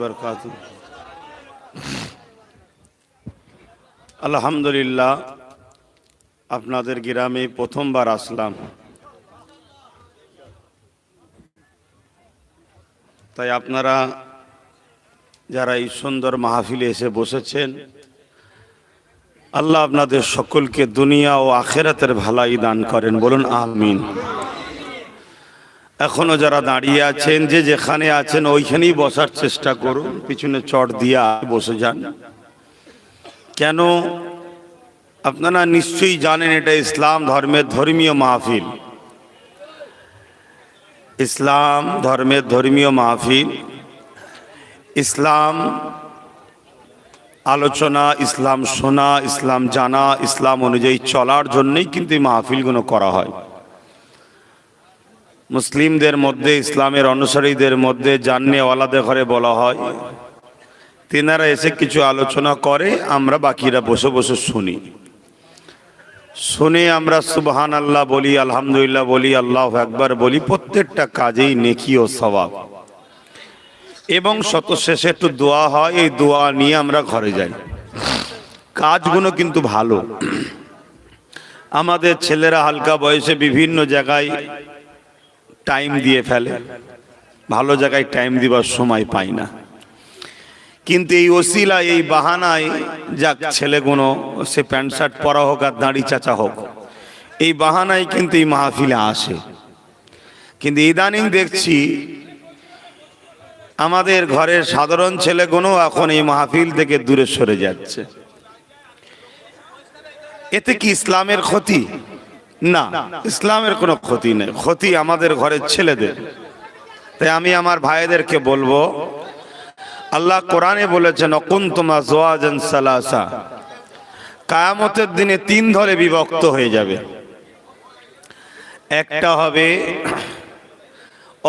বারাকাতুহু। আলহামদুলিল্লাহ, আপনাদের গ্রামে প্রথমবার আসলাম, তাই আপনারা যারা এই সুন্দর মাহফিলে এসে বসেছেন, আল্লাহ আপনাদের সকলকে দুনিয়া ও আখিরাতের ভালাই দান করেন, বলুন আমিন। এখনো যারা দাঁড়িয়ে আছেন, যে যেখানে আছেন ওইখানেই বসার চেষ্টা করুন, পিছনে চট দিয়ে বসে যান। কেন আপনারা নিশ্চয়ই জানেন এটা ইসলাম ধর্মের ধর্মীয় মাহফিল। ইসলাম ধর্মের ধর্মীয় মাহফিল, ইসলাম আলোচনা, ইসলাম শোনা, ইসলাম জানা, ইসলাম অনুযায়ী চলার জন্যই কিন্তু এই মাহফিলগুলো করা হয়। মুসলিমদের মধ্যে, ইসলামের অনুসারীদের মধ্যে জাননেওয়ালাদের ঘরে বলা হয়, তিনারা এসে কিছু আলোচনা করে, আমরা বাকিরা বসে বসে শুনি। শুনে আমরা সুবহান আল্লাহ বলি, আলহামদুলিল্লাহ বলি, আল্লাহু আকবার বলি। প্রত্যেকটা কাজেই নেকি ও সওয়াব, এবং শত শেষে একটু দোয়া হয়, এই দোয়া নিয়ে আমরা ঘরে যাই। কাজগুলো কিন্তু ভালো। আমাদের ছেলেরা হালকা বয়সে বিভিন্ন জায়গায় টাইম দিয়ে ফেলে, ভালো জায়গায় টাইম দিবার সময় পায় না। কিন্তু এই ওসিলা, এই বাহানায়, যাক ছেলেগুলো সে প্যান্ট শার্ট পরা হোক আর দাড়ি চাচা হোক, এই বাহানায় কিন্তু এই মাহফিলে আসে। কিন্তু ইদানিং দেখছি আমাদের ঘরের সাধারণ ছেলেগুলো এখন এই মাহফিল থেকে দূরে সরে যাচ্ছে। এতে কি ইসলামের ক্ষতি? না, ইসলামের কোনো ক্ষতি নেই, ক্ষতি আমাদের ঘরের ছেলেদের। তাই আমি আমার ভাইদেরকে বলবো, আল্লাহ কোরআনে বলেছেন কুনতুম আজওয়াজান সালাসা, কিয়ামতের দিনে তিন দলে বিভক্ত হয়ে যাবে। একটা হবে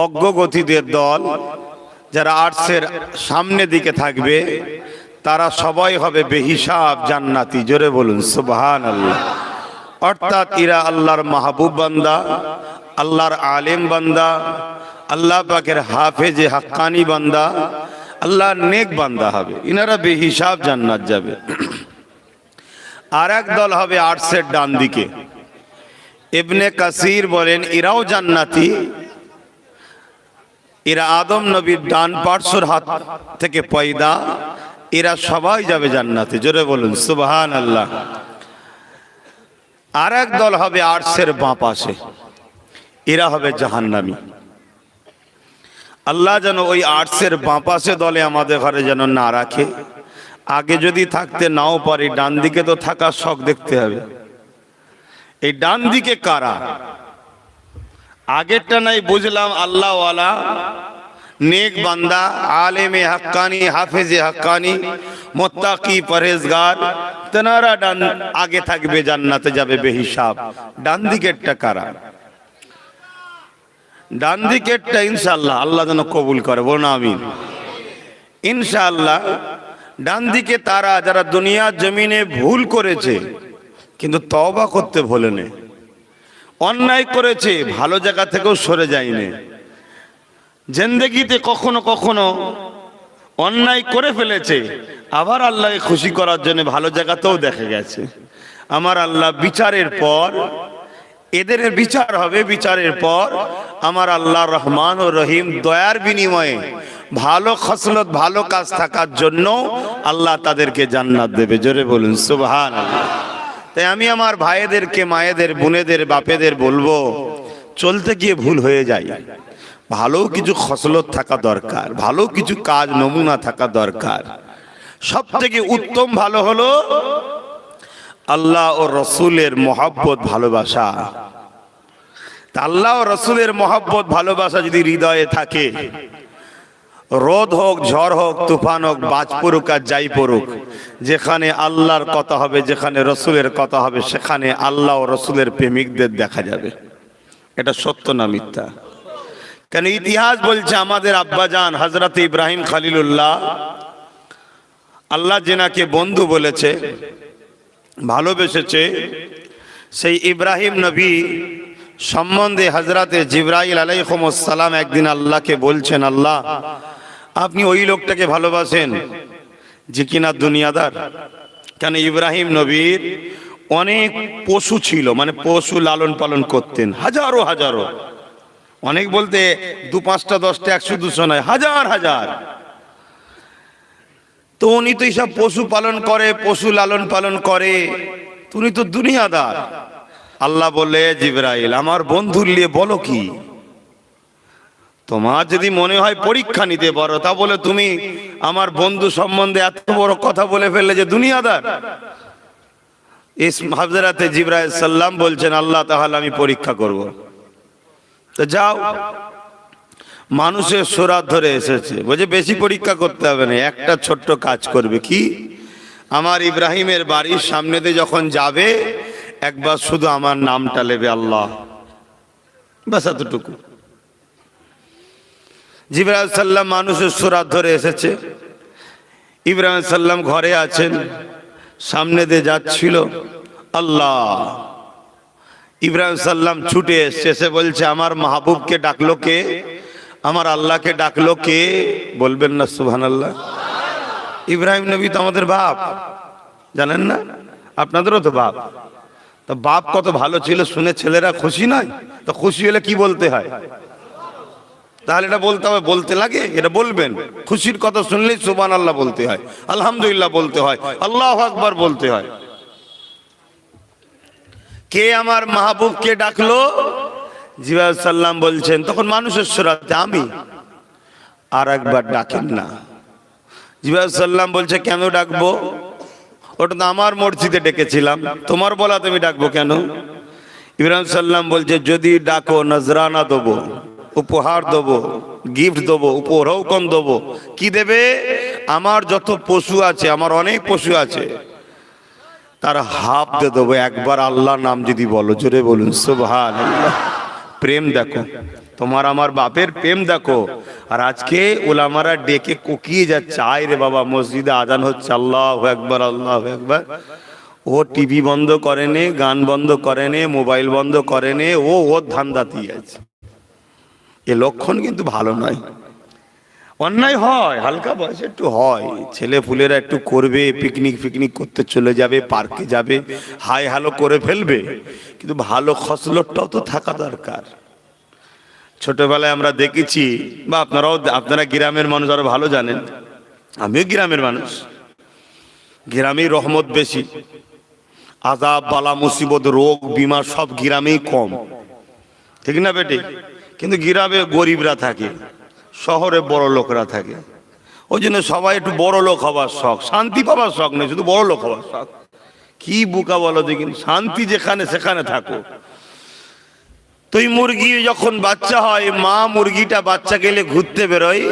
অজ্ঞগতিদের দল, যারা আরশের সামনে দিকে থাকবে, তারা সবাই হবে বেহিসাব জান্নাতি। জোরে বলুন সুবহানাল্লাহ। অর্থাৎ এরা আল্লাহর মাহবুব বান্দা, আল্লাহর আলেম বান্দা, আল্লাহ পাকের হাফেজে হাক্কানি বান্দা, আল্লাহর নেক বান্দা হবে। ইনারা বেহিসাব জান্নাত যাবে। আর এক দল হবে আরশের ডান দিকে। ইবনে কাসির বলেন এরাও জান্নাতি, এরা আদম নবীর ডান পার্শ্বর হাত থেকে পয়দা, এরা সবাই যাবে জান্নাতে। জোরে বলুন সুবহানাল্লাহ। আর এক দল হবে আরশের বাঁ পাশে, এরা হবে জাহান্নামী। আল্লাহ যেন ওই আরশের বাঁ পাশে দলে আমাদের ঘরে যেন না রাখে। আগে যদি থাকতে নাও পারি, ডান দিকে তো থাকার শখ দেখতে হবে। এই ডান দিকে কারা? আগেরটা নাই বুঝলাম, আল্লাহওয়ালা, নেক বান্দা, আলেমে হাক্কানি, হাফেজে হাক্কানি, মুত্তাকি, পরহেজগার, তেনারা ডান আগে থাকবে, জান্নাতে যাবে বেহিসাব। ডান দিকেরটা কারা? ডান দিকেরটা ইনশাআল্লাহ আল্লাহ যেন কবুল করে, বলুন আমিন। ইনশাআল্লাহ ডান দিকে তারা যারা দুনিয়ার জমিনে ভুল করেছে কিন্তু তওবা করতে ভোলেনি, অন্যায় করেছে, ভালো জায়গা থেকেও সরে যায়নি, জিন্দেগিতে কখনো কখনো অন্যায় করে ফেলেছে, আবার আল্লাহকে খুশি করার জন্য ভালো জায়গাতেও দেখা গেছে। আমার আল্লাহ বিচারের পর, এদের বিচার হবে, বিচারের পর আমার আল্লাহ রহমান ও রহিম দয়ার বিনিময়ে ভালো খসলত, ভালো কাজ থাকার জন্য আল্লাহ তাদেরকে জান্নাত দেবে। জোরে বলুন সুবহানাল্লাহ। তাই আমি আমার ভাইদেরকে, মায়েদের, বোনেদের, বাপেদের বলবো, চলতে গিয়ে ভুল হয়ে যায়, ভালো কিছু খসলত থাকা দরকার, ভালো কিছু কাজ নমুনা থাকা দরকার। সব থেকে উত্তম ভালো হলো আল্লাহ ও রসুলের মহব্বত, ভালোবাসা। আল্লাহ ও রসুলের মহব্বত, ভালোবাসা যদি হৃদয়ে থাকে, রোদ হোক, ঝড় হোক, তুফান হোক, বাজ পড়ুক আর যাই পড়ুক, যেখানে আল্লাহর কথা হবে, যেখানে রসুলের কথা হবে, সেখানে আল্লাহ ও রসুলের প্রেমিকদের দেখা যাবে। এটা সত্য না মিথ্যা? কেন ইতিহাস বলছে আমাদের আব্বাজান হযরত ইব্রাহিম খলিলুল্লাহ, আল্লাহ যেনাকে বন্ধু বলেছে, ভালোবেসেছে, সেই ইব্রাহিম নবী সম্বন্ধে হযরতে জিবরাইল আলাইহিসসালাম একদিন আল্লাহকে বলছেন, আল্লাহ আপনি ওই লোকটাকে ভালোবাসেন যে কিনা দুনিয়াদার? কেন ইব্রাহিম নবীর অনেক পশু ছিল, মানে পশু লালন পালন করতেন, হাজারো হাজারো, অনেক বলতে 2-5টা 10টা 100-200 নয়, হাজার হাজার। তো উনি তো এইসব পশু পালন করে, পশু লালন পালন করে, উনি তো দুনিয়াদার। আল্লাহ বলে, জিবরাইল আমার বন্ধুর নিয়ে বলো কি, তোমার যদি মনে হয় পরীক্ষা নিতে পারো, তা বলে তুমি আমার বন্ধু সম্বন্ধে এত বড় কথা বলে ফেললে যে দুনিয়াদার। হযরতে জিবরাইল সাল্লাম বলছেন, আল্লাহ তাআলা আমি পরীক্ষা করব। তো যাও, মানুষের সুরাত ধরে এসেছে, বলছে বেশি পরীক্ষা করতে হবে না, একটা ছোট্ট কাজ করবে। কি? আমার ইব্রাহিমের বাড়ির সামনে দিয়ে যখন যাবে, একবার শুধু আমার নামটা নেবে, আল্লাহ, বাস এতটুকু। জিবরাইল সাল্লাম মানুষের সুরাত ধরে এসেছে, ইব্রাহিম সাল্লাম ঘরে আছেন, সামনে দিয়ে যাচ্ছিল, আল্লাহ, ইব্রাহিম সাল্লাম ছুটে এসছে, এসে বলছে আমার মাহবুবকে ডাকলো কে? আমার আল্লাহকে ডাকলো কে? বলবেন না সুবহানাল্লাহ? ইব্রাহিম নবী তো আমাদের বাপ, জানেন না? আপনাদেরও তো বাপ। তো বাপ কত ভালো ছিল শুনে ছেলেরা খুশি নয়? তো খুশি হলে কি বলতে হয়? তাহলে এটা বলতে হবে, বলতে লাগে, এটা বলবেন। খুশির কথা শুনলেই সুবহানাল্লাহ বলতে হয়, আলহামদুলিল্লাহ বলতে হয়, আল্লাহু আকবার বলতে হয়। কে আমার মাহবুবকে ডাকলো? জিবরাইল সাল্লাম বলছেন, তখন মানুষের সুরাতে, আমি। আর একবার ডাকেন না। জিবরাইল সাল্লাম বলছে, কেন ডাকবো? ওটা তো আমার মসজিদে ডেকেছিলাম, তোমার বলা তুমি ডাকবো কেন? ইব্রাহিম সাল্লাম বলছে, যদি ডাকো নজরানা দেবো, উপহার দেবো, গিফট দেবো, উপঢৌকন দেবো। কি দেবে? আমার যত পশু আছে, আমার অনেক পশু আছে, তার হাফ দিয়ে দেবো একবার আল্লাহ নাম যদি বলো। জোরে বলুন সুবহানাল্লাহ। প্রেম দেখো, তোমার আমার বাপের প্রেম দেখো। আর আজকে ওলামারা ডেকে কোকিয়ে যাচ্ছে, আয় রে বাবা, মসজিদে আজান হচ্ছে, আল্লাহু আকবার, আল্লাহু আকবার। ও টিভি বন্ধ করে নে, গান বন্ধ করে নে, মোবাইল বন্ধ করে নে, ও ওর ধান্দাতেই আছে। এ লক্ষণ কিন্তু ভালো নয়। অন্যায় হয়, হালকা বয়সে একটু হয়, ছেলে ফুলেরা একটু করবে, পিকনিক ফিকনিক করতে চলে যাবে, পার্কে যাবে, হাই হ্যালো করে ফেলবে, কিন্তু ভালো খসলতটাও তো থাকা দরকার। ছোটবেলায় আমরা দেখেছি, বা আপনারা গ্রামের মানুষ আরো ভালো জানেন, আমিও গ্রামের মানুষ, গ্রামেই রহমত বেশি, আযাব বালা মুসিবত রোগ বিমা সব গ্রামেই কম, ঠিক না বেটে? কিন্তু গ্রামে গরিবরা থাকে, শহরে বড় লোকরা থাকে। ওই জন্য সবাই একটু বড় লোক হবার শখ, শান্তি পাবার শখ নেই, শুধু বড় লোক হবার শখ। কি বুকা বলো দেখিন, শান্তি যেখানে সেখানে থাকো। তুই মুরগি যখন বাচ্চা হয়, মা মুরগিটা বাচ্চা গেলে ঘুরতে বেরোয়,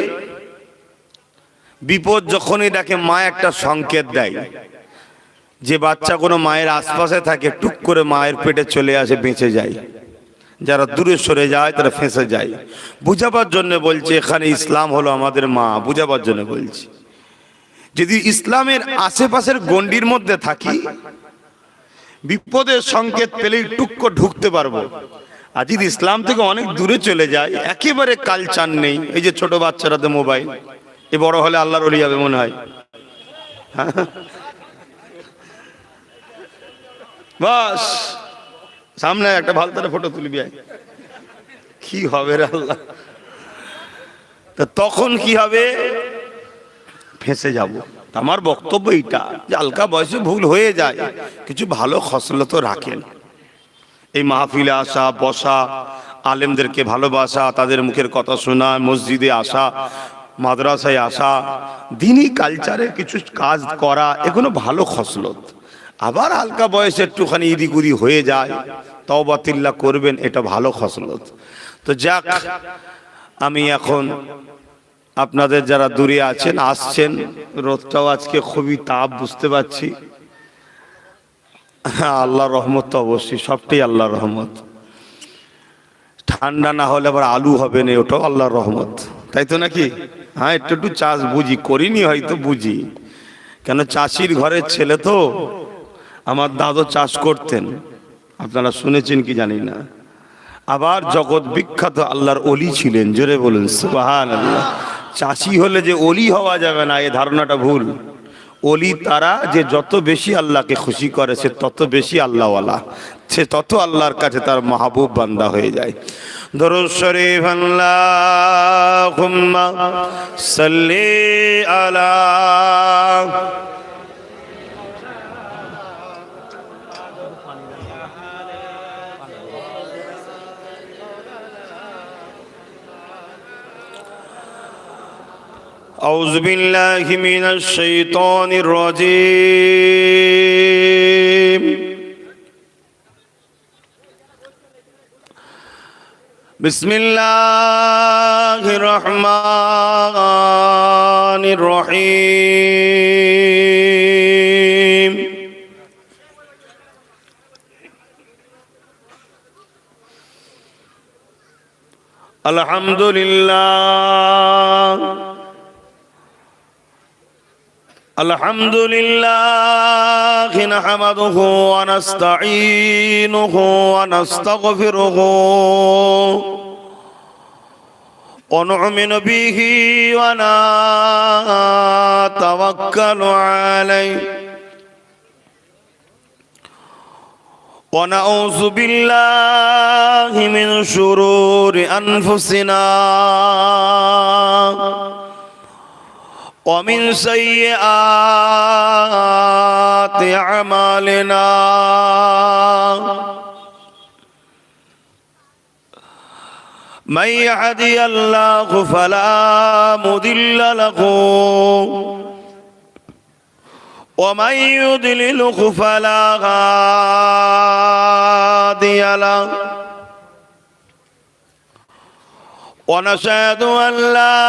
বিপদ যখনই ডাকে মা একটা সংকেত দেয়, যে বাচ্চা কোনো মায়ের আশপাশে থাকে টুক করে মায়ের পেটে চলে আসে, বেঁচে যায়। যারা দূরে সরে যায় তারা ফেঁসে যায়। বুঝাবার জন্য বলছে, এখানে ইসলাম হলো আমাদের মা, বুঝাবার জন্য বলছি। যদি ইসলামের আশেপাশের গণ্ডির মধ্যে থাকি, বিপদের সংকেত পেলেই টুক করে ঢুকতে পারবো। আর যদি ইসলাম থেকে অনেক দূরে চলে যায়, একেবারে কালচার নেই, এই যে ছোট বাচ্চারাতে মোবাইল, এ বড় হলে আল্লাহর ওলি হবে মনে হয়, বাস সামনে একটা ভালতারে ফটো তুলবি, কি হবে রে আল্লাহ। তা তখন কি হবে? ফেঁসে যাব। আমার বক্তব্য এইটা যে হালকা বয়সে ভুল হয়ে যায়, কিছু ভালো খসলত রাখেন। এই মাহফিলে আসা, বসা, আলেমদেরকে ভালোবাসা, তাদের মুখের কথা শোনা, মসজিদে আসা, মাদ্রাসায় আসা, দিনই কালচারের কিছু কাজ করা, এগুলো ভালো খসলত। আবার হালকা বয়সে একটুখানি ইদিক উদি হয়ে যায়, তওবা তিল্লা করবেন, এটা ভালো খসলত। তো যাক, আমি এখন আপনাদের যারা দূরে আছেন, আসছেন, রোদটাও আজকে খুবই তাপ, বুঝতে পারছি। আল্লাহর রহমত তো অবশ্যই, সবটাই আল্লাহর রহমত। ঠান্ডা না হলে আবার আলু হবে না, ওটাও আল্লাহর রহমত, তাই তো নাকি? হ্যাঁ, একটু একটু চাষ বুঝি, করিনি হয়তো, বুঝি। কেন, চাষির ঘরের ছেলে তো। আমার দাদু চাষ করতেন, আপনারা শুনেছেন কি জানি না। আবার জগৎ বিখ্যাত আল্লাহর ওলি ছিলেন, জোরে বলুন সুবহানাল্লাহ। চাষি হলে যে অলি হওয়া যাবে না, এই ধারণাটা ভুল। অলি তারা যে যত বেশি আল্লাহকে খুশি করে সে তত বেশি আল্লাহওয়ালা, সে তত আল্লাহর কাছে তার মাহবুব বান্দা হয়ে যায়। দরুদ শরীফ আল্লাহুম্মা সাল্লি আলা أعوذ بالله من الشيطان الرجيم بسم الله الرحمن الرحيم الحمد لله الحمد لله نحمده ونستعينه ونستغفره ونؤمن به ونتوكل عليه ونعوذ بالله من شرور أنفسنا ومن سيئات أعمالنا من يهدي الله فلا مضل له ومن يضلله فلا هادي له ونشهد أن لا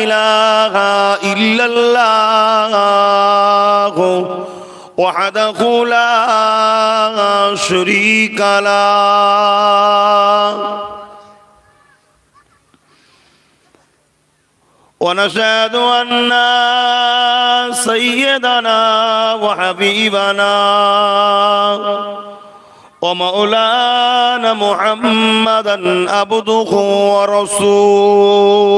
إله إلا الله وحده لا شريك له ونشهد أن سيدنا وحبيبنا ومولانا محمدا عبده ورسول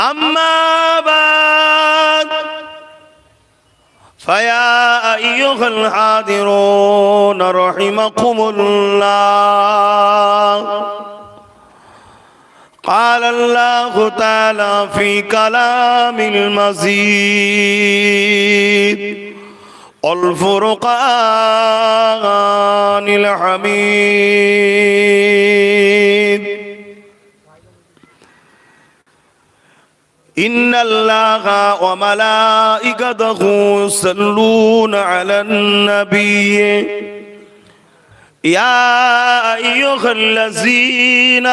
أما بعد فيا أيها الحاضرون رحمكم الله قال الله تعالى في كلام المزيد الفرقان الحميد إن الله وملائكته يصلون على النبي يا أيها الذين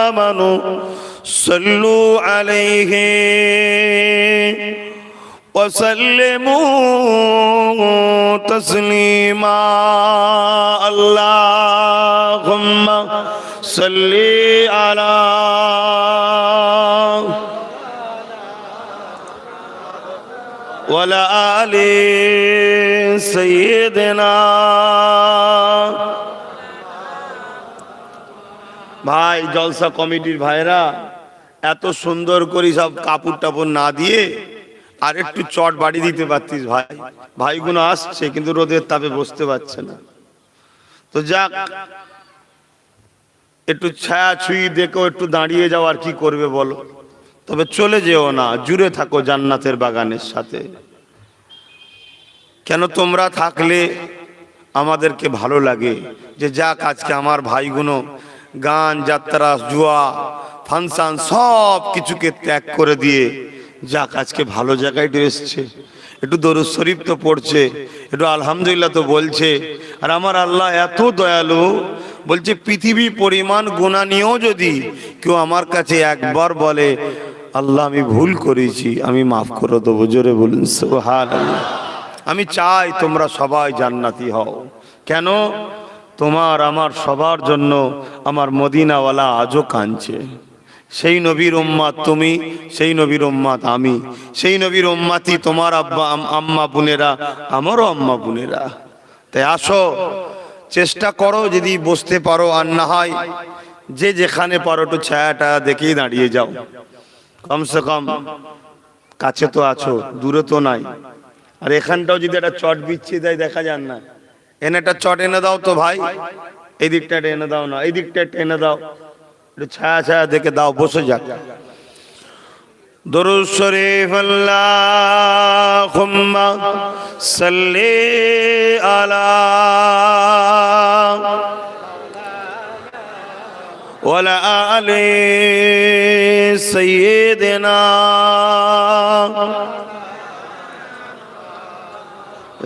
آمنوا صلوا عليه وسلموا تسليما اللهم صل على وعلى آل سيدنا ভাই জলসা কমিটির ভাইরা এত সুন্দর করে সব কাপড় টাপড় না দিয়ে আর একটু চট বাড়ি দিতে পারতিস ভাই। ভাইগুলো আসছে কিন্তু রোদের তাপে বসতে পারছে না, তো যাক একটু ছায়া ছুঁই দেখো, একটু দাঁড়িয়ে যাও, আর কি করবে বলো। তবে চলে যেও না, জুড়ে থাকো জান্নাতের বাগানের সাথে। কেন তোমরা থাকলে আমাদেরকে ভালো লাগে যে যাক আজকে আমার ভাইগুলো গান যাত্রা জুয়া ফাংশন সব কিছুকে ত্যাগ করে দিয়ে যাক আজকে ভালো জায়গায় এসছে, একটু দরুদ শরীফ তো পড়ছে, একটু আলহামদুলিল্লাহ তো বলছে। আর আমার আল্লাহ এত দয়ালু, বলছে পৃথিবী পরিমাণ গুনাহ নিয়েও যদি কেউ আমার কাছে একবার বলে আল্লাহ আমি ভুল করেছি, আমি মাফ করে দেবো। জোরে বলুন সুবহানাল্লাহ। আমি চাই তোমরা সবাই জান্নাতি হও। কেন? তোমার আমার সবার জন্য আমার মদিনাওয়ালা আজও কাঁদছে। সেই নবীর উম্মাত তুমি, সেই নবীর উম্মাত আমি, সেই নবীর উম্মাতি তোমার আব্বা আম্মা বোনেরা, আমারও আম্মা বোনেরা। তাই আসো চেষ্টা করো যদি বসতে পারো, আর না হয় যে যেখানে পারো একটু ছায়াটা দেখেই দাঁড়িয়ে যাও। কমসে কম কাছে তো আছো, দূরে তো নাই। আর এখানটাও যদি একটা চট বিছিয়ে দেয় দেখা যান না, এনে একটা চট এনে দাও তো ভাই, এই দিকটা এনে দাও না, এই দিকটা এনে দাও, একটু ছায়া ছায়া দেখে দাও, বসে যাক। দরুদ শরীফ আল্লাহুম্মা সাল্লি আলা ওয়ালা আলি সাইয়্যিদিনা।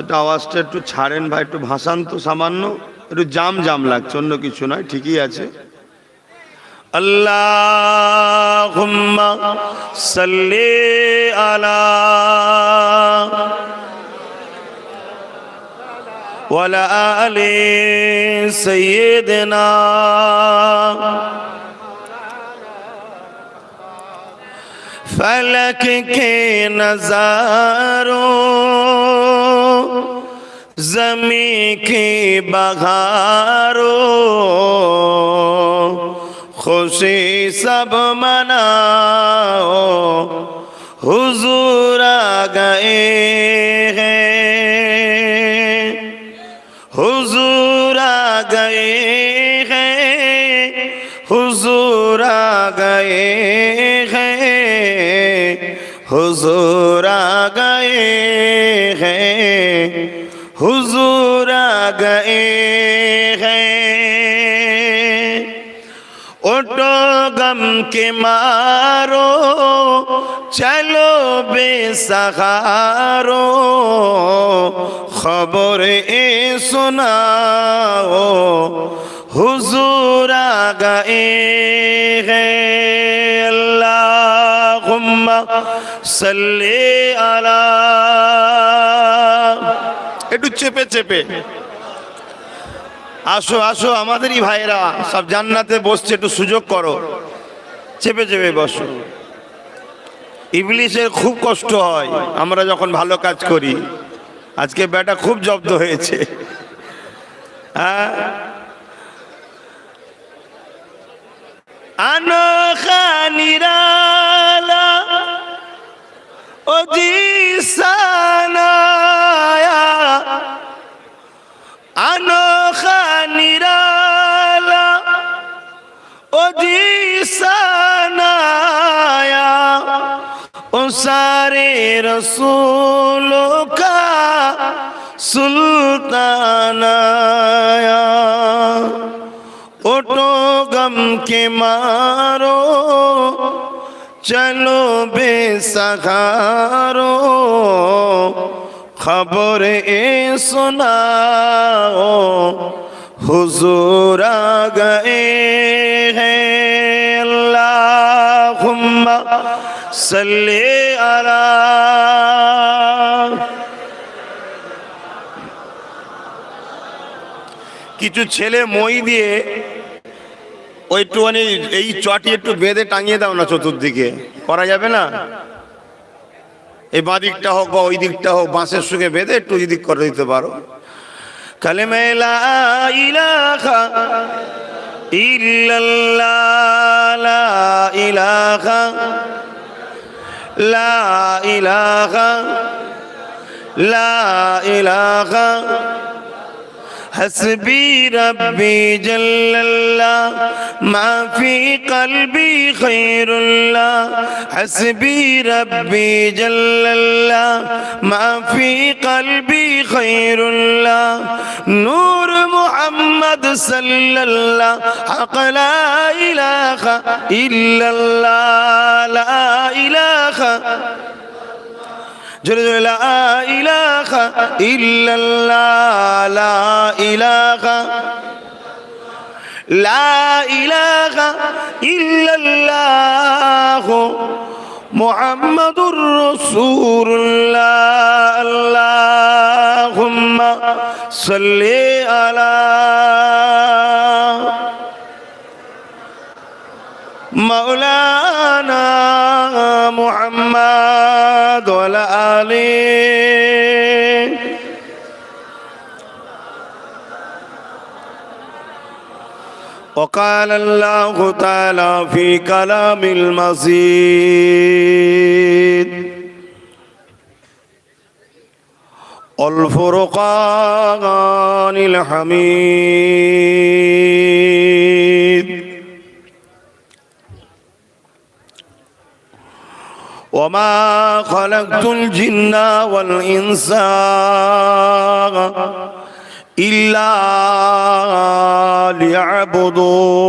এটা আওয়াজটা একটু ছাড়েন ভাই, একটু ভাসান তো, সামান্য একটু জাম জাম লাগছে, অন্য কিছু নয়, ঠিকই আছে। আল্লাহুম্মা সাল্লি আলা ওয়ালা আলি সাইয়্যিদিনা। फलक के नज़ारों, ज़मीं की बहारों, खुशी सब मनाओ, हुजूर आ गए हैं, हुजूर आ गए हैं, हुजूर आ गए हैं, हुजूर आ गए हैं, हुजूर आ गए हैं। उठो गम के मारो, चलो बेसहारो, खबर ए सुनाओ, हुजूर आ गए हैं। अल्लाहुम्मा सल्ली अला। একটু চেপে চেপে আসো আসো, আমাদেরই ভাইরা সব জান্নাতে বসছে, একটু সুযোগ করো, চেপে চেপে বসো। ইবলিসের খুব কষ্ট হয় আমরা যখন ভালো কাজ করি। আজকে বেটা খুব জব্দ হয়েছে। হ্যাঁ, अनोखा निराला ओ जीसानाया, अनोखा निराला ओ जीसानाया, ओ सारे रसूलों का सुल्तानाया। उठो गम के मारो, चलो बेसहारो, खबर ए सुनाओ, हुजूर आ गए हैं। अल्लाहुम्मा सल्ली अला। কিছু ছেলে মই দিয়ে ওই একটুখানি এই চটি একটু বেঁধে টাঙিয়ে দাও না চতুর্দিকে, করা যাবে না? এই বাঁ দিকটা হোক বা ওই দিকটা হোক, বাঁশের সঙ্গে বেঁধে একটু যদি করে দিতে পারো। কালেমা লা ইলাহা ইল্লাল্লাহ, লা ইলাহা, লা ইলাহা, লা ইলাহা, हस्बी रब्बी जल्लल्लाह, मा फी क़ल्बी खैरुल्लाह, हस्बी रब्बी जल्लल्लाह, मा फी क़ल्बी खैरुल्लाह, नूर मुहम्मद सल्लल्लाह, हक़ ला इलाहा इल्लल्लाह, ला इलाहा, ला इलाहा इल्लल्लाह, ला इलाहा, ला इलाहा इल्लल्लाह, मुहम्मदुर रसूलुल्लाह। अल्लाहुम्मा सल्ली अला मौलाना मुहम्मद वाला आले। وقال الله تعالى في كلام المزيد الفرقان الحميد وما خلقت الجن والإنس إلا ليعبدون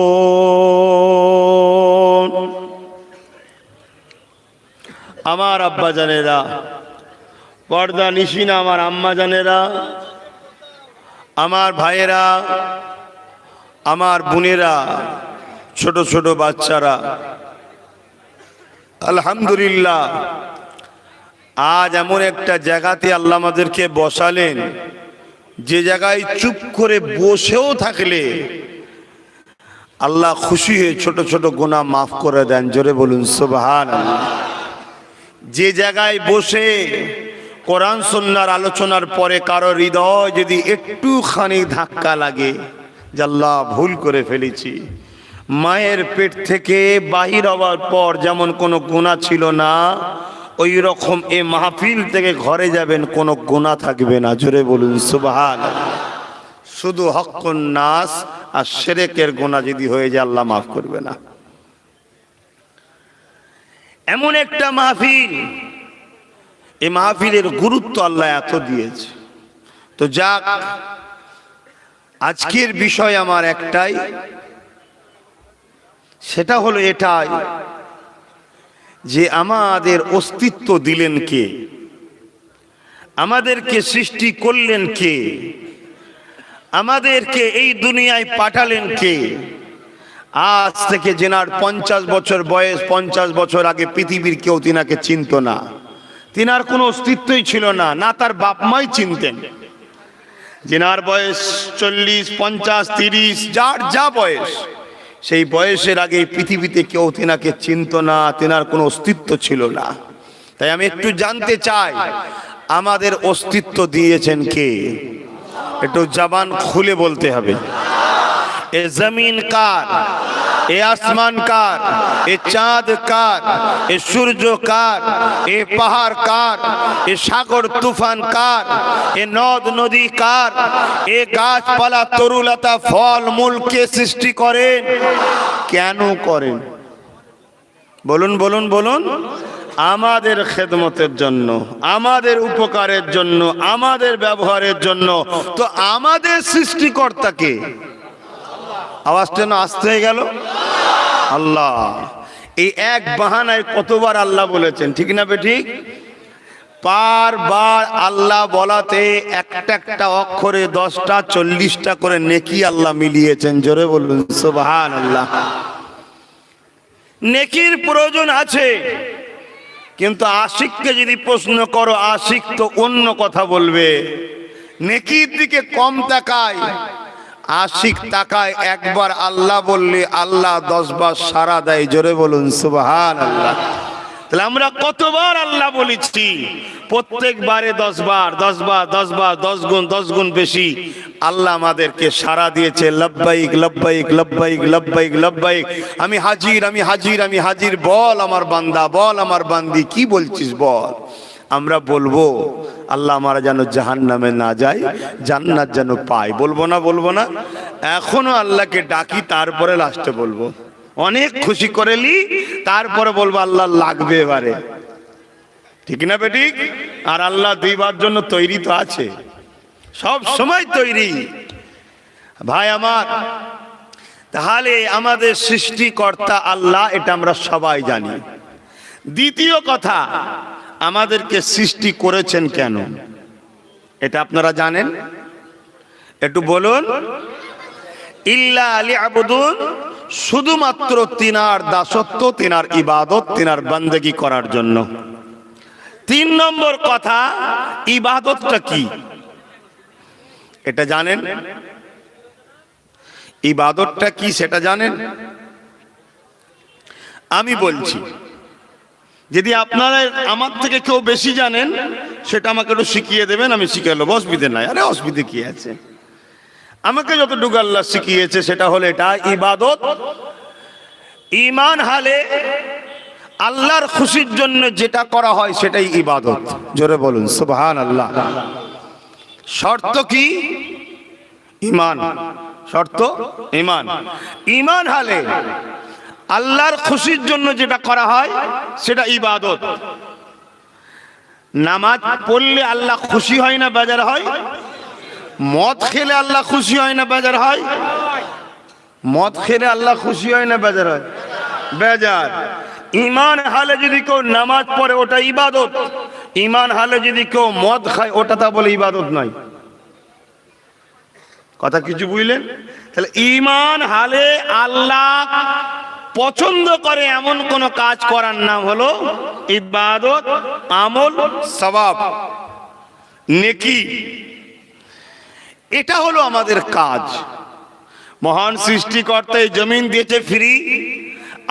আমার আব্বা জানেরা, পর্দা নিশিনা আমার আম্মা জানেরা, আমার ভাইয়েরা, আমার বোনেরা, ছোট ছোট বাচ্চারা, আলহামদুলিল্লাহ আজ এমন একটা জায়গাতে আল্লাহ আমাদেরকে বসালেন যে জায়গায় চুপ করে বসেও থাকলে আল্লাহ খুশি হয়ে ছোট ছোট গুনাহ মাফ করে দেন। জোরে বলুন সুবহানাল্লাহ। যে জায়গায় বসে কোরআন সুন্নাহর আলোচনার পরে কারো হৃদয় যদি একটুখানি ধাক্কা লাগে যে আল্লাহ ভুল করে ফেলেছি, মায়ের পেট থেকে বাহির হওয়ার পর যেমন কোনো গুনাহ ছিল না, ওই রকম এই মাহফিল থেকে ঘরে যাবেন কোনো গুনাহ থাকবে না। জোরে বলুন সুবহানাল্লাহ। শুধু হক্কুন নাস আর শিরকের গুনাহ যদি হয়ে যায় আল্লাহ মাফ করবে না। এমন একটা মাহফিল, এই মাহফিলের গুরুত্ব আল্লাহ এত দিয়েছে। তো যাক, আজকের বিষয় আমার একটাই, সেটা হলো এটাই যে আমাদের অস্তিত্ব দিলেন কে, আমাদেরকে সৃষ্টি করলেন কে, আমাদেরকে এই দুনিয়ায় পাঠালেন কে। আজ থেকে যেনার 50 বছর বয়স, 50 বছর আগে পৃথিবীর কেউ তিনাকে চিনত না, তিনার কোনো অস্তিত্বই ছিল না, না তার বাপ মাই চিনতেন। যেনার বয়স 40, 50, 30, যার যা বয়স, সেই বয়সের আগে পৃথিবীতে কেউ তিনাকে চিনত না, তিনার কোনো অস্তিত্ব ছিল না। তাই আমি একটু জানতে চাই আমাদের অস্তিত্ব দিয়েছেন কে? একটু জবান খুলে বলতে হবে। এ জমিন কার, এ আসমান কার, এ চাঁদ কার, এ সূর্য কার, এ পাহাড় কার, এ সাগর তুফান কার, এ নদ নদী কার, এ গাছপালা তরুলতা ফল মূল কে সৃষ্টি করেন? কেন করেন? বলুন বলুন বলুন। আমাদের খেদমতের জন্য, আমাদের উপকারের জন্য, আমাদের ব্যবহারের জন্য। তো আমাদের সৃষ্টিকর্তাকে, আওয়াজটা না আসতে হয়ে গেল, আল্লাহ। এই এক বাহানায় কতবার আল্লাহ বলেছেন, ঠিক না বেঠিক? বারবার আল্লাহ বলাতে একটা একটা অক্ষরে 10টা 40টা করে নেকি আল্লাহ মিলিয়েছেন। জোরে বলুন সুবহানাল্লাহ। নেকির প্রয়োজন আছে, কিন্তু আশিককে যদি প্রশ্ন করো, আশিক তো অন্য কথা বলবে। নেকির দিকে কম তাকায়, আশিক তাকায় একবার আল্লাহ বললে আল্লাহ 10 বার সাড়া দেয়। জোরে বলুন সুবহানাল্লাহ। তাহলে আমরা কতবার আল্লাহ বলেছি? প্রত্যেকবারে 10 বার 10 বার 10 বার 10 গুণ 10 গুণ বেশি আল্লাহ আমাদেরকে সাড়া দিয়েছে। লব্বাইক লব্বাইক লব্বাইক লব্বাইক লব্বাইক, আমি হাজির আমি হাজির আমি হাজির, বল আমার বান্দা, বল আমার বান্দি, কি বলছিস বল। আমরা বলবো আল্লাহ আমরা যেন জাহান্নামে না যাই, জান্নাত যেন পাই। বলবো না বলবো না? এখনো আল্লাহকে ডাকি, তারপরে লাস্টে বলবো। অনেক খুশি করেলি, তারপরে বলবো আল্লাহ লাগবে এবারে, ঠিক না বেঠিক? আর আল্লাহ দিবার জন্য তৈরি তো আছে, সব সময় তৈরি ভাই আমার। তাহলে আমাদের সৃষ্টিকর্তা আল্লাহ, এটা আমরা সবাই জানি। দ্বিতীয় কথা, আমাদেরকে সৃষ্টি করেছেন কেন, এটা আপনারা জানেন? একটু বলুন। ইল্লা লিয়াবুদুন, শুধুমাত্র তিনার দাসত্ব, তিনার ইবাদত, তিনার বান্দেগি করার জন্য। 3 নম্বর কথা, ইবাদতটা কি এটা জানেন? ইবাদতটা কি সেটা জানেন? আমি বলছি, যদি আপনারা আমার থেকে কেউ বেশি জানেন সেটা আমাকে একটু শিখিয়ে দেবেন, আমি শিখে নেবো, অসুবিধে নাই। আরে অসুবিধে কি আছে? আমাকে যতটুকু আল্লাহ শিখিয়েছে সেটা হলো এটা ইবাদত। ঈমান হালে আল্লাহর খুশির জন্য যেটা করা হয় সেটাই ইবাদত। জোরে বলুন সুবহানাল্লাহ। শর্ত কি? ঈমান। শর্ত ঈমান। ঈমান হালে আল্লাহর খুশির জন্য যেটা করা হয় সেটা ইবাদত। নামাজ পড়লে আল্লাহ খুশি হয় না বেজার হয়? মদ খেলে আল্লাহ খুশি হয় না বেজার হয়? মদ খেলে আল্লাহ খুশি হয় না বেজার হয়? বেজার। ঈমান হালে যদি কেউ নামাজ পড়ে ওটা ইবাদত, ঈমান হালে যদি কেউ মদ খায় ওটা তা বলে ইবাদত নয়। কথা কিছু বুঝলেন? তাহলে ঈমান হালে আল্লাহ পছন্দ করে এমন কোন কাজ করার নাম হলো ইবাদত, আমল, সওয়াব, নেকি। এটা হলো আমাদের কাজ। মহান সৃষ্টিকর্তা এই জমিন দিয়েছে ফ্রি,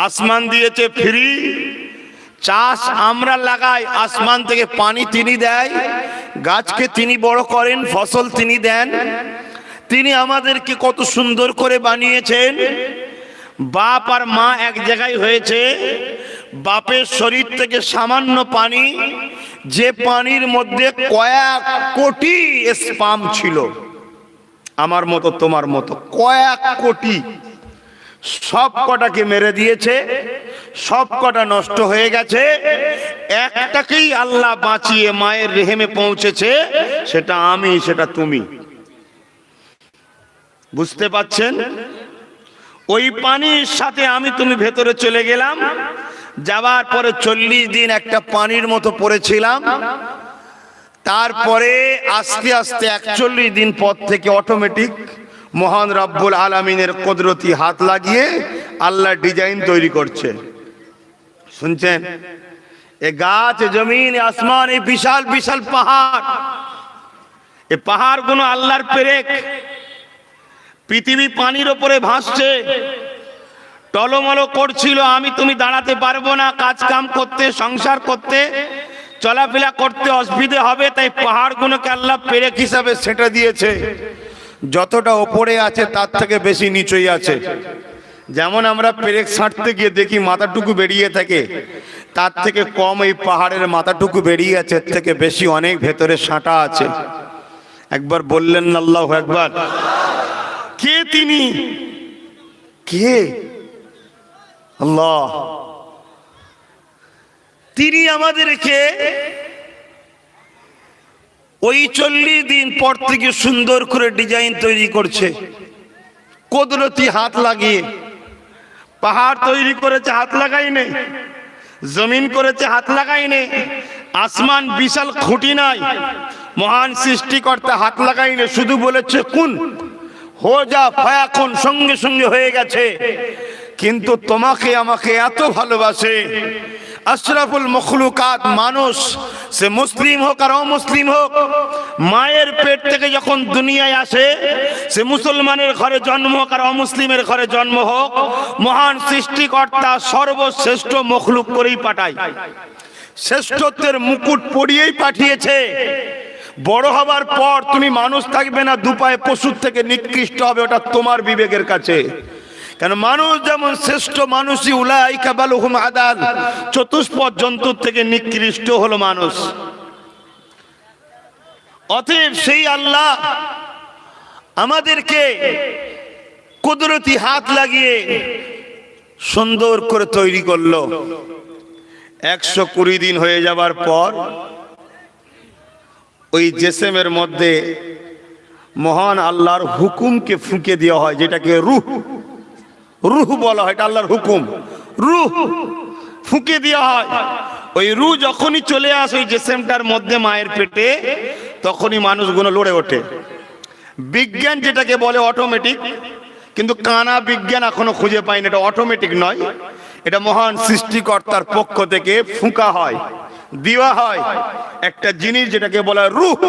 আসমান দিয়েছে ফ্রি। চাষ আমরা লাগাই, আসমান থেকে পানি তিনি দেয়, গাছকে তিনি বড় করেন, ফসল তিনি দেন। তিনি আমাদেরকে কত সুন্দর করে বানিয়েছেন। বাপ আর মা এক জায়গায় হয়েছে, বাপের শরীর থেকে সামান্য পানি, যে পানির মধ্যে কয়েক কোটি স্পাম ছিল, আমার মতো তোমার মতো কয়েক কোটি, সব কটাকে মেরে দিয়েছে, সব কটা নষ্ট হয়ে গেছে। একটাকেই আল্লাহ বাঁচিয়ে মায়ের রেহেমে পৌঁছেছে, সেটা আমি, সেটা তুমি। বুঝতে পাচ্ছেন? ওই পানির সাথে আমি তুমি ভেতরে চলে গেলাম, যাওয়ার পরে 40 দিন একটা পানির মতো পড়েছিলাম। তারপরে আস্তে আস্তে 41 দিন পর থেকে অটোমেটিক মহান রব্বুল আলামিনের কুদরতি হাত লাগিয়ে আল্লাহ ডিজাইন তৈরি করছে। শুনছেন? এ গাছ, জমিন, আসমান, এই বিশাল বিশাল পাহাড়, এই পাহাড়গুলো আল্লাহর পেরেক। পৃথিবী পানির ওপরে ভাসছে, টলমলো করছিল, আমি তুমি দাঁড়াতে পারবো না, কাজ কাম করতে, সংসার করতে, চলাফেরা করতে অসুবিধে হবে, তাই পাহাড়গুলোকে আল্লাহ পেরেক হিসাবে সেটা দিয়েছে। যতটা ওপরে আছে তার থেকে বেশি নিচেই আছে। যেমন আমরা পেরেক ছাঁটতে গিয়ে দেখি মাথাটুকু বেরিয়ে থাকে, তার থেকে কম এই পাহাড়ের মাথাটুকু বেরিয়ে আছে, এর থেকে বেশি অনেক ভেতরে সাঁটা আছে। একবার বললেন না আল্লাহু আকবার? কে তিনি? কে? আল্লাহ। তিনি আমাদেরকে ওই 40 দিন পর থেকে সুন্দর করে ডিজাইন তৈরি করছে, কুদরতি হাত লাগিয়ে। পাহাড় তৈরি করেছে, হাত লাগাই নেই। জমিন করেছে, হাত লাগাই নেই। আসমান বিশাল খুঁটি নাই, মহান সৃষ্টিকর্তা হাত লাগাই নেই, শুধু বলেছে কুন হো যা, ফায়াকুন, সঙ্গে সঙ্গে হয়ে গেছে। কিন্তু তোমাকে আমাকে এত ভালোবাসে, আশরাফুল মখলুকাত মানুষ, সে মুসলিম হোক আর অমুসলিম হোক, মায়ের পেট থেকে যখন দুনিয়ায় আসে, সে মুসলমানের ঘরে জন্ম হোক আর অমুসলিমের ঘরে জন্ম হোক, মহান সৃষ্টিকর্তা সর্বশ্রেষ্ঠ মখলুক করেই পাঠায়, শ্রেষ্ঠত্বের মুকুট পরিয়েই পাঠিয়েছে। বড় হবার পর তুমি মানুষ থাকবে না, দুপায়ে পশুর থেকে নিকৃষ্ট হবে, ওটা তোমার বিবেকের কাছে। কেন মানুষ যেমন শ্রেষ্ঠ, মানুষই উলাইকা বালুহুম আদাল, চতুষ্পদ জন্তুর থেকে নিকৃষ্ট হলো মানুষ। অতএব সেই আল্লাহ আমাদেরকে কুদরতি হাত লাগিয়ে সুন্দর করে তৈরি করলো। 120 দিন হয়ে যাবার পর ওই জিসমের মধ্যে মহান আল্লাহর হুকুমকে ফুঁকে দেওয়া হয়, যেটাকে রূহ রূহ বলা হয়। এটা আল্লাহর হুকুম, রূহ ফুঁকে দেওয়া হয়। ওই রূহ যখনই চলে আসে ওই জিসমটার মধ্যে মায়ের পেটে, তখনই মানুষগুলো লড়ে ওঠে। বিজ্ঞান যেটাকে বলে অটোমেটিক, কিন্তু কানা বিজ্ঞান এখনো খুঁজে পায়নি এটা অটোমেটিক নয়, এটা মহান সৃষ্টিকর্তার পক্ষ থেকে ফুঁকা হয়, দেওয়া হয় একটা জিনিস যেটাকে বলা রূহ,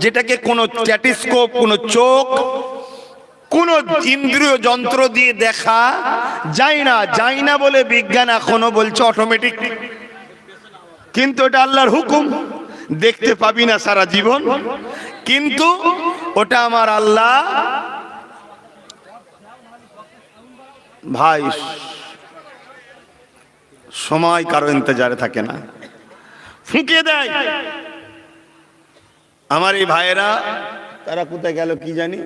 যেটাকে কোনো স্ট্যাটিস্কোপ, কোনো চোখ, কোন ইন্দ্রিয় যন্ত্র দিয়ে দেখা যায় না বলে বিজ্ঞান এখনো বলছে অটোমেটিক। কিন্তু এটা আল্লাহর হুকুম, দেখতে পাবি না সারা জীবন, কিন্তু ওটা আমার আল্লাহ ভাই সময় কারো ইন্তজারে থাকে না, ফুঁকে দেয়। আমার এই ভাইয়েরা তারা কোথায় গেল কি জানি,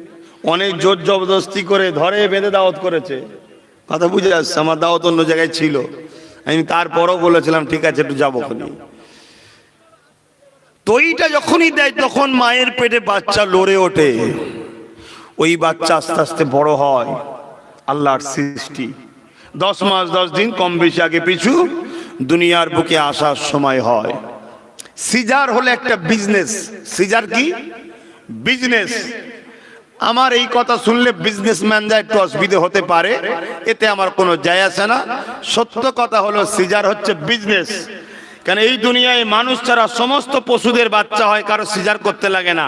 অনেক জোর জবরদস্তি করে ধরে বেঁধে দাওয়াত করেছে। কথা বুঝে আসছে, আমার দাওয়াত অন্য জায়গায় ছিল, আমি তারপরও বলেছিলাম ঠিক আছে একটু যাবো ওখানে। তো এইটা যখনই দেয় তখন মায়ের পেটে বাচ্চা লড়ে ওঠে, ওই বাচ্চা আস্তে আস্তে বড় হয়। আল্লাহর সৃষ্টি 10 মাস 10 দিন কম বেশি আগে পিছু দুনিয়ার বুকে আসার সময় হয়। সিজার হলো একটা বিজনেস। সিজার কি? বিজনেস। আমার এই কথা শুনলে বিজনেসম্যানরা একটু অসুবিধে হতে পারে, এতে আমার কোনো যায় আসে না। সত্য কথা হলো সিজার হচ্ছে বিজনেস। কেন এই দুনিয়ায় মানুষ ছাড়া সমস্ত পশুদের বাচ্চা হয়, কারো সিজার করতে লাগে না।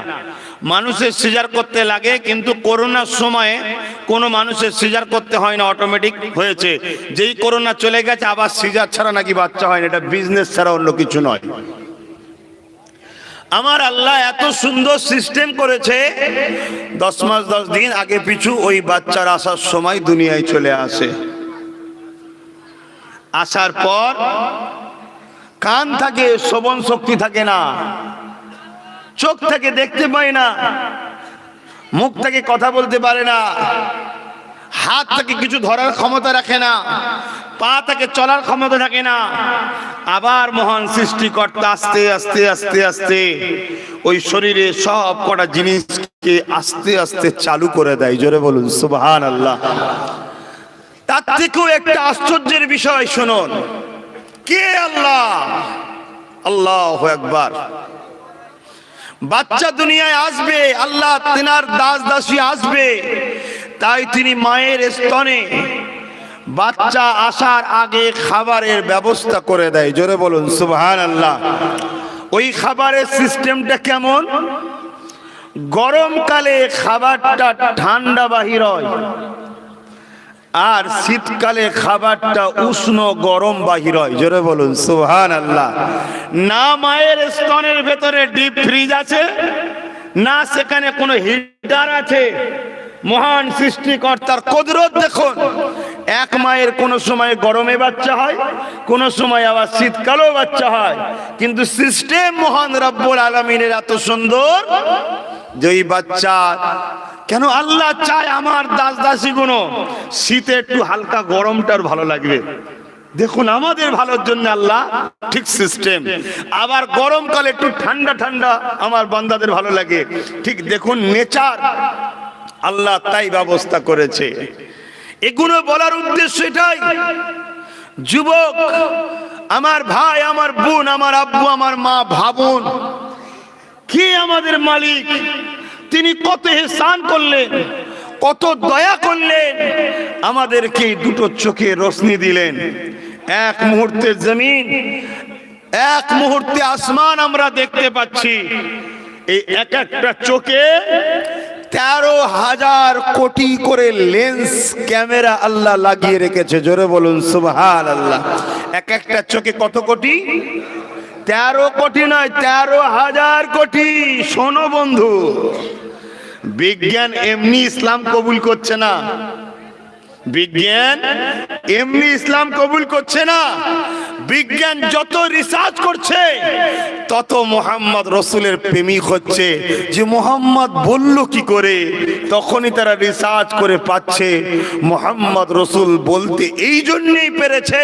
মানুষের সিজার করতে লাগে, কিন্তু করোনার সময়ে কোনো মানুষের সিজার করতে হয় না, অটোমেটিক হয়েছে। যেই করোনা চলে গেছে আবার সিজার ছাড়া নাকি বাচ্চা হয় না। এটা বিজনেস ছাড়া অন্য কিছু নয়। আমার আল্লাহ এত সুন্দর সিস্টেম করেছে, 10 মাস 10 দিন আগে পিছু ওই বাচ্চার আসার সময় দুনিয়ায় চলে আসে। আসার পর কান থাকে, শ্রবণ শক্তি থাকে না, চোখ থেকে দেখতে পায় না, মুখ থেকে কথা বলতে পারে না, হাত থেকে কিছু ধরার ক্ষমতা রাখে না, পা থেকে চলার ক্ষমতা থাকে না। আবার মহান সৃষ্টিকর্তা আস্তে আস্তে আস্তে আস্তে ওই শরীরে সব কটা জিনিসকে আস্তে আস্তে চালু করে দেয়। জোরে বলুন সুবহানাল্লাহ। তার থেকেও একটা আশ্চর্যের বিষয় শুনুন, কে আল্লাহ? আল্লাহু আকবার। বাচ্চা দুনিয়ায় আসবে, আল্লাহ তিনার দাস দাসী আসবে, তাই তিনি মায়ের স্তনে বাচ্চা আসার আগে খাবারের ব্যবস্থা করে দেয়। জোরে বলুন সুবহানাল্লাহ। ওই খাবারের সিস্টেমটা কেমন? গরমকালে খাবারটা ঠান্ডা বাহির হয়, আর শীতকালে খাবারটা উষ্ণ গরম বাহির হয়। জোরে বলুন সুবহানাল্লাহ। না মায়ের স্তনের ভেতরে ডিপ ফ্রিজ আছে, না সেখানে কোনো হিটার আছে। মহান সৃষ্টিকর্তার কুদরত দেখুন। এক মায়ের কোন সময় গরমে বাচ্চা হয়, কোন সময় আবার শীতকালেও বাচ্চা হয়, কিন্তু সিস্টেম মহান রব্বুল আলামিনের এত সুন্দর যে এই বাচ্চা কেন আল্লাহ চায় আমার দাস দাসী গুলো শীতে একটু হালকা গরমটার ভালো লাগবে। দেখুন আমাদের ভালোর জন্য আল্লাহ ঠিক সিস্টেম। আবার গরমকালে একটু ঠান্ডা ঠান্ডা আমার বান্দাদের ভালো লাগে। ঠিক দেখুন নেচার আল্লাহ তাই ব্যবস্থা করেছে। এগুলো বলার উদ্দেশ্য এটাই, যুবক আমার ভাই, আমার বোন, আমার আব্বু, আমার মা, ভাবুন কে আমাদের মালিক। তিনি কত ইহসান করলেন, কত দয়া করলেন, আমাদেরকে দুটো চোখে রোশনি দিলেন। এক মুহূর্তে জমিন, এক মুহূর্তে আসমান আমরা দেখতে পাচ্ছি। এই এক একটা চোখে 13,000 কোটি করে লেন্স ক্যামেরা আল্লাহ লাগিয়ে রেখেছে। জোরে বলুন সুবহানাল্লাহ। এক একটা চোখে কত কোটি? 13 কোটি নয়, 13,000 কোটি। শোনো বন্ধু, বিজ্ঞান এমনি ইসলাম কবুল করছে না। বিজ্ঞান এমনি ইসলাম কবুল করছে না। বিজ্ঞান যত রিসার্চ করছে তত মোহাম্মদ রসুলের প্রেমিক হচ্ছে। যে মোহাম্মদ বলল কি করে, তখনই তারা রিসার্চ করে পাচ্ছে মোহাম্মদ রসুল বলতে এই জন্যই পেরেছে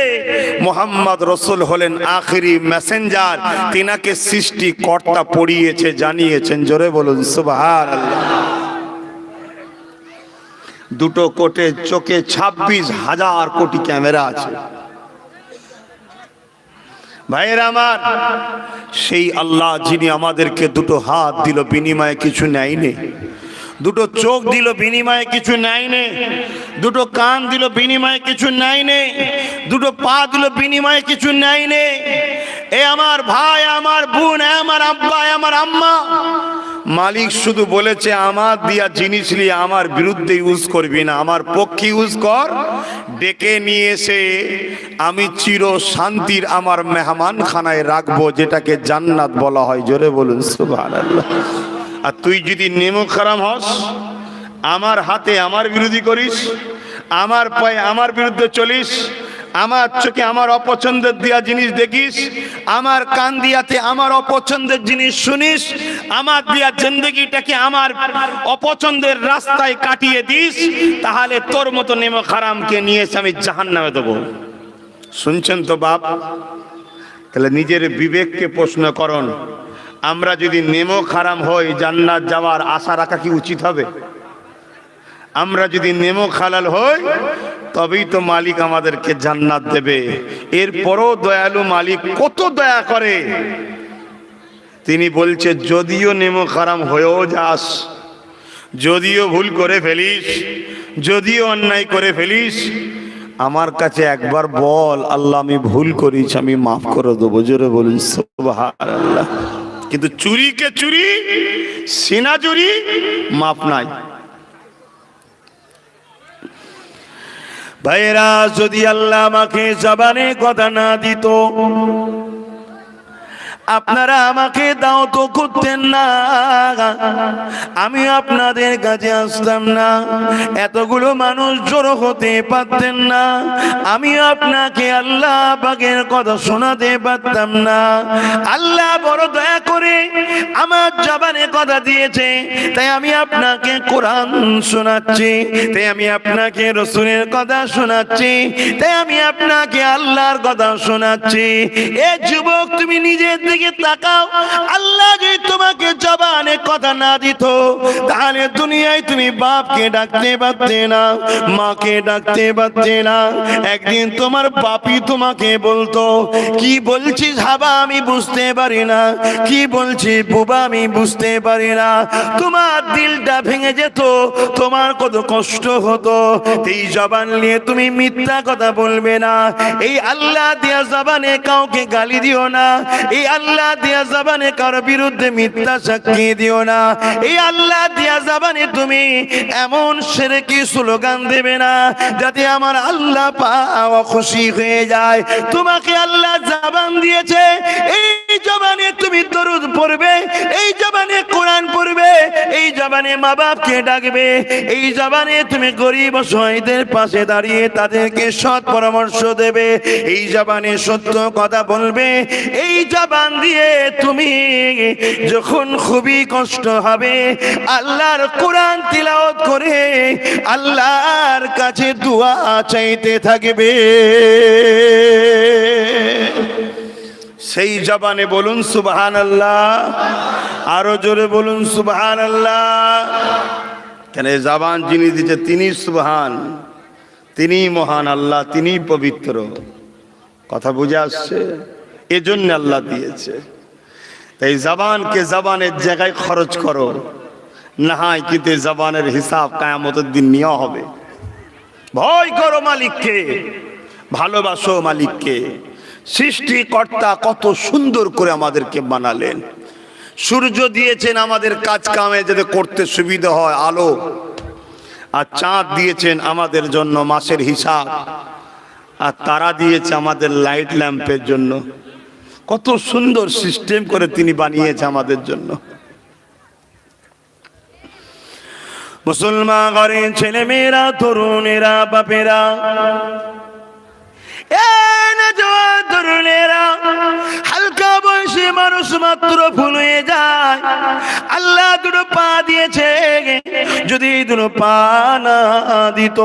মোহাম্মদ রসুল হলেন আখেরি মেসেঞ্জার। তিনাকে সৃষ্টিকর্তা পড়িয়েছে, জানিয়েছেন। জোরে বলুন সুবহানাল্লাহ। দুটো কোটে চোখে 26,000 কোটি ক্যামেরা আছে। ভাইয়েরা আমার, সেই আল্লাহ যিনি আমাদেরকে দুটো হাত দিল, বিনিময়ে কিছু নেয়নি। দুটো চোখ দিল, বিনিময়ে কিছু নেয়নি। দুটো কান দিল, বিনিময়ে কিছু নেয়নি। দুটো পা দিল, বিনিময়ে কিছু নেয়নি। এ আমার ভাই, আমার বোন, আমার আব্বা, আমার আম্মা, মালিক শুধু বলেছে আমার দিয়া জিনিস নিয়ে আমার বিরুদ্ধে ইউজ করবি না, আমার পক্ষে ইউজ কর। ডেকে নিয়ে এসে আমি চির শান্তির আমার মেহমান খানায় রাখবো, যেটাকে জান্নাত বলা হয়। জোরে বলুন সুবহানাল্লাহ। আর তুই যদি নেমো খারাম হস, আমার হাতে আমার বিরোধী করিস, আমার পায়ে আমার বিরুদ্ধে চলিস, আমার চোখে আমার অপছন্দের দিয়া জিনিস দেখিস, আমার কান দিয়াতে আমার অপছন্দের জিনিস শুনিস, আমার দিয়া জিন্দগিটাকে আমার অপছন্দের রাস্তায় কাটিয়ে দিস, তাহলে তোর মতো নেমো হারামকে নিয়ে এসে আমি জাহান্নামে দেবো। শুনছেন তো বাপ? তাহলে নিজের বিবেককে প্রশ্ন করুন, আমরা যদি নেমো হারাম হই জান্নাত যাওয়ার আশা রাখা কি উচিত হবে? আমরা যদি নেমো হালাল হই তবেই তো মালিক আমাদেরকে জান্নাত দেবে। এরপরও দয়ালু মালিক কত দয়া করে, তিনি বলছে যদিও নেমো হারাম হয়েও যাস, যদিও ভুল করে ফেলিস, যদিও অন্যায় করে ফেলিস, আমার কাছে একবার বল আল্লাহ আমি ভুল করেছি, আমি মাফ করে দেবো। জোরে বলুন সুবহানাল্লাহ। কিন্তু চুরিকে চুরি, সিনা চুরি মাফ নাই। ভাইরা, যদি আল্লাহ আমাকে জবানে কথা না দিত, আপনারা আমাকে দাও তো করতেন না, আমি আপনাদের কাছে আসতাম না, এতগুলো মানুষ জড়ো হতে পারতেন না, আমি আপনাকে আল্লাহ পাকের কথা শোনাতে পারতাম না। আল্লাহ বড় দয়া করে আমার জবানে কথা দিয়েছে, তাই আমি আপনাকে কোরআন শোনাচ্ছি, তাই আমি আপনাকে রসুলের কথা শোনাচ্ছি, তাই আমি আপনাকে আল্লাহর কথা শোনাচ্ছি। এ যুবক, তুমি নিজের দিকে তাকাও। আল্লাহ যদি তোমাকে জবানে কথা না দিত, তাহলে দুনিয়ায় তুমি বাপকে ডাকতে পারতে না, মাকে ডাকতে পারতে না। একদিন তোমার বাপই তোমাকে বলতো, কি বলছিস হাবা আমি বুঝতে পারি না, কি বলছিস বুবা আমি বুঝতে পারি না। তোমার দিলটা ভেঙে যেত, তোমার কত কষ্ট হতো। এই জবান নিয়ে তুমি মিথ্যা কথা বলবে না। এই আল্লাহ দিয়া জবানে কাউকে গালি দিও না। এই আল্লাহ দিয়া জবানে কারো বিরুদ্ধে মিথ্যা সাক্ষী দিও না। এই আল্লাহ দিয়া জবানে তুমি এমন শিরকি স্লোগান দেবে না যাতে আমার আল্লাহ পাক খুশি হয়ে যায়। তোমাকে আল্লাহ জবান দিয়েছে, এই জবানে তুমি দরুদ পড়বে, এই জবানে কোরআন পড়বে, এই জবানে মা বাপকে ডাকবে, এই জবানে তুমি গরিব অসহায়দের পাশে দাঁড়িয়ে তাদেরকে সৎ পরামর্শ দেবে, এই জবানে সত্য কথা বলবে। এই জবান দিয়ে তুমি যখন খুবই কষ্ট হবে আল্লাহর কোরআন তিলাওয়াত করে আল্লাহর কাছে দোয়া চাইতে থাকবে। সেই জবানে বলুন সুবহানাল্লাহ, আরো জোরে বলুন সুবহানাল্লাহ। কেন জবান যিনি দিয়েছে তিনি সুবহান, তিনি মহান আল্লাহ, তিনি পবিত্র। কথা বুঝে আসছে? এজন্য আল্লাহ দিয়েছে। তাই জবানকে জবানের জায়গায় খরচ করো, না হয় কিন্তু জবানের হিসাব কিয়ামতের দিন নেওয়া হবে। ভয় করো মালিককে, ভালোবাসো মালিককে। সৃষ্টিকর্তা কত সুন্দর করে আমাদেরকে বানালেন। সূর্য দিয়েছেন আমাদের কাজ কামে যাতে করতে সুবিধা হয়, আলো। আর চাঁদ দিয়েছেন আমাদের জন্য মাসের হিসাব, আর তারা দিয়েছে আমাদের লাইট ল্যাম্পের জন্য। কত সুন্দর সিস্টেম করে তিনি বানিয়েছে আমাদের জন্য। মুসলমান ঘরের ছেলে মেয়েরা, তরুণেরা, বাপেরা, তরুণেরা, হালকা বয়সে মানুষ মাত্র ভুল হয়ে যায়। আল্লাহ দুটো পা দিয়েছে, যদি দুটো পা না দিত,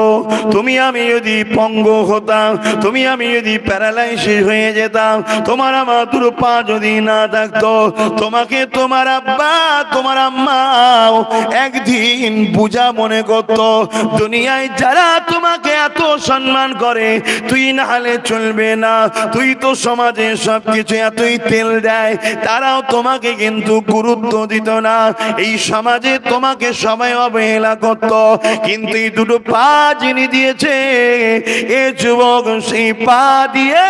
তুমি আমি যদি পঙ্গু হতাম, তুমি আমি যদি প্যারালাইসিস হয়ে যেতাম, তোমার আমার দুটো পা যদি না থাকতো, তোমাকে তোমার আব্বা তোমার আম্মাও একদিন বুঝা মনে করত। দুনিয়ায় যারা তোমাকে এত সম্মান করে, তুই না হলে চলবে না, তুই তো সমাজে সবকিছু এতই তেল দেয়, তারাও তোমাকে কিন্তু গুরুত্ব দিত না। এই সমাজে তোমাকে সবাই অবহেলা করত। কিন্তু এই দুটো পা যিনি দিয়েছে, এ যুবক, সেই পা দিয়ে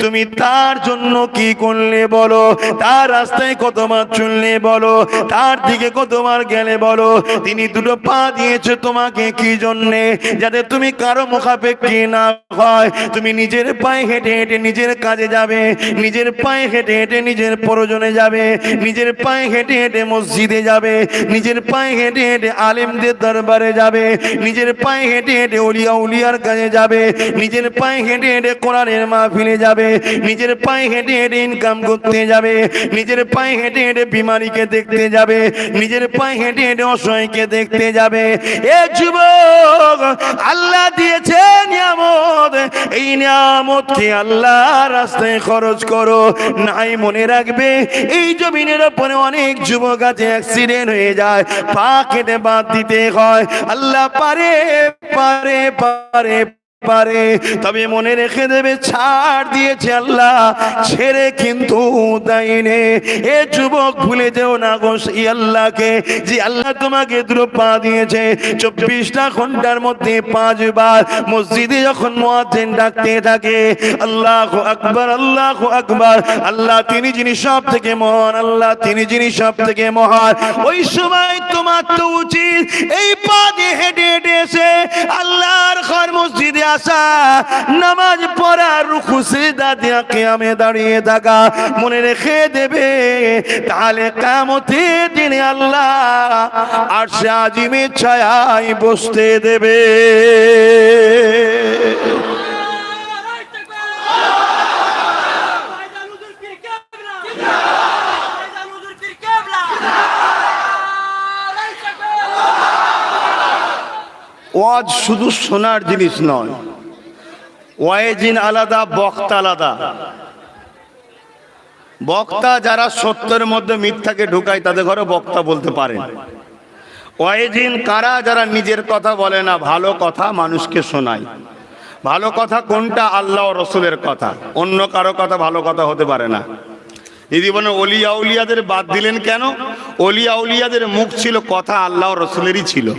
তুমি তার জন্য কি করলে বলো? তার রাস্তায় কতবার চললে বলো? তার দিকে কতবার গেলে বলো? তিনি দুটো পা দিয়েছে তোমাকে কি জন্যে? যাতে তুমি কারো মুখাপেক্ষী না হয়, তুমি নিজের পায়ে হেঁটে হেঁটে নিজের কাজে যাবে, নিজের পায়ে হেঁটে হেঁটে নিজের প্রয়োজনে যাবে, নিজের পায়ে হেঁটে হেঁটে মসজিদে যাবে, নিজের পায়ে হেঁটে হেঁটে হেঁটে আলেমদের দরবারে যাবে, নিজের পায়ে হেঁটে হেঁটে ওলিয়া উলিয়ার কাছে যাবে, নিজের পায়ে হেঁটে হেঁটে কোরআনের মাহফিলে যাবে, নিজের পায়ে হেঁটে হেঁটে ইনকাম করতে যাবে, নিজের পায়ে হেঁটে হেঁটে বিমারিকে দেখতে যাবে, নিজের পায়ে হেঁটে হেঁটে অসহায়কে দেখতে যাবে। এ যুবক, আল্লাহ দিয়েছে নিয়ামত, এই নিয়ামতকে আল্লাহর রাস্তায় খরচ করো। নাই মনে রাখবে এই জমিনের উপরে অনেক যুবক আছে অ্যাক্সিডেন্ট হয়ে যায়, পা কেটে বাদ দিতে হয়। আল্লাহ পারে পারে পারে পারে, তবে মনে রেখে দেবে ছাড় দিয়েছে আল্লাহ, ছেড়ে কিন্তু দেয়নি। এ যুবক ভুলে যেও না গো সেই আল্লাহকে, যে আল্লাহ তোমাকে দুটো পা দিয়েছে। 24টা ঘন্টার মধ্যে 5 বার মসজিদে যখন মুয়াজ্জিন ডাকতে থাকে আল্লাহু আকবার আল্লাহু আকবার, আল্লাহ তিনি যিনি সব থেকে মহান, আল্লাহ তিনি যিনি সব থেকে মহান, ওই সময় তোমার তো উচিত এই পা দিয়ে হেঁটে হেঁটে এসে আল্লাহর ঘর মসজিদে আসা, নামাজ পড়া, রুকু সিজদা দিয়ে কিয়ামে দাঁড়িয়ে থাকা। মনে রেখে দেবে তাহলে কিয়ামতের দিনে আল্লাহ আরশে আজিমের ছায়ায় বসতে দেবে। ওয়াজ শুধু শোনার জিনিস নয়, ওয়াইজিন আলাদা, বক্তা আলাদা। বক্তা যারা সত্যের মধ্যে মিথ্যাকে ঢুকায় তাদের ঘরে বক্তা বলতে পারেন। ওয়াইজিন কারা? যারা নিজের কথা বলে না, ভালো কথা মানুষকে শোনায়। ভালো কথা কোনটা? আল্লাহ ও রসুলের কথা, অন্য কারো কথা ভালো কথা হতে পারে না। যদি বলে ওলিয়া উলিয়াদের বাদ দিলেন কেন? ওলিয়া উলিয়াদের মুখ ছিল কথা আল্লাহ ও রসুলেরই ছিল,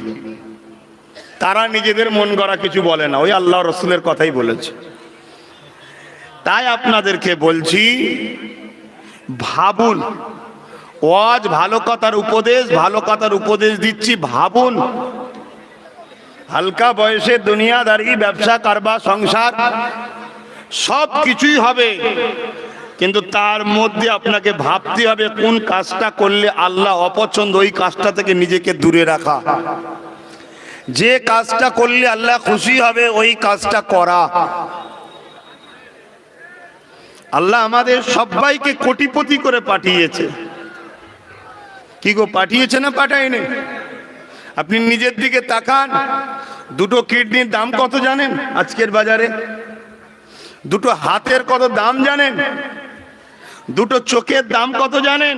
তারা নিজেদের মন গড়া কিছু বলে না, ওই আল্লাহ রসুলের কথাই বলেছে। তাই আপনাদেরকে বলছি ভাবুন, ওয়াজ ভালো কথার উপদেশ, ভালো কথার উপদেশ দিচ্ছি, ভাবুন। হালকা বয়সে দুনিয়াদারি, ব্যবসা কারবার, সংসার সব কিছুই হবে, কিন্তু তার মধ্যে আপনাকে ভাবতে হবে কোন কাজটা করলে আল্লাহ অপছন্দ, ওই কাজটা থেকে নিজেকে দূরে রাখা। যে কাজটা করলে আল্লাহ খুশি হবে ওই কাজটা করা। আল্লাহ আমাদের সবাইকে কোটিপতি করে পাঠিয়েছে। কি গো, পাঠিয়েছে না পাঠায়নি? আপনি নিজের দিকে তাকান, দুটো কিডনির দাম কত জানেন আজকের বাজারে? দুটো হাতের কত দাম জানেন? দুটো চোখের দাম কত জানেন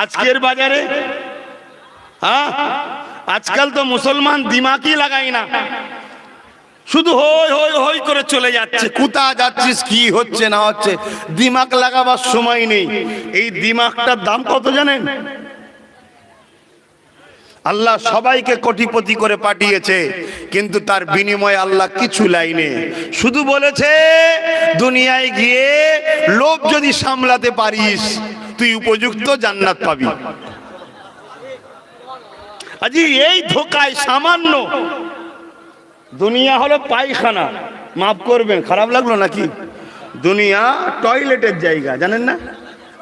আজকের বাজারে? হ্যাঁ, আজকাল তো মুসলমান দিমাগই লাগাই না, শুধু হই হই হই করে চলে যাচ্ছে। কোথা যাচ্ছিস, কি হচ্ছে না হচ্ছে, দিমাগ লাগাবার সময় নেই। এই দিমাগটার দাম কত জানেন? আল্লাহ সবাইকে কোটিপতি করে পাঠিয়েছে, কিন্তু তার বিনিময়ে আল্লাহ কিছু লাইনে শুধু বলেছে দুনিয়ায় গিয়ে লোভ যদি সামলাতে পারিস তুই উপযুক্ত জান্নাত পাবি। আজি এই ধোকায় সামান্য, দুনিয়া হলো পায়খানা, মাফ করবেন খারাপ লাগলো নাকি? দুনিয়া টয়লেটের জায়গা, জানেন না?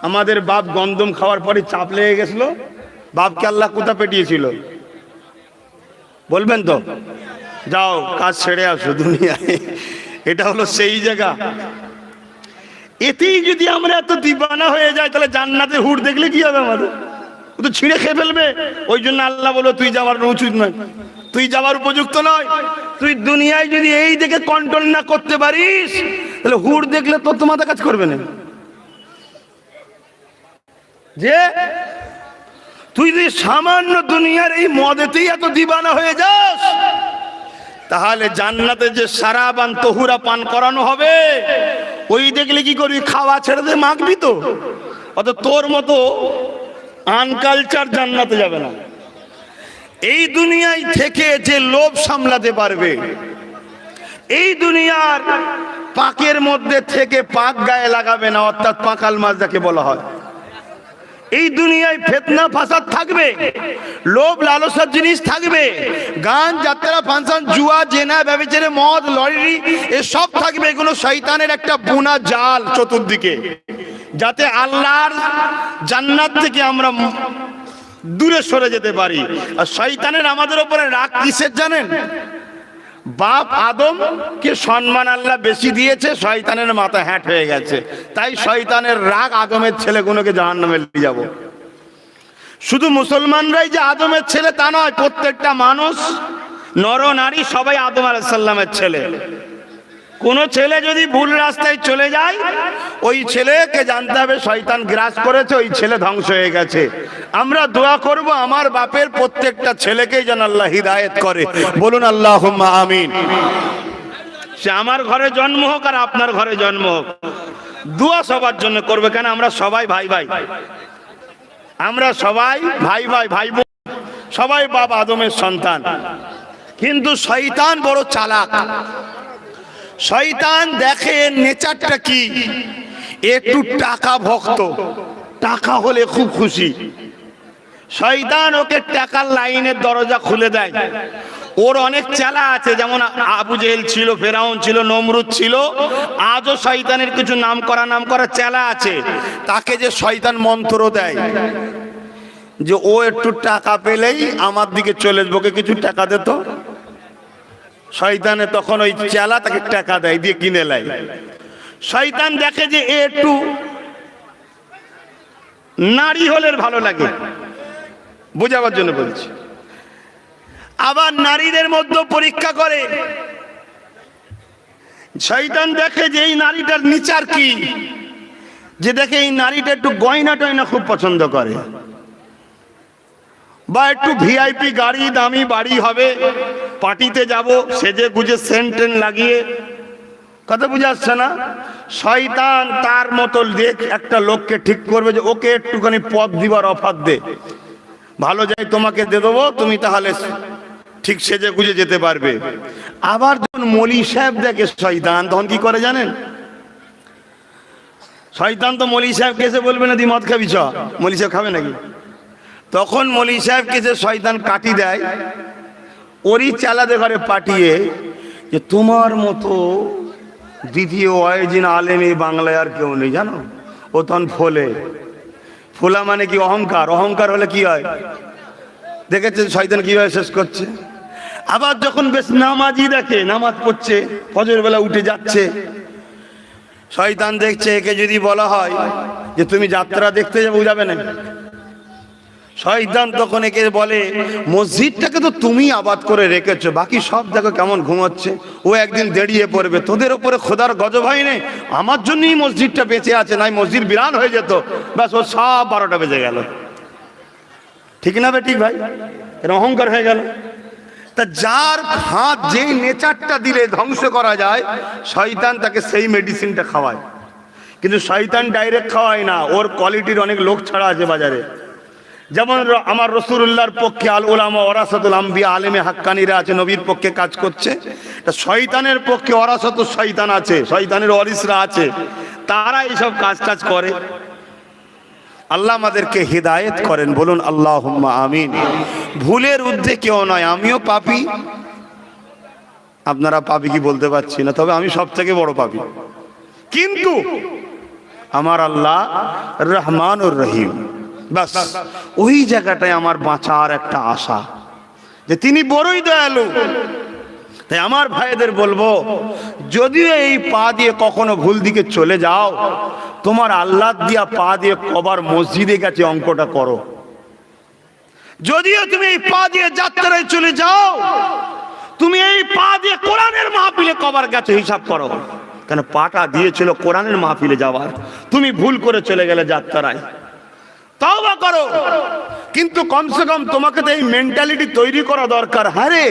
আমাদের বাপ গন্ধম খাওয়ার পরে চাপ লেগে গেছিল, বাপকে আল্লাহ কোথা পেটিয়েছিল বলবেন তো? যাও কাজ ছেড়ে আসো দুনিয়ায়, এটা হলো সেই জায়গা। এতেই যদি আমরা এত দিবানা হয়ে যাই তাহলে জান্নাতে হুট দেখলে কি হবে? আমাদের তো ছিঁড়ে খেয়ে ফেলবে। ওই জন্য আল্লাহ বলো তুই যাওয়ার উচিত নয়, তুই যাওয়ার উপযুক্ত নয়। তুই দুনিয়ায় যদি এই দেখে কন্ট্রোল না করতে পারিস তাহলে হুট দেখলে তোর তো মাথা কাজ করবে না। যে তুই যদি সামান্য দুনিয়ার এই মদেতেই এত দিবানা হয়ে যাস তাহলে জান্নাতে যে সারাবান তহুরা পান করানো হবে ওই দেখলে কি করবি? খাওয়া ছেড়ে দিয়ে মাখবি তো। অত তোর মতো আনকালচার জান্নাতে যাবে না। এই দুনিয়ায় থেকে যে লোভ সামলাতে পারবে, এই দুনিয়ার পাকের মধ্যে থেকে পাক গায়ে লাগাবে না, অর্থাৎ পাকাল মাছ যাকে বলা হয়। এই দুনিয়ায় ফিতনা ফাসাদ থাকবে, লোভ লালসার জিনিস থাকবে, গান যাত্রা ফাংশন জুয়া জেনা ব্যভিচারে মদ লটারি এসব থাকবে। এগুলো শয়তানের একটা বুনা জাল চতুর্দিকে, যাতে আল্লাহর জান্নাত থেকে আমরা দূরে সরে যেতে পারি। আর শয়তানের আমাদের উপরে রাগ কিসের জানেন? বাপ আদম কে সম্মান আল্লাহ বেশি দিয়েছে, শয়তানের মাথা হ্যাট হয়ে গেছে, তাই শয়তানের রাগ আদমের ছেলেগুলোকে জাহান্নামে নিয়ে যাব। শুধু মুসলমানরাই যে আদমের ছেলে তা নয়, প্রত্যেকটা মানুষ নর নারী সবাই আদম আলাইহিস সালামের ছেলে। কোন ছেলে যদি ভুল রাস্তায় চলে যায়, ওই ছেলেকে জানতে হবে শয়তান গ্রাস করেছে, ওই ছেলে ধ্বংস হয়ে গেছে। আমরা দোয়া করব আমার বাপের প্রত্যেকটা ছেলেকেই যেন আল্লাহ হিদায়েত করে, বলুন আল্লাহুম্মা আমিন। সে আমার ঘরে জন্ম হোক আর আপনার ঘরে জন্ম হোক, দোয়া সবার জন্য করবে। কেন আমরা সবাই ভাই ভাই, আমরা সবাই ভাই ভাই, ভাই বোন, সবাই বাপ আদমের সন্তান। কিন্তু শয়তান বড় চালাক। শয়তান দেখে নেচারটা কি, একটু টাকা ভক্ত, টাকা হলে খুব খুশি। শয়তান ওকে টাকার লাইনের দরজা খুলে দেয়। ওর অনেক চেলা আছে, যেমন আবু জেহেল ছিল, ফেরাউন ছিল, নমরুদ ছিল। আজও শয়তানের কিছু নাম করা চেলা আছে। তাকে যে শয়তান মন্ত্র দেয় যে ও একটু টাকা পেলেই আমার দিকে চলে যাবে, ওকে কিছু টাকা দে তো। শয়তানে তখন ওই চেলা তাকে টাকা দেয়, দিয়ে কিনে নেয়। শয়তান দেখে যে এ একটু নারী হলে ভালো লাগে, বোঝাবার জন্য বলছি। আবার নারীদের মধ্যে পরীক্ষা করে। শয়তান দেখে যে এই নারীটার নিচার কি, যে দেখে এই নারীটা একটু গয়না টয়না খুব পছন্দ করে, বা একটু ভিআইপি গাড়ি, দামি বাড়ি হবে, পার্টিতে যাব, সেজে গুজে সেন্ট টেন লাগিয়ে। কথা বুঝে আসছে না? শয়তান তার মতো দেখ একটা লোককে ঠিক করবে যে ওকে একটুখানি পথ দিবার অফার দে, ভালো যাই তোমাকে দিয়ে দেবো, তুমি তাহলে ঠিক সেজে গুজে যেতে পারবে। আবার যখন মলি সাহেব দেখে শয়তান, তখন কি করে জানেন? শয়তান তো মলি সাহেবকে এসে বলবে না দি মদ খাবি, চ মলি সাহেব খাবে নাকি? তখন মলি সাহেবকে যে শয়তান কাটি দেয়, ওরই চালাতে ঘরে পাঠিয়ে যে তোমার মতো দ্বিতীয় ওয়াইজিন আলেম এই বাংলায় আর কেউ নেই, জানো? ও তখন ফোলে। ফোলা মানে কি? অহংকার। অহংকার হলে কি হয় দেখেছেন শয়তান কিভাবে শেষ করছে। আবার যখন বেশ নামাজি দেখে, নামাজ পড়ছে, ফজরের বেলা উঠে যাচ্ছে, শয়তান দেখছে একে যদি বলা হয় যে তুমি যাত্রা দেখতে যাবে, যাবে না। শয়তান তখন একে বলে মসজিদটাকে তো তুমি আবাদ করে রেখেছো, বাকি সব দেখো কেমন ঘুমোচ্ছে। ও একদিন দেড়িয়ে পড়বে, তোদের ওপরে খোদার গজব হয় নেই, আমার জন্যই মসজিদটা বেঁচে আছে, নাই মসজিদ বিরান হয়ে যেত। ব্যাস ও সব 12টা বেজে গেল। ঠিক না বে ঠিক ভাই? এর অহংকার হয়ে গেল। তা যার হাত যেই নেচারটা দিলে ধ্বংস করা যায়, শয়তান তাকে সেই মেডিসিনটা খাওয়ায়। কিন্তু শয়তান ডাইরেক্ট খাওয়ায় না, ওর কোয়ালিটির অনেক লোক ছাড়া আছে বাজারে। যেমন আমার রাসূলুল্লাহর পক্ষে আল উলামা ওয়ারাসাতুল আম্বিয়া, আলেমে হাক্কানিরা আছে, নবীর পক্ষে কাজ করছে। তা শয়তানের পক্ষে ওয়ারাসাতুল শয়তান আছে, শয়তানের ওয়ারিসরা আছে, তারা এইসব কাজ করে। আল্লাহ আমাদেরকে হিদায়েত করেন, বলুন আল্লাহুম্মা আমিন। ভুলের ঊর্ধ্বে কেউ নয়, আমিও পাপী। আপনারা পাপী কি বলতে পারছি না, তবে আমি সব থেকে বড় পাপী। কিন্তু আমার আল্লাহ রহমানুর রহিম, বাস ওই জায়গাটায় আমার বাঁচার একটা আশা যে তিনি বড়ই দয়ালু। তাই আমার ভাইদের বলবো, যদিও এই পা দিয়ে কখনো ভুল দিকে চলে যাও, তোমার আল্লাহ দিয়া পা দিয়ে কবার মসজিদে গেছে অঙ্কটা করো। যদিও তুমি এই পা দিয়ে যাত্রায় চলে যাও, তুমি এই পা দিয়ে কোরআনের মাহফিলে কবার গেছে হিসাব করো। কেন পাটা দিয়েছিল কোরআনের মাহফিলে যাওয়ার, তুমি ভুল করে চলে গেলে যাত্রায়, তওবা করো। কিন্তু কমসে কম তোমাকে তো এই মেন্টালিটি তৈরি করা দরকার, হ্যাঁ রে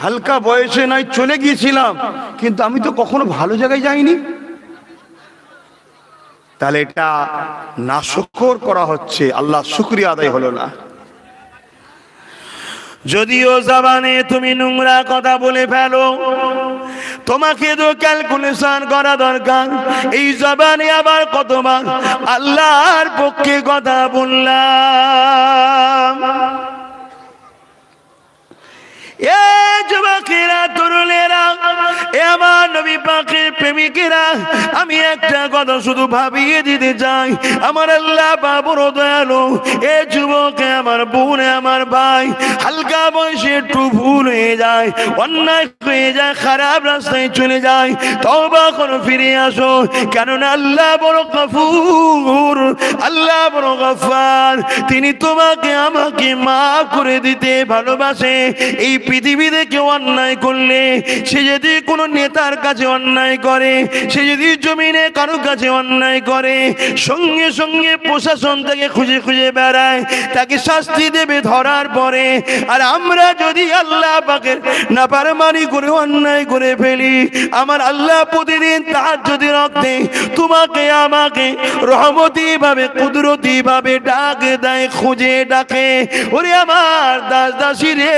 হালকা বয়সে নয় চলে গিয়েছিলাম, কিন্তু আমি তো কখনো ভালো জায়গায় যাইনি। তাহলে এটা নাশুকর করা হচ্ছে, আল্লাহ শুকরিয়া আদায় হলো না। যদিও জবানে তুমি নোংরা কথা বলে ফেলো, তোমাকে তো ক্যালকুলেশন করা দরকার, এই জবানে আবার কতবার আল্লাহর পক্ষে কথা বললাম। এ যুবকেরা, তরুণেরা, এ আমার নবী পাকের প্রেমিকেরা, আমি একটা কথা শুধু ভাবিয়ে দিতে চাই, আমার আল্লাহ বড় দয়ালু। এ যুবক, আমার বোন, আমার ভাই, হালকা বয়সে একটু ভুল হয়ে যায়, অন্যায় হয়ে যায়, খারাপ রাস্তায় চলে যায়, তওবা করে ফিরে আসো, কেননা আল্লাহ বড় গফুর, আল্লাহ বড় গফফার। তিনি তোমাকে আমাকে মাফ করে দিতে ভালোবাসে। এই পৃথিবীতে কেউ অন্যায় করলে, সে যদি কোনো নেতার কাছে অন্যায় করে, সে যদি জমিনে কারো কাছে অন্যায় করে, সঙ্গে সঙ্গে প্রশাসন তাকে খুঁজে খুঁজে বেড়ায়, তাকে শাস্তি দেবে ধরার পরে। আর আমরা যদি আল্লাহ পাকের নাফরমানি করে অন্যায় করে ফেলি, আমার আল্লাহ প্রতিদিন তাহাজ্জুদের রাতে তোমাকে আমাকে রহমতি ভাবে, কুদরতি ভাবে ডাক দেয়, খুঁজে ডাকে, ওরে আমার দাস দাসী রে,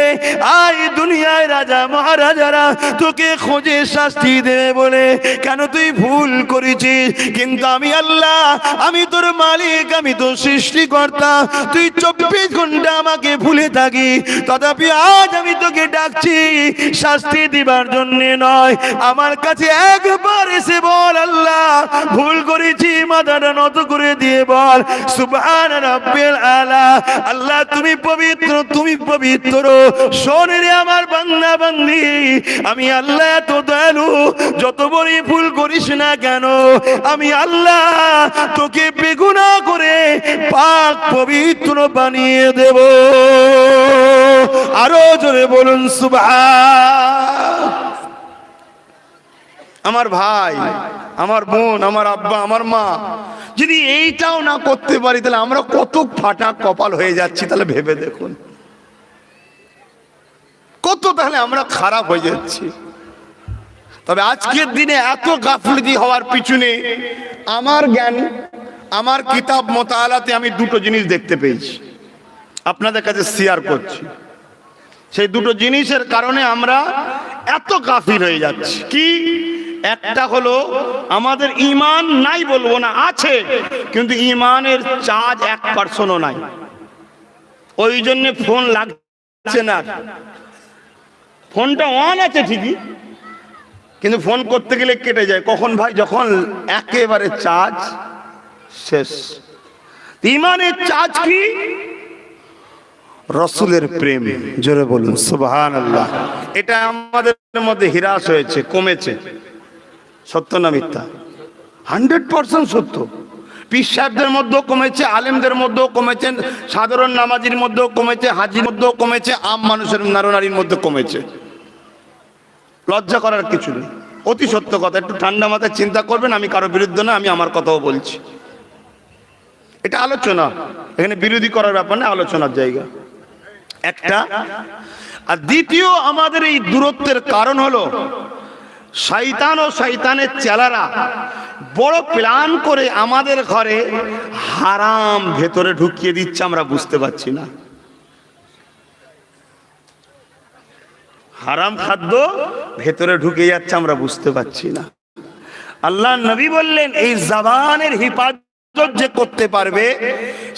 আই দুনিয়ায় রাজা মহারাজারা তোকে খোঁজে শাস্তি দেবে বলে, কেন তুই ভুল করেছিস। কিন্তু আমি আল্লাহ, আমি তোর মালিক, আমি তোর সৃষ্টিকর্তা, তুই 24 ঘন্টা আমাকে ভুলে থাকি, তথাপি আজ আমি তোকে ডাকছি শাস্তি দিবার জন্য নয়। আমার কাছে একবার এসে বল, আল্লাহ ভুল করেছি, মাথাটা নত করে দিয়ে বল সুবহান রাব্বিল আলা। আল্লাহ তুমি পবিত্র, তুমি পবিত্র। শোন রে আমার বান্দা বান্দি, আমি আল্লাহ এত দয়ালু, যত বড়ই ভুল করিস না কেন, আমি আল্লাহ তোকে বেগুনাহ করে পাক পবিত্র বানিয়ে দেব। আরো জোরে বলুন সুবহান। আমার ভাই, আমার বোন, আমার আব্বা, আমার মা, যদি এইটাও না করতে পারি, তাহলে আমরা কত ফাটা কপাল হয়ে যাচ্ছি, তাহলে ভেবে দেখুন কত তাহলে আমরা খারাপ হয়ে যাচ্ছি। তবে আজকের দিনে এত গাফলতি হওয়ার পিছনে আমার জ্ঞান, আমার কিতাব মোতালাতে আমি দুটো জিনিস দেখতে পেয়েছি, আপনাদের কাছে শেয়ার করছি। সেই দুটো জিনিসের কারণে আমরা এত গাফিল হয়ে যাচ্ছি। কি? একটা হলো আমাদের ঈমান নাই বলবো না, আছে, কিন্তু ঈমানের চার্জ 1% নাই, ওই জন্য ফোন লাগছে না। ফোনটা অন আছে ঠিকই, কিন্তু ফোন করতে গেলে কেটে যায়। কখন ভাই? যখন একেবারে চার্জ শেষ। ঈমানের চার্জ কি? রাসূলের প্রেম। জোরে বলুন সুবহানাল্লাহ। এটা আমাদের মধ্যে হ্রাস হয়েছে, কমেছে। সত্য না মিথ্যা? 100% সত্য। পীর সাহেবদের মধ্যেও কমেছে, আলেমদের মধ্যেও কমেছে, সাধারণ নামাজির মধ্যেও কমেছে, হাজির মধ্যেও কমেছে, আম মানুষের নারীর মধ্যে কমেছে। লজ্জা করার কিছু নেই, অতি সত্য কথা। একটু ঠান্ডা মাথায় চিন্তা করবেন, আমি কারো বিরুদ্ধে না, আমি আমার কথাও বলছি। এটা আলোচনা, এখানে বিরোধী করার ব্যাপার না, আলোচনার জায়গা একটা। আর দ্বিতীয়, আমাদের এই দূরত্বের কারণ হলো শয়তান ও শয়তানের চেলারা বড় প্ল্যান করে আমাদের ঘরে হারাম ভেতরে ঢুকিয়ে দিচ্ছে, আমরা বুঝতে পারছি না। হারাম খাদ্য ভেতরে ঢুকে যাচ্ছে, আমরা বুঝতে পারছি না। আল্লাহ নবী বললেন, এই জবানের হিফাজত যে করতে পারবে,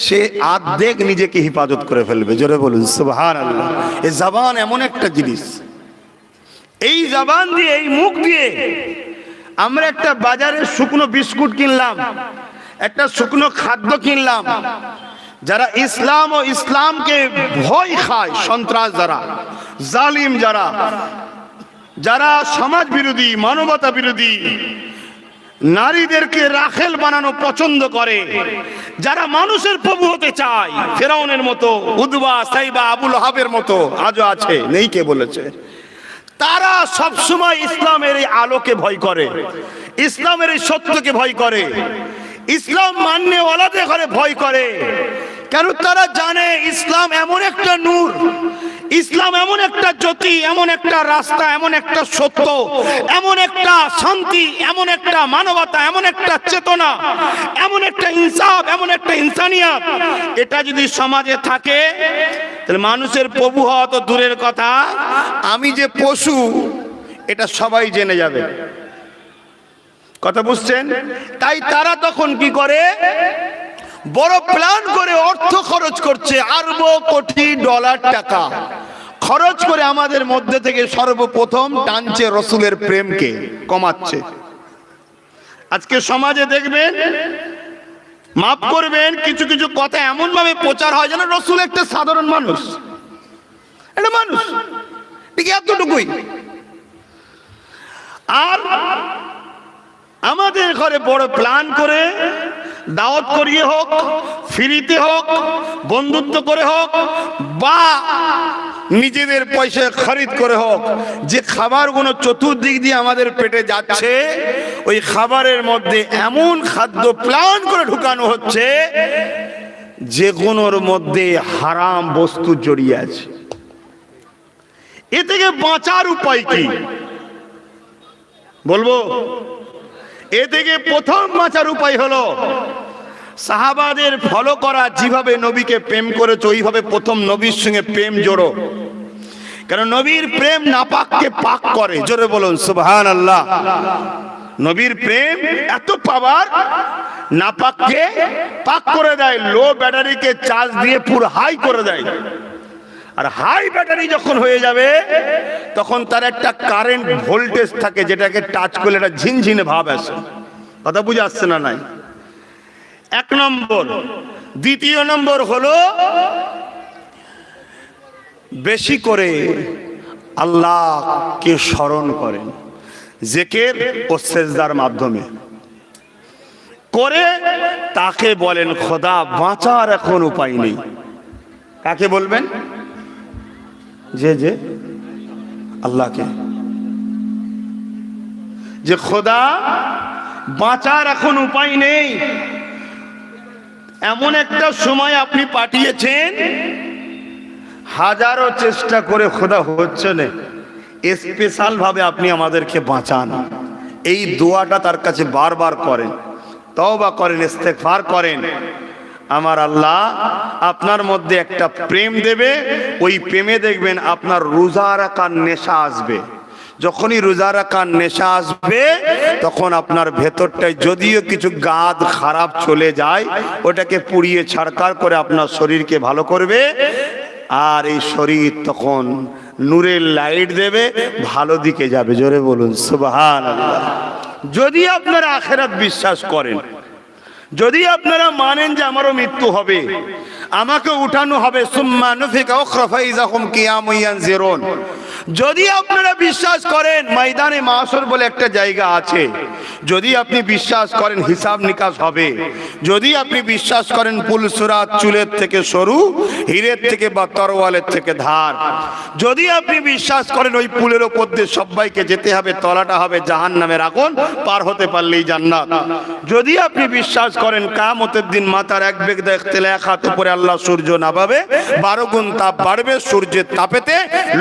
সে আর্ধেক নিজেকে হিফাজত করে ফেলবে। জোরে বলুন সুবহানাল্লাহ। এই জবান এমন একটা জিনিস, এই জবান দিয়ে, এই মুখ দিয়ে আমরা একটা বাজারে শুকনো বিস্কুট কিনলাম, একটা শুকনো খাদ্য কিনলাম, যারা ইসলাম ও ইসলামকে ভয় খায়, সন্ত্রাস যারা, জালিম যারা, যারা সমাজ বিরোধী, মানবতা বিরোধী, নারীদেরকে রাখেল বানানো পছন্দ করে, যারা মানুষের প্রভু হতে চায়, ফেরাউনের মতো, উদবা, সাইবা, আবুল হাবের মতো, আজও আছে, নেই কে বলেছে, তারা সবসময় ইসলামের এই আলোকে ভয় করে, ইসলামের এই সত্যকে ভয় করে, ইসলাম মাননে ওয়ালাদের ঘরে ভয় করে। কেন? তারা জানে ইসলাম এমন একটা নূর, ইসলাম এমন একটা জ্যোতি, এমন একটা রাস্তা, এমন একটা সত্য, এমন একটা শান্তি, এমন একটা মানবতা, এমন একটা চেতনা, এমন একটা ইনসাফ, এমন একটা ইনসানিয়াত, এটা যদি সমাজে থাকে, তাহলে মানুষের প্রভু হওয়া তো দূরের কথা, আমি যে পশু এটা সবাই জেনে যাবে। কথা বুঝছেন? তাই তারা তখন কি করে? বড় প্ল্যান করে অর্থ খরচ করছে, আরব কোটি ডলার টাকা খরচ করে আমাদের মধ্যে থেকে সর্বপ্রথম টানছে রসুলের প্রেমকে, কমাচ্ছে। আজকে সমাজে দেখবেন, মাফ করবেন, কিছু কিছু কথা এমন ভাবে প্রচার হয় যেন রসুল একটা সাধারণ মানুষ, একটা মানুষ, ঠিক এতটুকুই। আর আমাদের ঘরে বড় প্ল্যান করে দাওয়াত করিয়ে হোক, ফ্রিতে হোক, বন্ধুত্ব করে হোক, বা নিজেদের পয়সায় খরিদ করে হোক, যে খাবারগুলো চতুর্দিক দিয়ে আমাদের পেটে যাচ্ছে, ওই খাবারের মধ্যে এমন খাদ্য প্ল্যান করে ঢুকানো হচ্ছে যেগুলোর মধ্যে হারাম বস্তু জড়িয়ে আছে। এ থেকে বাঁচার উপায় কি বলবো? এ থেকে প্রথম বাঁচার উপায় হলো সাহাবাদের ফলো করা, যেভাবে নবীকে প্রেম করেছে ওইভাবে প্রথম নবীর সঙ্গে প্রেম জোড়ো। কারণ নবীর প্রেম নাপাককে পাক করে। জোরে বলুন সুবহানাল্লাহ। নবীর প্রেম এত পাওয়ার, নাপাককে পাক করে দেয়, লো ব্যাটারিকে চার্জ দিয়ে পুরো হাই করে দেয়। আর হাই ব্যাটারি যখন হয়ে যাবে তখন তার একটা কারেন্ট ভোল্টেজ থাকে, যেটাকে টাচ করলে একটা ঝিনঝিনে ভাব আসে। কথা বুঝে আসছে না? নাই। এক নম্বর। দ্বিতীয় নম্বর হলো বেশি করে আল্লাহকে স্মরণ করেন, জিকির ও সেজদার মাধ্যমে করে তাকে বলেন খোদা বাঁচার এখন উপায় নেই। কাকে বলবেন? যে আল্লাহকে, যে খোদা বাঁচার এখন উপায় নেই। এমন একটা সময় আপনি পাঠিয়েছেন, হাজারো চেষ্টা করে খোদা হচ্ছে না, স্পেশাল ভাবে আপনি আমাদেরকে বাঁচান। এই দোয়াটা তার কাছে বারবার করেন, তওবা করেন, ইস্তেগফার করেন। আমার আল্লাহ আপনার মধ্যে একটা প্রেম দেবে, ওই প্রেমে দেখবেন আপনার রোজা রাখার নেশা আসবে। যখনই রোজা রাখার নেশা আসবে তখন আপনার ভেতরটায় যদিও কিছু গাদ খারাপ চলে যায়, ওটাকে পুড়িয়ে ছাড়কার করে আপনার শরীরকে ভালো করবে। আর এই শরীর তখন নূরের লাইট দেবে, ভালো দিকে যাবে। জোরে বলুন সুবহানাল্লাহ। যদি আপনারা আখিরাত বিশ্বাস করেন, যদি আপনারা মানেন যে আমারও মৃত্যু হবে, আমাকে উঠানো হবে, সুম্মা নুফিকা উখরা ফাইযা হুম কিয়ামুন ইয়ানজিরুন, যদি আপনারা বিশ্বাস করেন ময়দানে মাশর বলে একটা জায়গা আছে, যদি আপনি বিশ্বাস করেন হিসাব নিকাশ হবে, যদি আপনি বিশ্বাস করেন পুলসুরাত চুলের থেকে সরু, হীরের থেকে বা তরোয়ালের থেকে ধার, যদি আপনি বিশ্বাস করেন ওই পুলের ওপর দিয়ে সবাইকে যেতে হবে, তলাটা হবে জাহান্নামের আগুন, পার হতে পারলেই জান্নাত, যদি আপনি বিশ্বাস করেন কিয়ামতের দিন মাথার এক বেগদা ইখতিলা এক হাত উপরে আল্লাহ সূর্য নামাবে, 12 গুণ তাপ বাড়বে, সূর্যের তাপেতে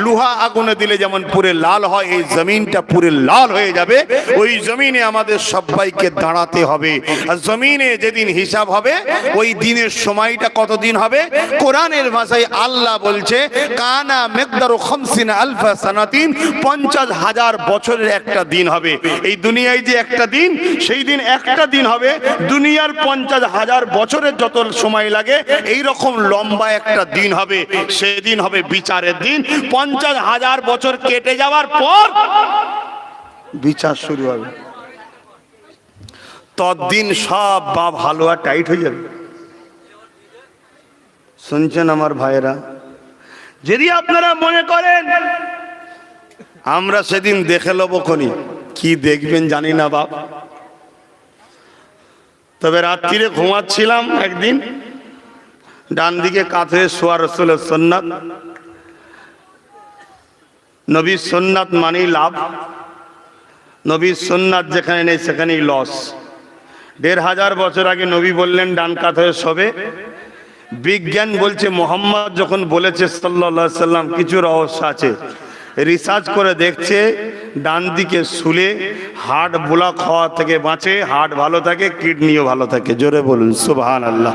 লোহা আগুনে দিলে যেমন পুরে লাল হয়, এই জমিনটা পুরে লাল হয়ে যাবে। ওই জমিনে আমাদের সবাইকে দাঁড়াতে হবে। আর জমিনে যেদিন হিসাব হবে ওই দিনের সময়টা কতদিন হবে? কোরআনের ভাষায় আল্লাহ বলছে কানা মিকদারু 50 আলফা সানাতিন, 50,000 বছরের একটা দিন হবে। এই দুনিয়ায় যে একটা দিন, সেই দিন একটা দিন হবে দুনিয়ার 50,000 বছরের যত সময় লাগে, এই রকম লম্বা একটা দিন হবে। সেদিন হবে বিচারের দিন। 50,000 বছর কেটে যাওয়ার পর বিচার শুরু হবে। ততদিন সব বাপ হালুয়া টাইট হয়ে যাবে। শুনছেন আমার ভাইরা? যদি আপনারা মনে করেন আমরা সেদিন দেখে লবো খনি, কি দেখবেন জানি না বাপ। তবে রাত্রিরে ঘুমাচ্ছিলাম একদিন, ডান দিকে কাঁধে শোয়া রাসূলের সুন্নাত। নবীর সুন্নাত মানেই লাভ, নবীর সুন্নাত যেখানে নেই সেখানেই লস। 1500 বছর আগে নবী বললেন ডান কাঁধে শোবে। বিজ্ঞান বলছে মোহাম্মদ যখন বলেছে সাল্লাল্লাহু আলাইহি সাল্লাম, কিছু রহস্য আছে। রিসার্চ করে দেখছে ডান দিকে শুলে হার্ট ব্লক হওয়া থেকে বাঁচে, হার্ট ভালো থাকে, কিডনিও ভালো থাকে। জোরে বলুন সুবহানাল্লাহ।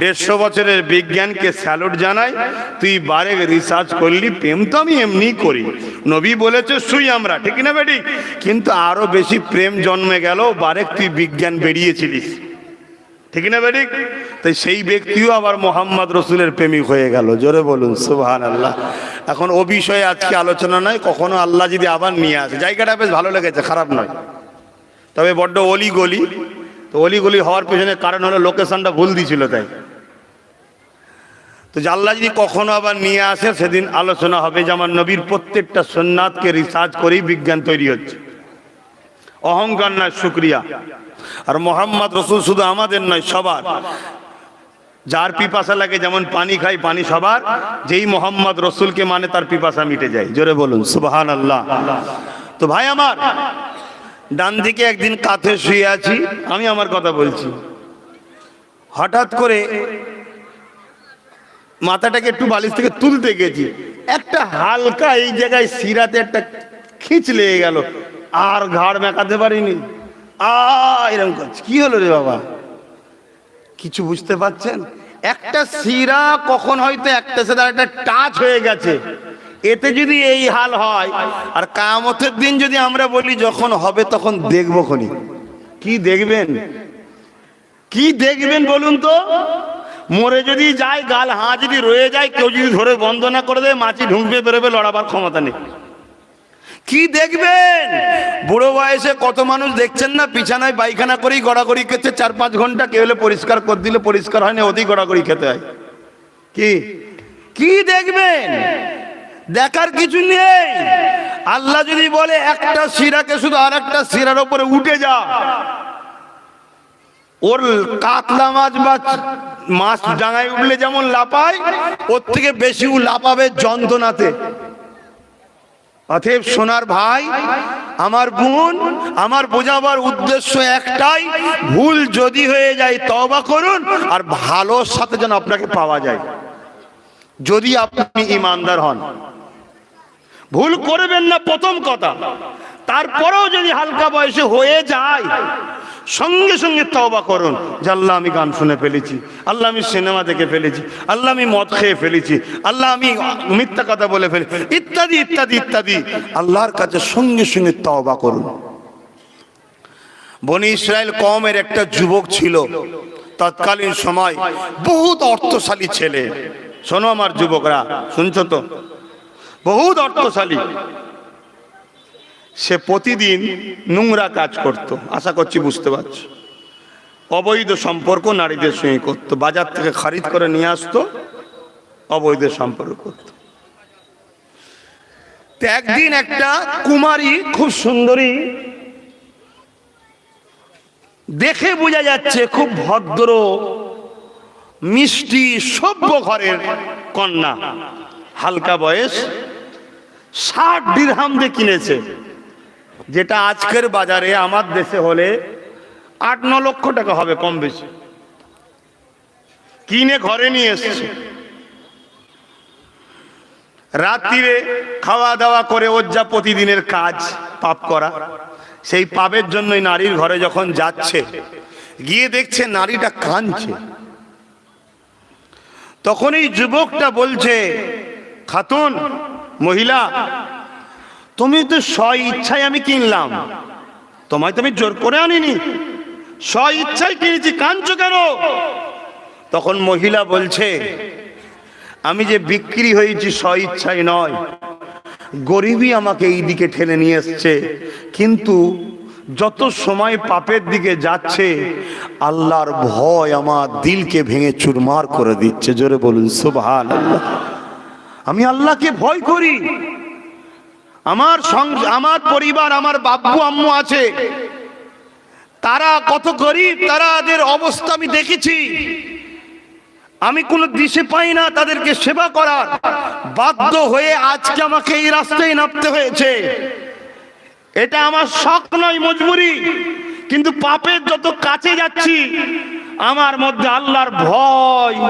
150 বছরের বিজ্ঞানকে স্যালুট জানাই। তুই বারে রিসার্চ করলি, প্রেম তো আমি এমনি করি, নবী বলেছে শুই আমরা, ঠিক না বেটি? কিন্তু আরো বেশি প্রেম জন্মে গেল বারে তুই বিজ্ঞান বেরিয়েছিলিস, ঠিক না বেটি? তাই সেই ব্যক্তিও আবার মোহাম্মদ রসুলের প্রেমিক হয়ে গেল। জোরে বলুন সুবহানাল্লাহ। এখন ও বিষয়ে আজকে আলোচনা নয়, কখনো আল্লাহ যদি আবার নিয়ে আসে। জায়গাটা বেশ ভালো লেগেছে, খারাপ নয়। তবে বড্ড অলি গলি, তো অলি গলি হওয়ার পেছনে কারণ হলো লোকেশনটা ভুল দিয়েছিল তাই। তো আল্লাহ যদি কখনো আবার নিয়ে আসে সেদিন আলোচনা হবে যে আমার নবীর প্রত্যেকটা সুন্নাতকে রিসার্চ করেই বিজ্ঞান তৈরি হচ্ছে। অহংকার নয়, শুকরিয়া। আর মোহাম্মদ রসুল শুধু আমাদের নয়, সবার। যার পিপাসা লাগে, যেমন পানি খাই, পানি সবার। যেই মোহাম্মদ রসুলকে মানে তার পিপাসা মিটে যায়। জোরে বলুন সুবহানাল্লাহ। তো ভাই আমার, ডান দিকে একদিন কাঁথে শুয়ে আছি, আমি আমার কথা বলছি, হঠাৎ করে মাথাটাকে একটু বালিশ থেকে তুলতে গেছি, একটা হালকা এই জায়গায় শিরাতে একটা খিঁচ লেগে গেল, আর ঘাড় মেকাতে পারিনি। এরকম করছে, কি হলো রে বাবা? কিছু বুঝতে পারছেন? একটা শিরা কখন হয়তো একটা সাথে একটা টাচ হয়ে গেছে, এতে যদি এই হাল হয়, আর কিয়ামতের দিন যদি আমরা বলি যখন হবে তখন দেখবো খনি, কি দেখবেন? কি দেখবেন বলুন তো? মরে যদি যায়, গাল হাঁ যদি রয়ে যায়, কেউ যদি ধরে বন্ধ না করে দেয়, মাছি ঢুকবে বেরোবে, লড়াবার ক্ষমতা নেই। কি দেখবেন? বুড়ো বয়সে কত মানুষ দেখছেন না, বিছানায় পায়খানা করেই গড়াগড়ি খেতে 4-5 ঘন্টা, কেউ হলে পরিষ্কার করে দিলে পরিষ্কার হয় না, ওতেই গড়াগড়ি খেতে হয়। কি কি দেখবেন? দেখার কিছু নেই। আল্লাহ যদি বলে একটা শিরাকে শুধু আর একটা শিরার উপরে উঠে যা, ওর কাতলা মাছ বা মাছ ডাঙায় উঠলে যেমন লাপায়, ওর থেকে বেশি লাপাবে যন্ত্রণাতে। অতএব সোনার ভাই, আমার বোন, আমার বোঝাবার উদ্দেশ্য একটাই, ভুল যদি হয়ে যায় তওবা করুন, আর ভালোর সাথে যেন আপনাকে পাওয়া যায়, যদি আপনি ঈমানদার হন। ভুল করবেন না প্রথম কথা, তারপরেও যদি হালকা বয়সে হয়ে যায়, সঙ্গে সঙ্গে তওবা করুন যে আল্লাহ আমি গান শুনে ফেলেছি, আল্লাহ আমি সিনেমা দেখে ফেলেছি, আল্লাহ আমি মদ খেয়ে ফেলেছি, আল্লাহ আমি মিথ্যা কথা বলে ফেলেছি, ইত্যাদি ইত্যাদি ইত্যাদি। আল্লাহর কাছে সঙ্গে সঙ্গে তওবা করুন। বনি ইসরায়েল কওমের একটা যুবক ছিল তৎকালীন সময়, বহুত অর্থশালী ছেলে। শোনো আমার যুবকরা, শুনছো তো? বহুত অর্থশালী। সে প্রতিদিন নোংরা কাজ করত, আশা করছি বুঝতে পারছো। অবৈধ সম্পর্ক নারীদের সঙ্গে করত, বাজার থেকে খরিদ করে নিয়ে আসতো, অবৈধ সম্পর্ক করত। তো একদিন একটা কুমারী, খুব সুন্দরী, দেখে বোঝা যাচ্ছে খুব ভদ্র মিষ্টি সভ্য ঘরের কন্যা, হালকা বয়স, 60 দিরহাম দিয়ে কিনেছে, যেটা আজকের বাজারে আমার দেশে হলে 8-9 লক্ষ টাকা হবে কম বেশি। কিনে ঘরে নিয়ে এসছে, রাত্রিরে খাওয়া দাওয়া করে ওর যা প্রতিদিনের কাজ, পাপ করা, সেই পাপের জন্যই নারীর ঘরে যখন যাচ্ছে, গিয়ে দেখছে নারীটা কাঁদছে। তখন এই যুবকটা বলছে, খাতুন, মহিলা, তুমি তো স্ব ইচ্ছায় আমি কিনলাম, তোমায় তো আমি জোর করে আনিনি, স্ব ইচ্ছায় কিনেছি, কাঁদছো কেন? তখন মহিলা বলছে, আমি যে বিক্রি হয়েছি স্ব ইচ্ছায় নয়, গরিবই আমাকে এই দিকে ঠেলে নিয়ে এসছে, কিন্তু যত সময় পাপের দিকে যাচ্ছে, আল্লাহর ভয় আমার দিলকে ভেঙে চুরমার করে দিচ্ছে। জোরে বলুন সুবহানাল্লাহ। আমি আল্লাহকে ভয় করি। আমার পরিবার, আমার বাব্বু আম্মু আছে, তারা কত গরিব, তাদের অবস্থা আমি দেখেছি। আমি কোনো দিশে পাই না তাদেরকে সেবা করার, বাধ্য হয়ে আজকে আমাকে এই রাস্তায় নামতে হয়েছে। এটা আমার শখ নয়, মজবুরি। কিন্তু পাপের যত কাছে যাচ্ছি, আমার মধ্যে আল্লাহর ভয়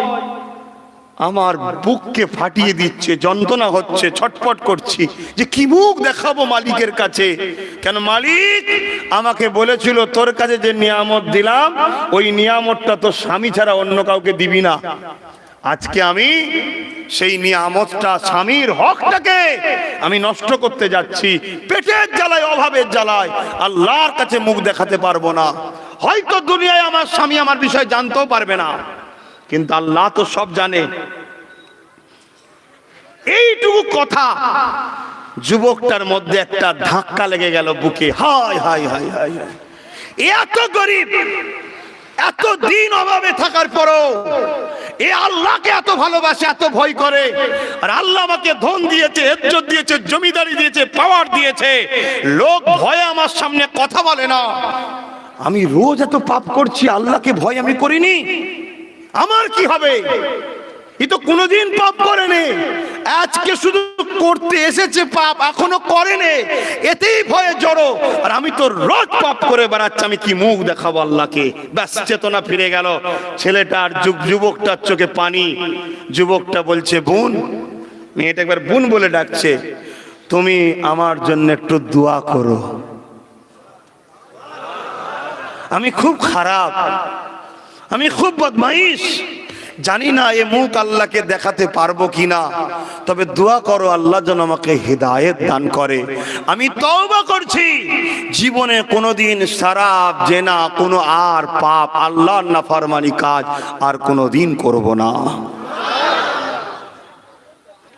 আমার বুককে ফাটিয়ে দিচ্ছে, যন্ত্রণা হচ্ছে, ছটফট করছি যে কি মুখ দেখাবো মালিকের কাছে। কেন মালিক আমাকে বলেছিল তোর কাছে যে নিয়ামত দিলাম, ওই নিয়ামতটা তো স্বামী ছাড়া অন্য কাউকে দিবি না। আজকে আমি সেই নিয়ামতটা, স্বামীর হকটাকে আমি নষ্ট করতে যাচ্ছি, পেটের জ্বালায়, অভাবের জ্বালায় আল্লাহর কাছে মুখ দেখাতে পারবো না। হয়তো দুনিয়ায় আমার স্বামী আমার বিষয় জানতেও পারবে না, কিন্তু আল্লাহ তো সব জানে। এইটুকু কথা যুবকটার মধ্যে একটা ধাক্কা লেগে গেল বুকে। হায় হায় হায় হায় হায়, এত গরিব, এত দিন অভাবে থাকার পরও এ আল্লাহকে এত ভালোবাসে, এত ভয় করে। আর আল্লাহ আমাকে ধন দিয়েছে, ইজ্জত দিয়েছে, জমিদারি দিয়েছে, পাওয়ার দিয়েছে, লোক ভয়ে আমার সামনে কথা বলে না। আমি রোজ এত পাপ করছি, আল্লাহকে ভয় আমি করিনি, আমার কি হবে? এ তো কোনোদিন পাপ করেনি, আজকে শুধু করতে এসেছে পাপ, এখনো করেনি, এতেই ভয়ে জড়ো। আর আমি তো রোজ পাপ করে বেড়াচ্ছি, আমি কি মুখ দেখাবো আল্লাহকে? ব্যাস, চেতনা ফিরে গেল। ছেলেটার যুবকটার চোখে পানি। যুবকটা বলছে, বোন। মেয়েটা একবার বোন বলে ডাকছে, তুমি আমার জন্য একটু দোয়া করো, আমি খুব খারাপ, আমি খুব বদমাইশ, জানি না এ মুখ আল্লাহকে দেখাতে পারবো কিনা, তবে দোয়া করো আল্লাহ যেন আমাকে হিদায়াত দান করে। আমি তওবা করছি, জীবনে কোনোদিন শরাব, জেনা, কোনো আর পাপ, আল্লাহর নাফরমানি কাজ আর কোনোদিন করব না।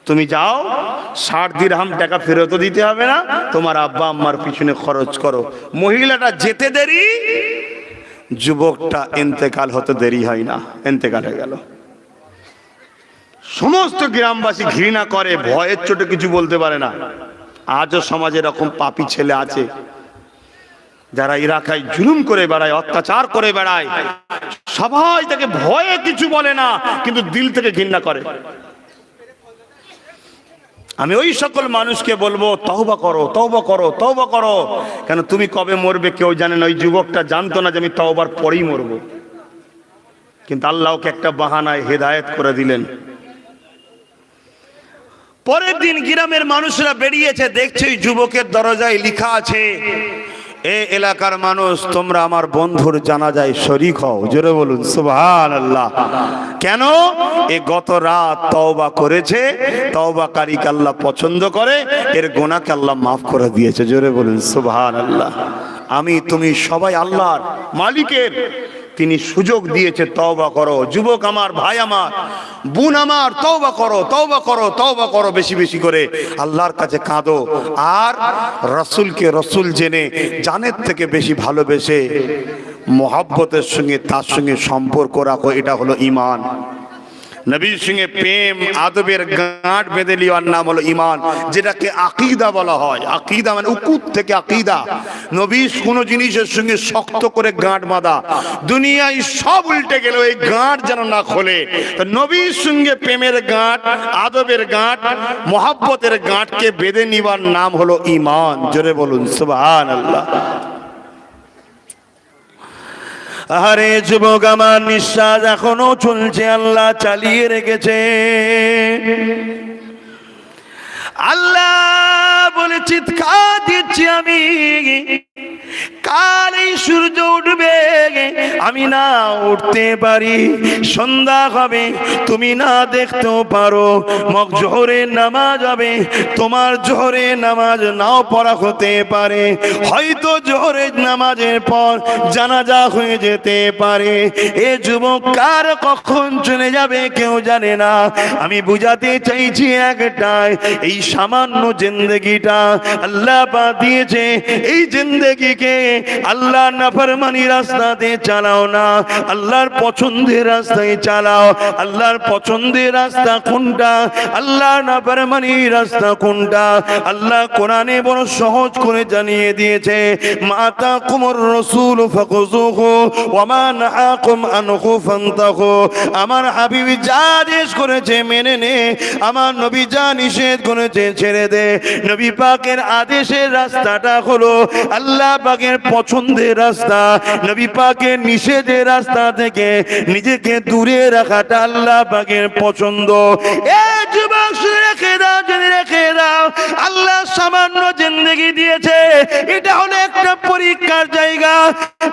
তুমি যাও, 60 দিরহাম টাকা ফেরত দিতে হবে না, তোমার আব্বা আম্মার পিছনে খরচ করো। মহিলাটা যেতে দেরি, যুবকটা ইন্তেকাল হতে দেরি হয় না, ইন্তেকাল হয়ে গেল। সমস্ত গ্রামবাসী ঘৃণা করে, ভয়ের চোটে কিছু বলতে পারে না। আজও সমাজে এরকম পাপী ছেলে আছে যারা এলাকায় জুলুম করে বেড়ায়, অত্যাচার করে বেড়ায়, সবাই তাকে ভয়ে কিছু বলে না, কিন্তু দিল থেকে ঘৃণা করে। আমি ওই সকল মানুষকে বলবো, তওবা করো, তওবা করো, তওবা করো। কেন তুমি কবে মরবে কেউ জানে না। ওই যুবকটা জানতো না যে আমি তওবার পরেই মরবো, কিন্তু আল্লাহ ওকে একটা বাহানায় হেদায়েত করে দিলেন। পরের দিন গ্রামের মানুষরা বেরিয়েছে, দেখছে ওই যুবকের দরজায় লেখা আছে, এ এলাকার মানুষ তোমরা আমার বন্ধুর জানাজায় শরীক হও। জোরে বলুন সুবহানাল্লাহ। কেন? এ গত রাত তওবা করেছে, তওবাকারীকে আল্লাহ পছন্দ করে, এর গুনাহকে আল্লাহ মাফ করে দিয়েছে। জোরে বলুন সুবহানাল্লাহ। আমি তুমি সবাই আল্লাহর, মালিকের, তিনি সুযোগ দিয়েছে তওবা করো। যুবক আমার, ভাই আমার, বোন আমার, তওবা করো, তওবা করো, তওবা করো, বেশি বেশি করে আল্লাহর কাছে কাঁদো। আর রাসূলকে রাসূল জেনে জানের থেকে বেশি ভালোবেসে মহব্বতের সঙ্গে তার সঙ্গে সম্পর্ক রাখো, এটা হলো ঈমান। নবীর সঙ্গে প্রেম আদবের গাঁট বেঁধে লিওয়ার নাম হলো ঈমান, যেটাকে আকীদা বলা হয়। আকীদা মানে উকুত থেকে আকীদা, নবীর কোনো জিনিসের সঙ্গে শক্ত করে গাঁট বাঁধা। দুনিয়ায় সব উল্টে গেল, এই গাঁট যেন না খোলে। তো নবীর সঙ্গে প্রেমের গাঁট, আদবের গাঁট, মহব্বতের গাঁটকে বেঁধে নিবার নাম হলো ঈমান। জোরে বলুন সুবহানাল্লাহ। আরে যুবক আমার, নিঃশ্বাস এখনো চলছে, আল্লাহ চালিয়ে রেখেছে। আল্লাহ বলে চিৎকার দিচ্ছি আমি, কাল এই সূর্য উঠবে, আমি না উঠতে পারি, সন্ধ্যা হবে, তুমি না দেখতেও পারো, জোহরের নামাজ হবে, তোমার জোহরের নামাজ নাও পড়া হতে পারে, হয়তো জোহরের নামাজের পর জানাজা হয়ে যেতে পারে। এ যুবক কার কখন চলে যাবে কেউ জানে না। আমি বুঝাতে চাইছি একটাই, এই সামান্য জিন্দেগিটা আল্লাহ পাক দিয়েছে, এই জিন্দেগিকে আল্লাহ নাফরমানি রাস্তাতে চালাও না, আল্লাহর পছন্দের রাস্তায় চালাও। আল্লাহর পছন্দের রাস্তা কোনটা, আল্লাহর নাফরমানি রাস্তা কোনটা, আল্লাহ কোরআনে বড় সহজ করে জানিয়ে দিয়েছে। মাতাকুমুর রাসূল ফাকুযুহু ওয়া মা নাহাকুম আনহু ফান্তাহু। আমার হাবিব যা আদেশ করেছে মেনে নে, আমার নবী যা নিষেধ করেছে ছেড়ে দে। নবী পাকের আদেশের রাস্তাটা হলো আল্লাহ পাকের পছন্দের রাস্তা, নবী পাকের নিষেধের রাস্তা থেকে নিজেকে দূরে রাখাটা আল্লাহ পাকের পছন্দ। এই যুবক রেখে দাও, যদি রেখে দাও, আল্লাহ সামান্য জিন্দেগি দিয়েছে, এটা হলো একটা পরীক্ষার জায়গা।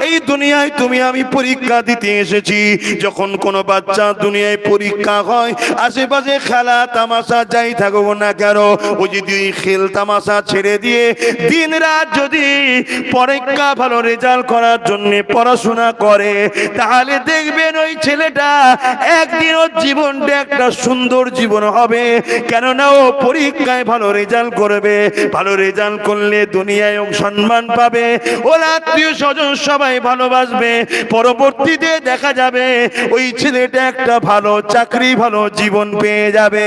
এই দুনিয়ায় তুমি আমি পরীক্ষা দিতে এসেছি। যখন কোনো বাচ্চা দুনিয়ায় পরীক্ষা হয়, আশেপাশে খেলা তামাশা যাই থাকুক না কেন, ও যদি খেল তামাশা ছেড়ে দিয়ে দিন রাত যদি পরীক্ষা ভালো রেজাল্ট করার জন্য পড়াশোনা করে, তাহলে দেখবেন ওই ছেলেটা একদিন ওর জীবনটা একটা সুন্দর জীবন হবে। কেননা ও পরীক্ষায় ভালো রেজাল্ট করবে, ভালো রেজাল্ট করলে দুনিয়ায় সম্মান পাবে, ওর আত্মীয় স্বজন সবাই ভালোবাসবে, পরবর্তীতে দেখা যাবে ওই ছেলেটা একটা ভালো চাকরি, ভালো জীবন পেয়ে যাবে।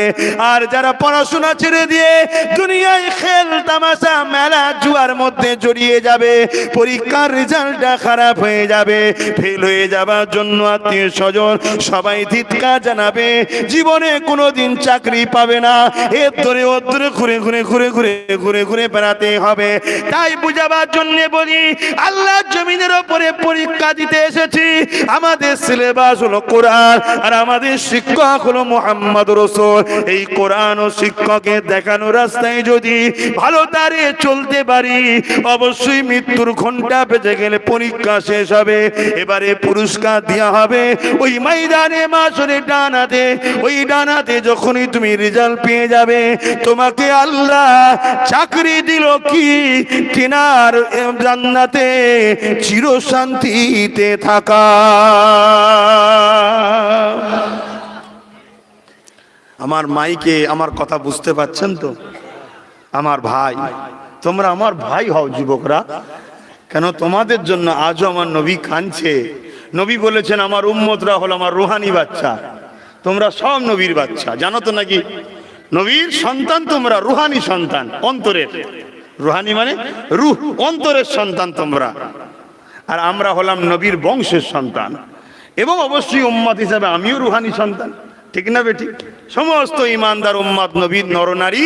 আর যারা পড়াশোনা ছেড়ে দিয়ে দুনিয়ায় খেল তামাশা মেলা জুয়ার মধ্যে জড়িয়ে যাবে, পরীক্ষার রেজাল্টটা খারাপ হয়ে যাবে, ফেল হয়ে যাবার জন্য আত্মীয় স্বজন সবাই ধিক্কার জানাবে, জীবনে কোনোদিন চাকরি পাবে না, এর ধরে ওর ধরে ঘুরে ঘুরে ঘুরে ঘুরে ঘুরে ঘুরে বেড়াতে হবে। তাই বুঝাবার জন্য বলি, আল্লাহ জমিনের ওপরে পরীক্ষা দিতে এসেছি। আমাদের সিলেবাস হলো কোরআন, আর আমাদের শিক্ষক হলো মুহাম্মদ রাসূল। এই কোরআন ও শিক্ষকের দেখানো রাস্তায় যদি ভালো তারে চলতে পারি, অবশ্যই মৃত্যুর ঘন্টা বেজে গেলে পরীক্ষা শেষ হবে। এবারে পুরস্কার দেওয়া হবে ওই ময়দানে মাশরে ডানাতে। ওই ডানাতে যখনই তুমি রেজাল্ট পেয়ে যাবে, তোমাকে আল্লাহ চাকরি দিল কি তিনার জান্নাতে চিরশান্তিতে থাকা। আমার মাইকে আমার কথা বুঝতে পারছেন তো? আমার ভাই, তোমরা আমার ভাই হও যুবকরা, কেন তোমাদের জন্য আজও আমার নবী কাঁদছে। নবী বলেছেন আমার উম্মতরা হলো আমার রুহানি বাচ্চা, তোমরা সব নবীর বাচ্চা, জানো তো নাকি? নবীর সন্তান তোমরা, রুহানি সন্তান, অন্তরের। রুহানি মানে রূহ, অন্তরের সন্তান তোমরা। আর আমরা হলাম নবীর বংশের সন্তান, এবং অবশ্যই উম্মত হিসাবে আমিও রুহানি সন্তান, ঠিক না বেটি? সমস্ত ইমানদার উম্মত নবীর নরনারী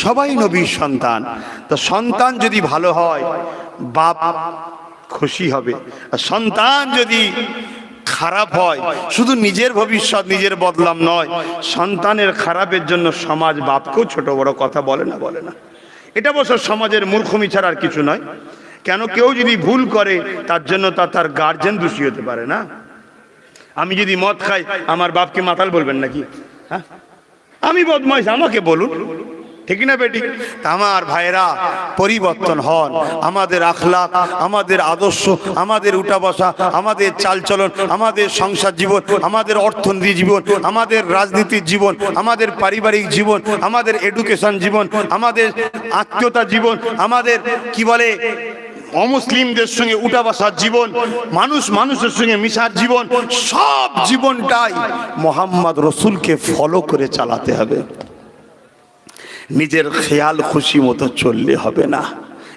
সবাই নবীর সন্তান। তো সন্তান যদি ভালো হয় বাপ খুশি হবে, আর সন্তান যদি খারাপ হয়, শুধু নিজের ভবিষ্যৎ নিজের বদলাম নয়, সন্তানের খারাপের জন্য সমাজ বাপকেও ছোট বড় কথা বলে না, বলে না। এটা অবশ্য সমাজের মূর্খমি ছাড়া আর কিছু নয়। কেন কেউ যদি ভুল করে তার জন্য তার গার্জেন দোষী হতে পারে না। আমি যদি মদ খাই আমার বাপকে মাতাল বলবেন নাকি? হ্যাঁ, আমি বদমাইশ, আমাকে বলুন, ঠিক না বেটি? আমার ভাইরা পরিবর্তন হন। আমাদের আখলাক, আমাদের আদর্শ, আমাদের উঠা বসা, আমাদের চালচলন, আমাদের সংসার জীবন, আমাদের অর্থনীতি জীবন, আমাদের রাজনীতির জীবন, আমাদের পারিবারিক জীবন, আমাদের এডুকেশন জীবন, আমাদের আত্মীয়তা জীবন, আমাদের কি বলে অমুসলিমদের সঙ্গে উঠা বসার জীবন, মানুষ মানুষের সঙ্গে মিশার জীবন, সব জীবনটাই মুহাম্মদ রাসূলকে ফলো করে চালাতে হবে। নিজের খেয়াল খুশি মতো চললে হবে না।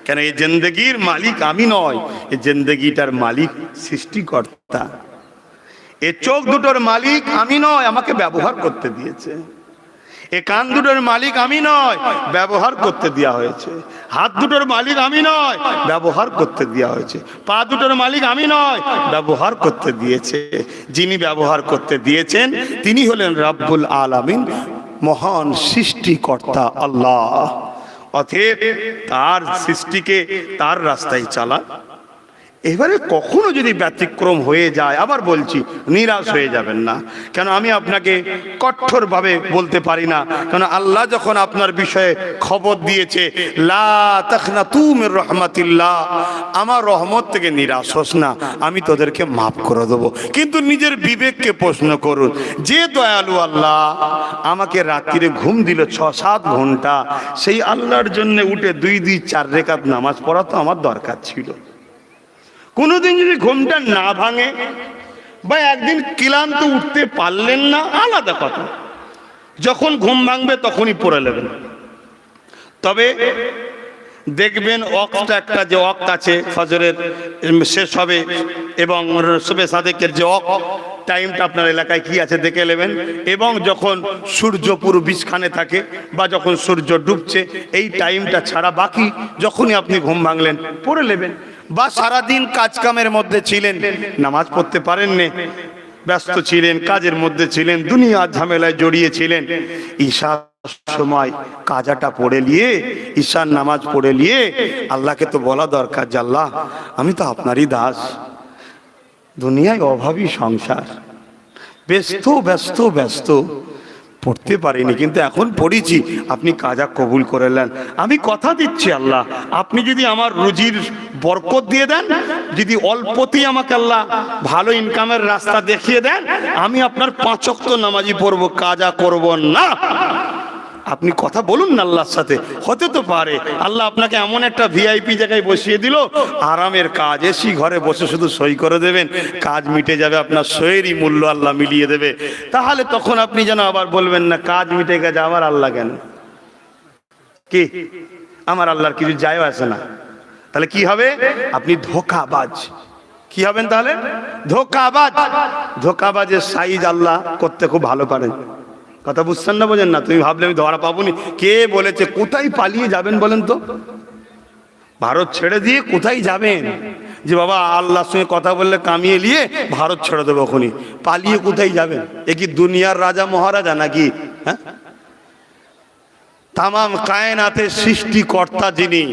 কেন এই জিন্দেগির মালিক আমি নয়, এই জিন্দেগিটার মালিক সৃষ্টিকর্তা। এই চোখ দুটোর মালিক আমি নয়, আমাকে ব্যবহার করতে দিয়েছে। এ কান দুটোর মালিক আমি নয়, ব্যবহার করতে দেওয়া হয়েছে। হাত দুটোর মালিক আমি নয়, ব্যবহার করতে দেওয়া হয়েছে। পা দুটোর মালিক আমি নয়, ব্যবহার করতে দিয়েছে। যিনি ব্যবহার করতে দিয়েছেন তিনি হলেন রাব্বুল আলামিন, মহান সৃষ্টিকর্তা আল্লাহ। অতএব তার সৃষ্টিকে তার রাস্তায় চালা। এবারে কখনো যদি ব্যতিক্রম হয়ে যায়, আবার বলছি নিরাশ হয়ে যাবেন না। কেন আমি আপনাকে কঠোরভাবে বলতে পারি না, কেন আল্লাহ যখন আপনার বিষয়ে খবর দিয়েছে লা তাখনাতু মির রাহমাতিল্লাহ, আমার রহমত থেকে নিরাশ হোস না, আমি তোদেরকে মাফ করে দেবো। কিন্তু নিজের বিবেককে প্রশ্ন করুন, যে দয়ালু আল্লাহ আমাকে রাত্রিরে ঘুম দিল 6-7 ঘন্টা, সেই আল্লাহর জন্য উঠে 2-4 রাকাত নামাজ পড়া তো আমার দরকার ছিল। কোনোদিন যদি ঘুমটা না ভাঙে বা একদিন ক্লান্ত উঠতে পারলেন না, আলাদা কথা, যখন ঘুম ভাঙবে তখনই পড়ে নেবেন। তবে দেখবেন ওয়াক্ত একটা যে ওয়াক্ত আছে ফজরের শেষ হবে এবং সুবহে সাদেকের যে ওয়াক্ত টাইমটা আপনার এলাকায় কি আছে দেখে নেবেন। এবং যখন সূর্য পুরো বিছখানে থাকে বা যখন সূর্য ডুবছে, এই টাইমটা ছাড়া বাকি যখনই আপনি ঘুম ভাঙলেন পড়ে নেবেন। বা সারাদিন কাজ কামের মধ্যে ছিলেন, নামাজ পড়তে পারেননি, ব্যস্ত ছিলেন, কাজের মধ্যে ছিলেন, দুনিয়ার ঝামেলায় জড়িয়েছিলেন, ঈশার সময় কাজাটা পড়ে নিয়ে, ঈশার নামাজ পড়ে নিয়ে আল্লাহকে তো বলা দরকার যে আল্লাহ আমি তো আপনারই দাস, দুনিয়ায় অভাবী সংসার, ব্যস্ত ব্যস্ত ব্যস্ত, পড়তে পারিনি, কিন্তু এখন পড়েছি, আপনি কাজা কবুল করে নেন। আমি কথা দিচ্ছি আল্লাহ, আপনি যদি আমার রুজির বরকত দিয়ে দেন, যদি অল্পতেই আমাকে আল্লাহ ভালো ইনকামের রাস্তা দেখিয়ে দেন, আমি আপনার 5 ওয়াক্ত নামাজি পড়বো, কাজা করব না। আপনি কথা বলুন না আল্লাহর সাথে, হতে তো পারে আল্লাহ আপনাকে এমন একটা ভিআইপি জায়গায় বসিয়ে দিল, আরামের কাজ, এসি ঘরে বসে শুধু সই করে দেবেন, কাজ মিটে যাবে, আপনার সইয়েরই মূল্য আল্লাহ মিলিয়ে দেবে। তাহলে তখন আপনি যেন আবার বলবেন না কাজ মিটে গেছে, আমার আল্লাহ কেন, কি আমার আল্লাহর কিছু যায় আসে না। তাহলে কি হবে? আপনি ধোঁকাবাজ। কি হবেন তাহলে? ধোঁকাবাজ। ধোঁকাবাজের সাইজ আল্লাহ করতে খুব ভালো পারেন। কথা বুঝছেন না, বোঝেন না? তুমি ভাবলে আমি ধরা পাবনি। কে বলেছে? কোথায় পালিয়ে যাবেন বলেন তো? ভারত ছেড়ে দিয়ে কোথায় যাবেন? যে বাবা আল্লাহর সঙ্গে কথা বললে কামিয়ে নিয়ে ভারত ছেড়ে দেবো, এখনই পালিয়ে কোথায় যাবেন? এ কি দুনিয়ার রাজা মহারাজা নাকি? হ্যাঁ, তামাম কায়নাতের সৃষ্টিকর্তা যিনি,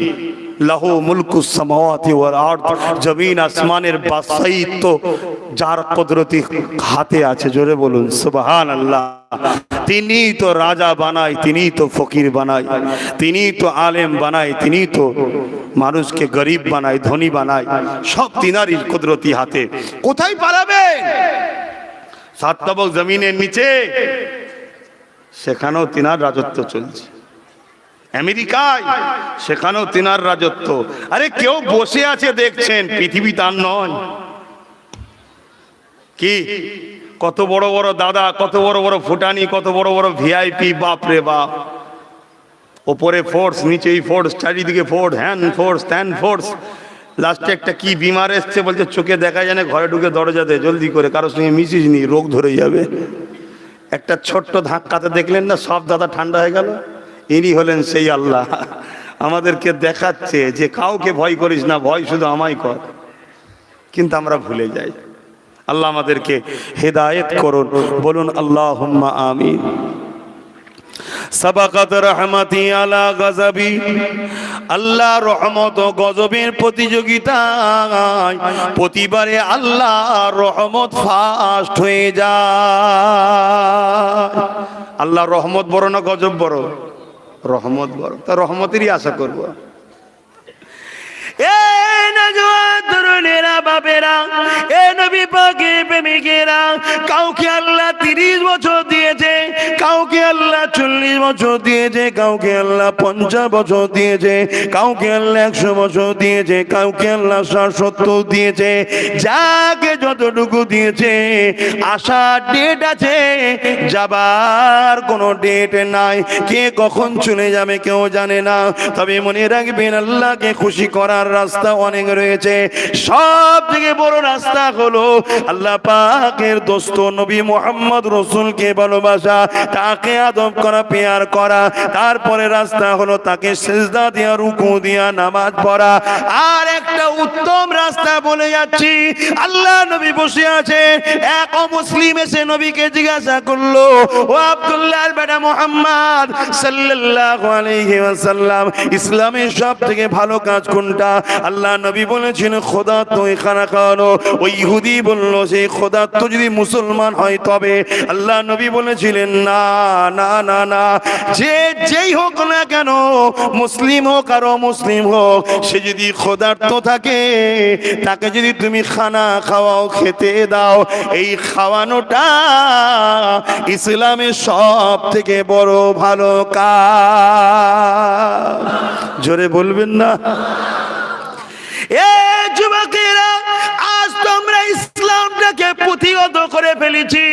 লাহু মুলকুস সামাওয়াতি ওয়াল আরদ, জমিন আসমানের বাদশাহিত্ব যার কুদরতি হাতে আছে, জোরে বলুন সুবহানাল্লাহ। তিনি তো রাজা বানায়, তিনি তো ফকির বানায়, তিনি তো আলেম বানায়, তিনি তো মানুষকে গরিব বানায়, ধনী বানায়, সব তিনারই কুদরতি হাতে। কোথায় পালাবেন? সাত তবক জমিনের নিচে, সেখানেও তিনার রাজত্ব চলছে। আমেরিকায়, সেখানেও তিনার রাজত্ব। আরে কেউ বসে আছে দেখছেন, পৃথিবী তার নয়। কি কত বড় বড় দাদা, কত বড় বড় ফুটানি, কত বড় বড় ভিআইপি, বাপ রে বাপ। ওপরে ফোর্স, নিচেই ফোর্স, চারিদিকে ফোর্স, হ্যান ফোর্স, ত্যান ফোর্স। লাস্টে একটা কি বিমার এসছে, বলছে চোখে দেখা যায় না, ঘরে ঢুকে দরজা দে, জলদি করে, কারোর সঙ্গে মিশিস নি, রোগ ধরে যাবে। একটা ছোট্ট ধাক্কাতে দেখলেন না, সব দাদা ঠান্ডা হয়ে গেল। ইনি হলেন সেই আল্লাহ, আমাদেরকে দেখাচ্ছে যে কাউকে ভয় করিস না, ভয় শুধু আমায় কর। কিন্তু আমরা ভুলে যাই। আল্লাহ আমাদেরকে হেদায়েত করুন, বলুন আল্লাহুম্মা আমিন। সাবাকাত রহমতি আলা গজবি, আল্লাহ রহমত ও গজবের প্রতিযোগিতায় প্রতিবারে আল্লাহ রহমত ফাস্ট হয়ে যায়। আল্লাহ রহমত বড় না গজব বড়? রহমত বড়। তা রহমতেরই আশা করব। কাউকে আল্লাহ 30 বছর দিয়েছে, কাউকে আল্লাহ 40 বছর দিয়েছে, কাউকে আল্লাহ 50 বছর দিয়েছে, কাউকে আল্লাহ 100 বছর দিয়েছে, কাউকে আল্লাহ 60-70 দিয়েছে। যাকে যতটুকু দিয়েছে, আসার ডেট আছে, যাবার কোনো ডেট নাই। কে কখন চলে যাবে কেউ জানে না। তবে মনে রাখবেন, আল্লাহকে খুশি করার রাস্তা অনেক রয়েছে। সব থেকে বড় রাস্তা হলো আল্লাহ পাকের দোস্ত নবী মুহাম্মদ রাসূলকে ভালোবাসা, তাকে আদব করা, পেয়ার করা। তারপরে রাস্তা হলো তাকে সিজদা দিয়া, রুকু দিয়া নামাজ পড়া। আর একটা উত্তম রাস্তা বলে যাচ্ছি, আল্লাহ নবী বসে আছে, এক অমুসলিম এসে নবীকে জিজ্ঞাসা করলো, ও আব্দুল্লাহর বেটা মুহাম্মদ সাল্লাল্লাহু আলাইহি ওয়াসাল্লাম, ইসলামের সব থেকে ভালো কাজ কোনটা? আল্লাহ নবী বলেছেন খোদা তো খানা খাওয়ানো। ওই ইহুদি বলল, সেই খোদা তো যদি মুসলমান হয় তবে। আল্লাহ নবী বলেছিলেন না না না না, যে যেই হোক না কেন, মুসলিম হোক আর অমুসলিম হোক, সে যদি খোদার্থ থাকে, তাকে যদি তুমি খানা খাওয়াও, খেতে দাও, এই খাওয়ানোটা ইসলামের সব থেকে বড় ভালো কাজ। জোরে বলবেন না? এ যুবকেরা, আজ তোমরা ইসলামটাকে পুঁথিগত করে ফেলেছি।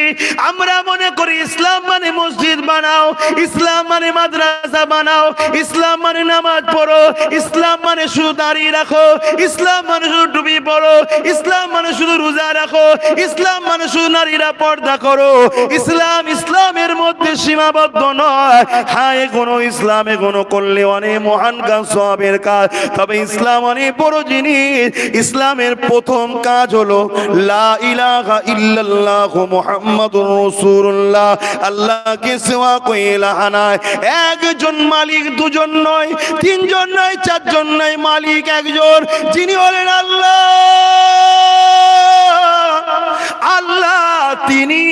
আমরা মনে করি ইসলাম মানে মসজিদ বানাও, ইসলাম মানে মাদ্রাসা বানাও, ইসলাম মানে নামাজ পড়ো, ইসলাম মানে শুধু দাঁড়িয়ে রাখো, ইসলাম মানে শুধু টুপি পড়ো, ইসলাম মানে শুধু রোজা রাখো, ইসলাম মানে শুধু নারীরা পর্দা করো। ইসলাম ইসলামের মধ্যে সীমাবদ্ধ নয়। হ্যাঁ, এগুলো ইসলাম, এগুলো করলে অনেক মহান কাজ, সওয়াবের কাজ। তবে ইসলাম অনেক বড় জিনিস। ইসলামের প্রথম কাজ হলো লা ইলাহা ইল্লাল্লাহু মুহাম্মাদুর রাসূলুল্লাহ। আল্লাহকে সিওয়া কোই ইলাহা নাই। একজন মালিক, দুজন নয়, তিনজন নয়, চারজন নয়, মালিক একজন, যিনি হলেন আল্লাহ। আল্লাহ তিনি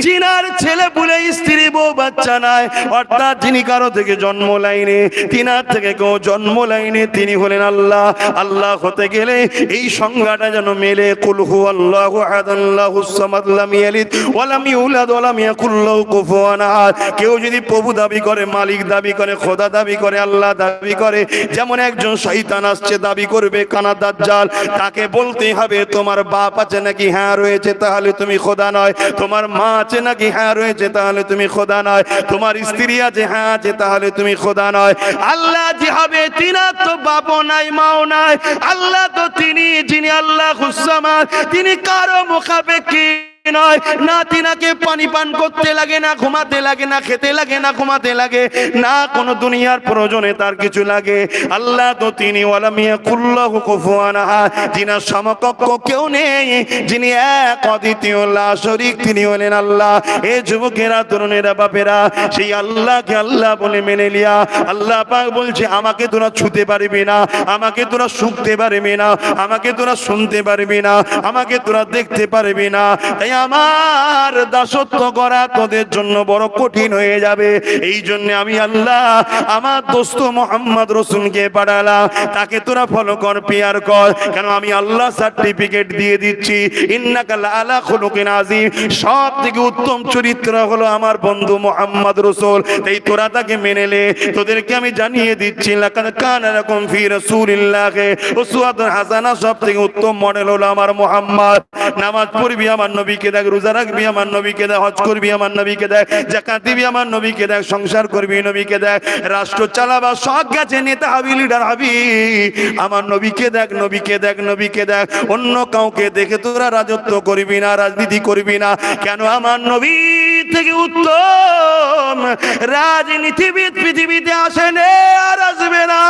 জিনার ছেলে পুলে, স্ত্রী, বউ, বাচ্চা নাই, অর্থাৎ যিনি কারো থেকে জন্ম লাইনে, তিনার থেকে কেউ জন্ম লাইনে, তিনি হলেন আল্লাহ। আল্লাহ হতে গেলে এই সংজ্ঞাটা যেন মেলে। কুল হুয়াল্লাহু আহাদ আল্লাহুস সামাদ লাম ইয়ালিদ ওয়া লাম ইউলাদ ওয়া লাম ইয়াকুল লাহু কুফুয়ান আহাদ। কেউ যদি প্রভু দাবি করে, মালিক দাবি করে, খোদা দাবি করে, আল্লাহ দাবি করে, যেমন একজন শয়তান আসছে দাবি করবে কানা দাজ্জাল, তাকে বলতে হবে তোমার বাপ আছে নাকি? হ্যাঁ রয়েছে, তাহলে তুমি খোদা নয়। তোমার মা আছে নাকি? হ্যাঁ রয়েছে, তাহলে তুমি খোদা নয়। তোমার স্ত্রী আছে? হ্যাঁ আছে, তাহলে তুমি খোদা নয়। আল্লাহ যে হবে, তিনার তো বাপও নাই, মাও নাই। আল্লাহ তো তিনি, যিনি আল্লাহ হুসামাদ, তিনি কারো মুখাপেক্ষী নয়। না তিনাকে পানি পান করতে লাগে, না ঘুমাতে লাগে, না খেতে লাগে, না ঘুমাতে লাগে, না কোনো দুনিয়ার প্রয়োজনে তার কিছু লাগে। আল্লাহ তো তিনি ওয়ালাম ইয়াকুল্লাহু কুফুয়ান আহাদ, যিনার সমকক্ষ কেউ নেই, যিনি এক অদ্বিতীয় লা শরীক, তিনি হলেন আল্লাহ। এ যুবকেরা, তরুণেরা, বাপেরা, সেই আল্লাহকে আল্লাহ বলে মেনে লিয়া। আল্লাহ পাক বলছে আমাকে তোরা ছুতে পারবি না, আমাকে তোরা শুনতে পারবি না, আমাকে তোরা শুনতে পারবি না, আমাকে তোরা দেখতে পারবি না। তাই আমার দাসত্ব করা তোদের জন্য বড় কঠিন হয়ে যাবে। এই জন্য আমি আল্লাহ আমার দোস্ত মোহাম্মদ রসুলকে পাঠালাম, তাকে তোরা ফলো কর, পেয়ার কর। কেন আমি আল্লাহ সার্টিফিকেট দিয়ে দিচ্ছি, ইন্নাকা লাআলা খুলুকিন আযীম, সব থেকে উত্তম চরিত্র হলো আমার বন্ধু মোহাম্মদ রসুল। তাই তোরা তাকে মেনে নে। তোদেরকে আমি জানিয়ে দিচ্ছি, লাকাদ কানা লাকুম ফি রাসূলিল্লাহি উসওয়াতুন হাসানা, সব থেকে উত্তম মডেল হলো আমার মোহাম্মদ। নামাজ পড়বি আমার নবীকে দেখ, রোজা রাখবি আমার নবীকে দেখ, হজ করবি আমার নবীকে দেখ, যাকাত দিবি আমার নবীকে দেখ, সংসার করবি নবীকে দেখ, রাষ্ট্র চালাবা, সব গেছে, নেতা হবি, লিডার হবি, আমার নবীকে দেখ, নবীকে দেখ, নবীকে দেখ। অন্য কাউকে দেখে তোরা রাজত্ব করবি না, রাজনীতি করবি না। কেন আমার নবী থেকে উত্তম রাজনীতিবিদ পৃথিবীতে আসেন আর আসবে না।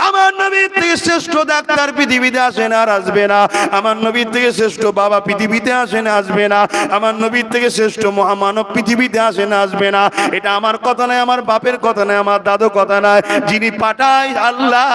আমার নবীর থেকে শ্রেষ্ঠ ডাক্তার পৃথিবীতে আসেন আর আসবে না। আমার নবীর থেকে শ্রেষ্ঠ বাবা পৃথিবীতে আসেন আসবে না। আমার নবীর থেকে শ্রেষ্ঠ মহামানব পৃথিবীতে আসেন আসবে না। এটা আমার কথা নয়, আমার বাপের কথা নয়, আমার দাদু কথা নয়। যিনি পাঠায় আল্লাহ,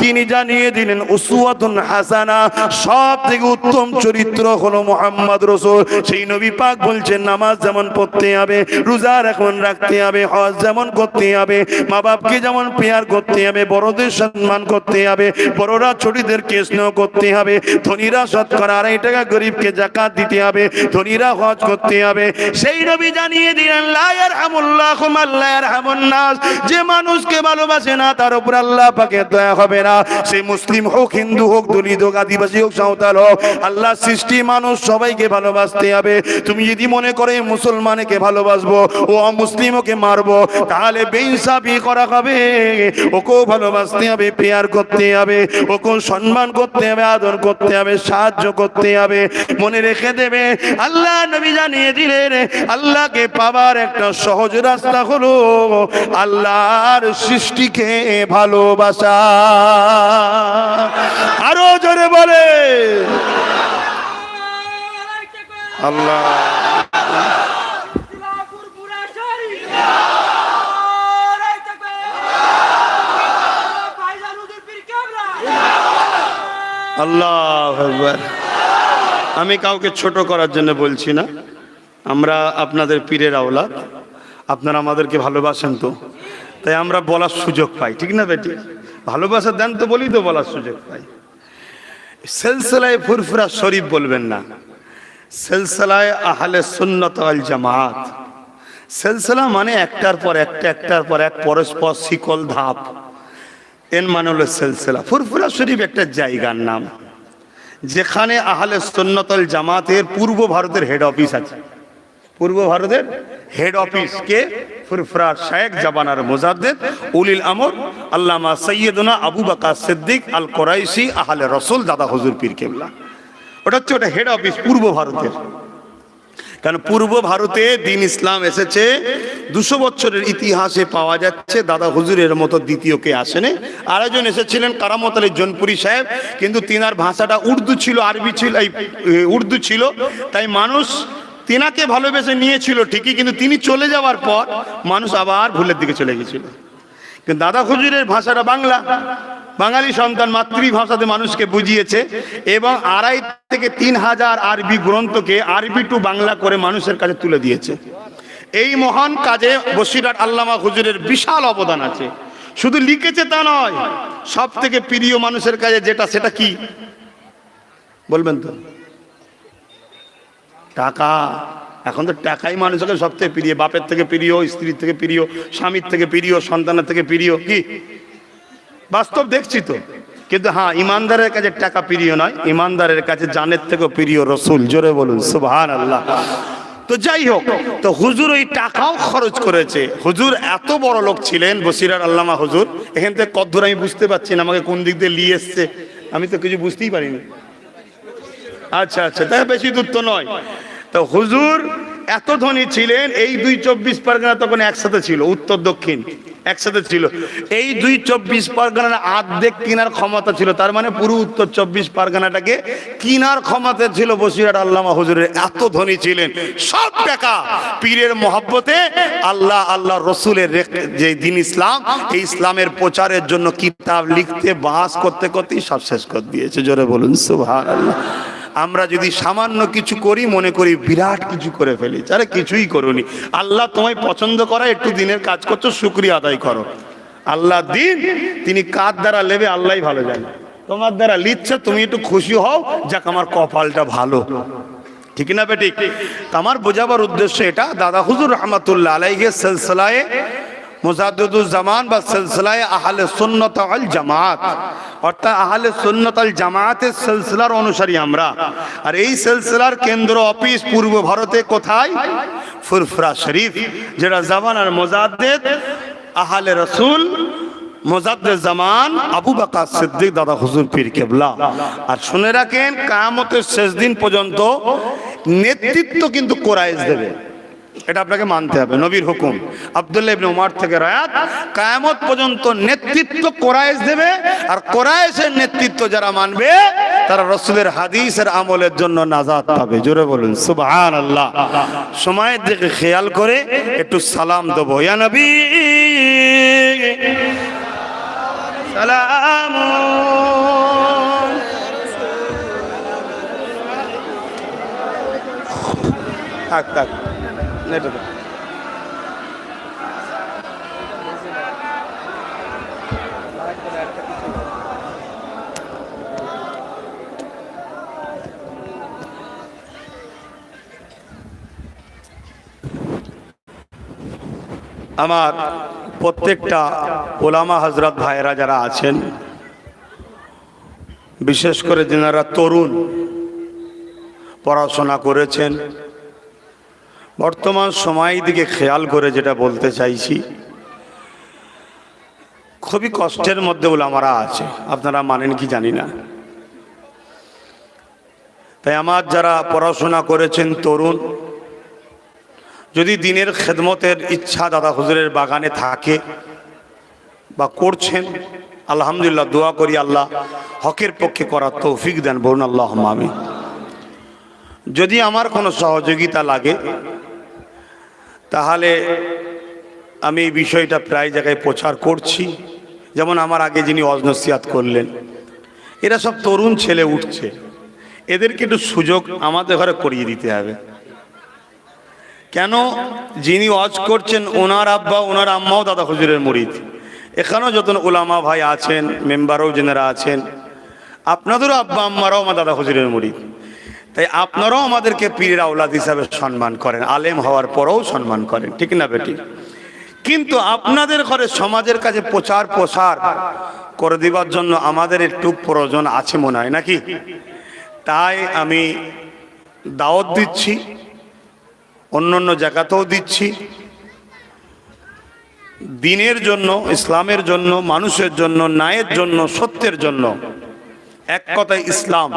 তিনি জানিয়ে দিলেন উসওয়াতুন হাসানা, সব থেকে উত্তম চরিত্র হলো মুহাম্মদ রাসূল। সেই নবী পাক বলছেন নামাজ যেমন পড়তে হবে, রোজা এখন রাখতে হবে, হজ যেমন করতে হবে, মা বাপকে যেমন পেয়ার করতে হবে, বড়দের সম্মান করতে হবে, বড়রা ছোটদেরকে স্নেহ করতে হবে, ধনীরা শতকরা 2.5 টাকা গরিবকে যাকাত দিতে হবে, ধনীরা হজ করতে হবে। সেই নবী জানিয়ে দিলেন লা ইয়ারহামুল্লাহু মান লা ইয়ারহামুন নাস, যে মানুষকে ভালোবাসে না তার উপর আল্লাহ পাকের দয়া হবে না। সে মুসলিম হোক, হিন্দু হোক, দলিত হোক, আদিবাসী হোক, সাঁওতাল হোক, আল্লাহ সৃষ্টি মানুষ সবাইকে ভালোবাসতে হবে। তুমি যদি মনে করে মুসলমানকে ভালোবাসবো, ও অমুসলিমকে মারবো, তাহলে বেইনসাফি করা হবে। ওকেও ভালোবাসতে হবে, পেয়ার করতে হবে, ওকেও সম্মান করতে হবে, আদর করতে হবে, সাহায্য করতে হবে। মনে রেখে দেবে, আল্লাহ নবী জানিয়ে দিলেন আল্লাহকে পাবার একটা সহজ রাস্তা হলো আল্লাহর সৃষ্টিকে ভালোবাসা। আরো জোরে বলে আল্লাহ। আল্লাহু আকবার। আমি কাউকে ছোট করার জন্য বলছি না, আমরা আপনাদের পীরের আওলাদ, আপনারা আমাদেরকে ভালোবাসেন তো, তাই আমরা বলার সুযোগ পাই, ঠিক না বেটি? ভালোবাসা দেন তো বলি তো বলার সুযোগ পাই। সিলসিলায়ে ফুরফুরা শরীফ বলবেন না, সিলসিলায়ে আহলে সুন্নাত ওয়াল জামাত। সিলসিলা মানে একটার পর একটা, একটার পর এক, পরস্পর শিকল ধাপ, এর মানে হলো সিলসিলা। ফুরফুরা শরীফ একটা জায়গার নাম, যেখানে আহলে সুন্নাত ওয়াল জামাতের পূর্ব ভারতের হেড অফিস আছে। পূর্ব ভারতের হেড অফিস কে? ফুরফুরা শেখ জাবানার মুজাদ্দিদ উলিল আমর আল্লামা সৈয়দনা আবু বকর সিদ্দিক আল কুরাইশি আহলে রাসূল দাদা হুজুর পীর কেবলা। ওটা হচ্ছে ওটা হেড অফিস পূর্ব ভারতের। কারণ পূর্ব ভারতে দিন ইসলাম এসেছে 200 বছরের ইতিহাসে পাওয়া যাচ্ছে দাদা হুজুরের মতো দ্বিতীয় কে আসেনি। আরেকজন এসেছিলেন কারামত আলী জনপুরি সাহেব, কিন্তু তিনার ভাষাটা উর্দু ছিল, আরবি ছিল, উর্দু ছিল, তাই মানুষ তিনাকে ভালোবেসে নিয়েছিল ঠিকই, কিন্তু তিনি চলে যাওয়ার পর মানুষ আবার ভুলের দিকে চলে গেছিল। কিন্তু দাদা হুজুরের ভাষাটা বাংলা, বাঙালি সন্তান মাতৃভাষাতে মানুষকে বুঝিয়েছে, এবং 2.5 থেকে 3 হাজার আরবি গ্রন্থকে আরবি টু বাংলা করে মানুষের কাছে তুলে দিয়েছে। এই মহান কাজে বসিরহাট আল্লামা হুজুরের বিশাল অবদান আছে। শুধু লিখেছে তা নয়, সব থেকে প্রিয় মানুষের কাছে যেটা, সেটা কি বলবেন তো? টাকা। এখন তো টাকাই মানুষকে সব থেকে প্রিয়, বাপের থেকে প্রিয়, স্ত্রীর থেকে প্রিয়, স্বামীর থেকে প্রিয়, সন্তানের থেকে প্রিয়। কি বাস্তব দেখছি তো। কিন্তু হ্যাঁ, ইমানদারের কাছে টাকা প্রিয় নয়, ইমানদারের কাছে জানের থেকেও প্রিয় রসুল। জোরে বলুন সুবহানাল্লাহ। তো যাই হোক, তো হুজুর ওই টাকাও খরচ করেছে। হুজুর এত বড় লোক ছিলেন বসিরহাট আল্লামা হুজুর। এখান থেকে কদ্দূর আমি বুঝতে পারছি না, আমাকে কোন দিক দিয়ে নিয়ে এসছে আমি তো কিছু বুঝতেই পারিনি। আচ্ছা আচ্ছা, তাই বেশি দূর তো নয়। তো হুজুর এত ধনী ছিলেন, এই 2 24 পরগনা তখন একসাথে ছিল, উত্তর দক্ষিণ একসাথে ছিল। এই 2 24 পরগনার অর্ধেক কেনার ক্ষমতা ছিল, তার মানে পুরো উত্তর 24 পরগনাটাকে কেনার ক্ষমতা ছিল বসিরহাট আল্লামা হুজুরের। এত ধনী ছিলেন, সব টাকা পীরের মহব্বতে আল্লাহ আল্লাহ রসুলের যে দিন ইসলাম, এই ইসলামের প্রচারের জন্য কিতাব লিখতে বাস করতে করতেই সব শেষ করে দিয়েছে। জোরে বলুন সুবহানাল্লাহ। আমরা যদি সামান্য কিছু করি মনে করি বিরাট কিছু করে ফেলি। আরে কিছুই করোনি। আল্লাহ তোমায় পছন্দ করা, একটু দিনের কাজ করছো, শুকরিয়া আদায় করো। আল্লাহ দিন তিনি কার দ্বারা নেবে আল্লাহই ভালো জানে। তোমার দ্বারা লিখছে, তুমি একটু খুশি হও, যাক আমার কপালটা ভালো। ঠিক না বেঠিক? আমার বোঝাবার উদ্দেশ্য এটা, দাদা হুজুর রহমাতুল্লাহ আলাইহির সিলসিলায়ে মুজাদ্দিদুজ জামান বা সিলসিলায়ে আহলে সুন্নাত ওয়াল জামাত, অর্থাৎ আহলে সুন্নাত ওয়াল জামাতের সিলসিলার অনুসারী আমরা। আর এই সিলসিলার কেন্দ্র অফিস পূর্ব ভারতে কোথায়? ফুরফুরা শরীফ, যেটা জামানার মুজাদ্দিদ আহলে রাসূল মুজাদ্দিদ জামান আবু বকর সিদ্দিক দাদা হুজুর পীর কেবলা। আর শুনে রাখেন, কিয়ামতের শেষ দিন পর্যন্ত নেতৃত্ব কিন্তু কুরাইশ দেবে, এটা আপনাকে মানতে হবে। নবীর হুকুম, আব্দুল্লাহ ইবনে উমর থেকে রায়াত, কিয়ামত পর্যন্ত নেতৃত্ব কুরাইশ দেবে। আর কুরাইশের নেতৃত্ব যারা মানবে তারা রাসূলের হাদিসের আমলের জন্য নাজাত পাবে। জোরে বলুন সুবহানাল্লাহ। সময়ের দিকে খেয়াল করে একটু সালাম দেবো। ইয়া নবী সালাম। থাক থাক নেটে থাক। আমার প্রত্যেকটা ওলামা হযরত ভাইরা যারা আছেন, বিশেষ করে যারা তরুণ পড়াশোনা করেছেন, বর্তমান সময়ের দিকে খেয়াল করে যেটা বলতে চাইছি, খুবই কষ্টের মধ্যে ওলামারা আছে। আপনারা মানেন কি জানি না। তাই আমার যারা পড়াশোনা করেছেন তরুণ, যদি দিনের খেদমতের ইচ্ছা দাদা হুজুরের বাগানে থাকে বা করছেন, আলহামদুলিল্লাহ, দোয়া করি আল্লাহ হকের পক্ষে করার তৌফিক দেন। বলুন আল্লাহুম্মা আমিন। যদি আমার কোনো সহযোগিতা লাগে তাহলে আমি এই বিষয়টা প্রায় জায়গায় প্রচার করছি। যেমন আমার আগে যিনি ওয়াজ নসিহত করলেন, এরা সব তরুণ ছেলে উঠছে, এদেরকে একটু সুযোগ আমাদের ঘরে করিয়ে দিতে হবে। কেন? যিনি ওয়াজ করছেন ওনার আব্বা ওনার আম্মাও দাদা হুজুরের মুরিদ। এখানেও যত ওলামা ভাই আছেন, মেম্বারও যেনারা আছেন, আপনাদেরও আব্বা আম্মারাও আমার দাদা হুজুরের মুরিদ। তাই আপনারাও আমাদেরকে পীরের আওলাদ হিসাবে সম্মান করেন, আলেম হওয়ার পরেও সম্মান করেন। ঠিক না বেটি? কিন্তু আপনাদের ঘরে সমাজের কাছে প্রচার প্রসার করে দেওয়ার জন্য আমাদের একটু প্রয়োজন আছে মনে হয়, নাকি? তাই আমি দাওয়াত দিচ্ছি, অন্য অন্য জায়গাতেও দিচ্ছি, দিনের জন্য, ইসলামের জন্য, মানুষের জন্য, ন্যায়ের জন্য, সত্যের জন্য। এক কথায় ইসলাম,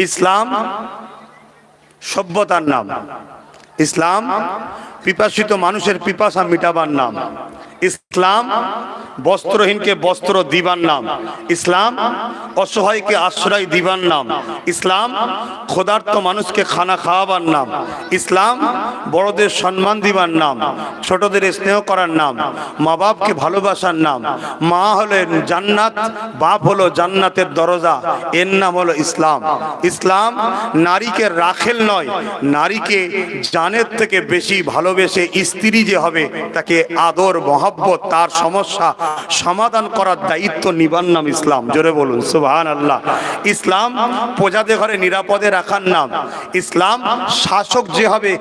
ইসলাম সভ্যতার নাম, ইসলাম পিপাসিত মানুষের পিপাসা মিটাবার নাম। ইসলাম বস্ত্রহীনকে বস্ত্র দিবার নাম, ইসলাম অসহায়কে আশ্রয় দিবার নাম, ইসলাম ক্ষুধার্ত মানুষকে খানা খাওয়াবার নাম, ইসলাম বড়দের সম্মান দিবার নাম, ছোটদের স্নেহ করার নাম, মা বাপকে ভালোবাসার নাম। মা হলেন জান্নাত, বাপ হলো জান্নাতের দরজা, এর নাম হলো ইসলাম। ইসলাম নারীকে রাখেল নয়, নারীকে জানের থেকে বেশি ভালোবেসে স্ত্রী যে হবে তাকে আদর মহব্বত, তার সমস্যা সমাধান করার দায়িত্ব নিবার নাম ইসলাম। জোরে বলুন সুবহানাল্লাহ। ইসলাম প্রজাদের ঘরে নিরাপদে রাখার নাম, ইসলাম শাসক যে হবে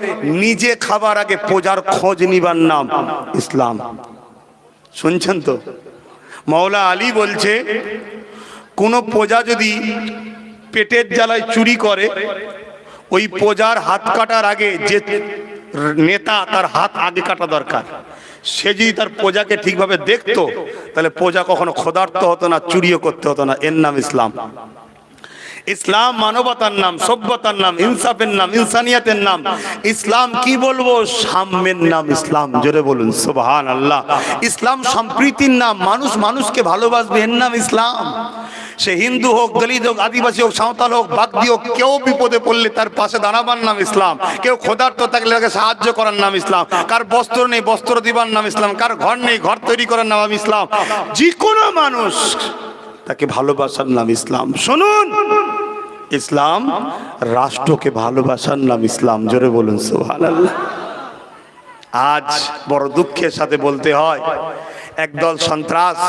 নিজে খাবার আগে প্রজার খোঁজ নিবার নাম ইসলাম। শুনছেন তো? মাওলা আলী বলছে কোন প্রজা যদি পেটের জ্বালায় চুরি করে, ওই প্রজার হাত কাটার আগে যে নেতা তার হাত আগে কাটা দরকার। সে যদি তার প্রজাকে ঠিকভাবে দেখতো তাহলে প্রজা কখনো ক্ষুধার্ত হতো না, চুরিও করতে হতো না। এর নাম ইসলাম। ইসলাম মানবতার নাম, সভ্যতার নাম, ইনসাফের নাম, ইনসানিয়াতের নাম। ইসলাম কি বলবো, সাম্যের নাম ইসলাম। জোরে বলুন সুবহানাল্লাহ। ইসলাম সম্প্রীতির নাম, মানুষ মানুষকে ভালোবাসবে, এর নাম ইসলাম। সে হিন্দু হোক, দলিত হোক, আদিবাসী হোক, সাঁওতাল হোক, বাগদি হোক, কেউ বিপদে পড়লে তার পাশে দাঁড়াবার নাম ইসলাম। কেউ ক্ষুধার্ত থাকলে তাকে সাহায্য করার নাম ইসলাম। কার বস্ত্র নেই বস্ত্র দিবার নাম ইসলাম। কার ঘর নেই ঘর তৈরি করার নাম ইসলাম। যে কোনো মানুষ তাকে ভালোবাসার নাম ইসলাম। শুনুন, ইসলাম রাষ্ট্রকে ভালোবাসার নাম ইসলাম। জোরে বলুন সুবহানাল্লাহ। আজ বড় দুঃখের সাথে বলতে হয়, একদল সন্ত্রাস